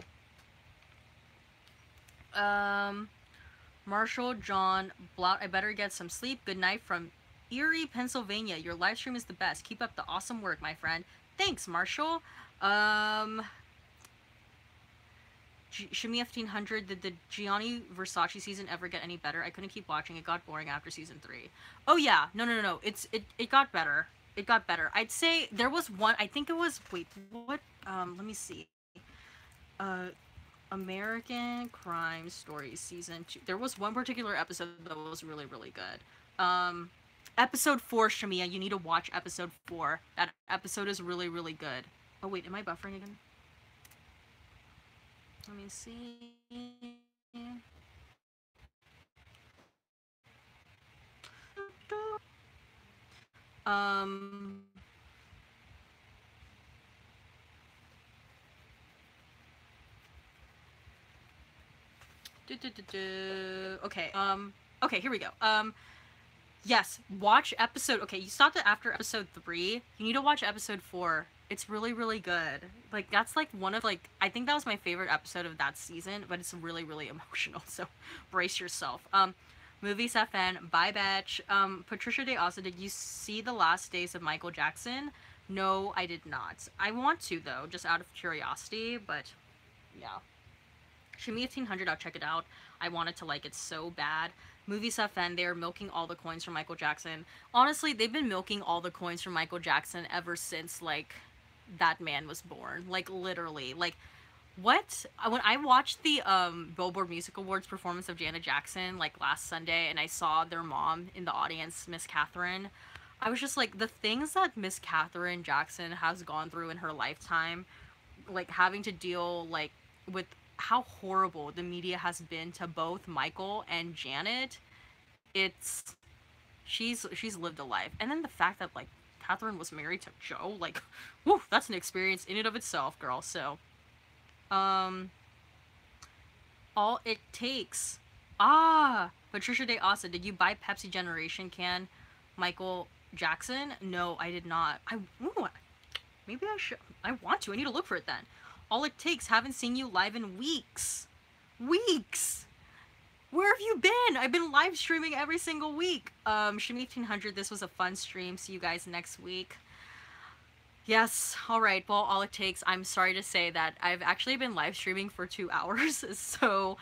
Marshall John Blout, I better get some sleep. Good night from Erie, Pennsylvania. Your live stream is the best. Keep up the awesome work, my friend. Thanks, Marshall. Shimmy 1500, did the Gianni Versace season ever get any better? I couldn't keep watching. It got boring after season 3. Oh yeah, no. It got better. It got better. I'd say there was one. I think it was. Wait, what? Let me see. Uh, American Crime Stories season 2. There was one particular episode that was really, really good. Episode 4, Shamia. You need to watch episode 4. That episode is really, really good. Oh wait, am I buffering again? Let me see. Okay. Okay, here we go. Yes, watch episode. Okay, you stopped it after episode 3. You need to watch episode 4. It's really, really good. Like, that's like one of, like, I think that was my favorite episode of that season, but it's really, really emotional, so brace yourself. Movies FN, bye batch. Patricia Day also, did you see The Last Days of Michael Jackson? No, I did not. I want to, though, just out of curiosity, but yeah. Shimmy 1500, I'll check it out. I wanted to like it so bad. Movies FN, they are milking all the coins from Michael Jackson. Honestly, they've been milking all the coins from Michael Jackson ever since, like, that man was born. Like, literally. Like, what? When I watched the Billboard Music Awards performance of Janet Jackson, like, last Sunday, and I saw their mom in the audience, Miss Catherine, I was just like, the things that Miss Catherine Jackson has gone through in her lifetime, like, having to deal, like, with how horrible the media has been to both Michael and Janet, it's she's lived a life. And then the fact that, like, Catherine was married to Joe, like, whew, that's an experience in and of itself, girl. So all it takes. Patricia Day Asa, did you buy Pepsi Generation can Michael Jackson? No, I did not. Maybe I should. I want to. I need to look for it then. All it takes. Haven't seen you live in weeks. Weeks! Where have you been? I've been live streaming every single week. Shimmy 1800, this was a fun stream. See you guys next week. Yes, alright, well, all it takes. I'm sorry to say that I've actually been live streaming for 2 hours, so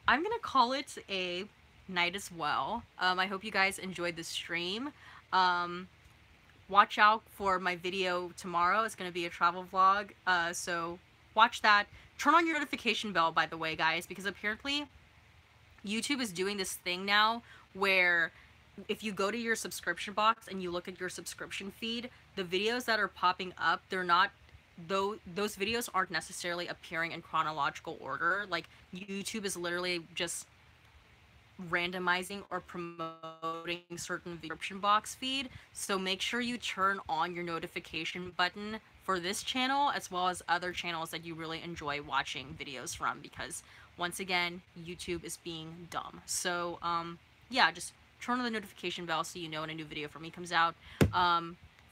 I'm gonna call it a night as well. I hope you guys enjoyed the stream. Watch out for my video tomorrow. It's gonna be a travel vlog, so watch that. Turn on your notification bell, by the way, guys, because apparently YouTube is doing this thing now where if you go to your subscription box and you look at your subscription feed, the videos that are popping up, they're not, those videos aren't necessarily appearing in chronological order. Like, YouTube is literally just randomizing or promoting certain subscription box feed. So make sure you turn on your notification button for this channel as well as other channels that you really enjoy watching videos from, because once again, YouTube is being dumb. So yeah, just turn on the notification bell so you know when a new video from me comes out.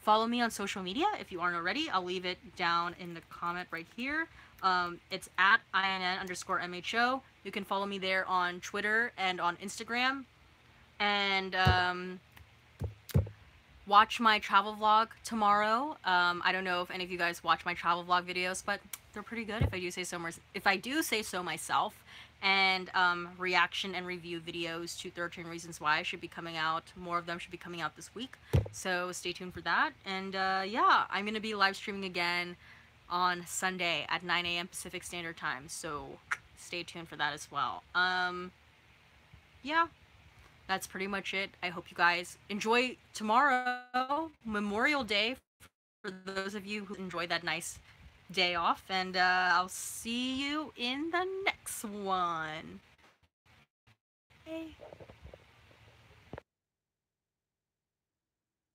Follow me on social media if you aren't already. I'll leave it down in the comment right here. It's at inn_mho. You can follow me there on Twitter and on Instagram. And watch my travel vlog tomorrow. I don't know if any of you guys watch my travel vlog videos, but they're pretty good if I do say so myself. And reaction and review videos to 13 Reasons Why should be coming out. More of them should be coming out this week. So stay tuned for that. And yeah, I'm going to be live streaming again on Sunday at 9 a.m. Pacific Standard Time. So stay tuned for that as well. Yeah, that's pretty much it. I hope you guys enjoy tomorrow, Memorial Day, for those of you who enjoy that nice day off, and I'll see you in the next one. Hey.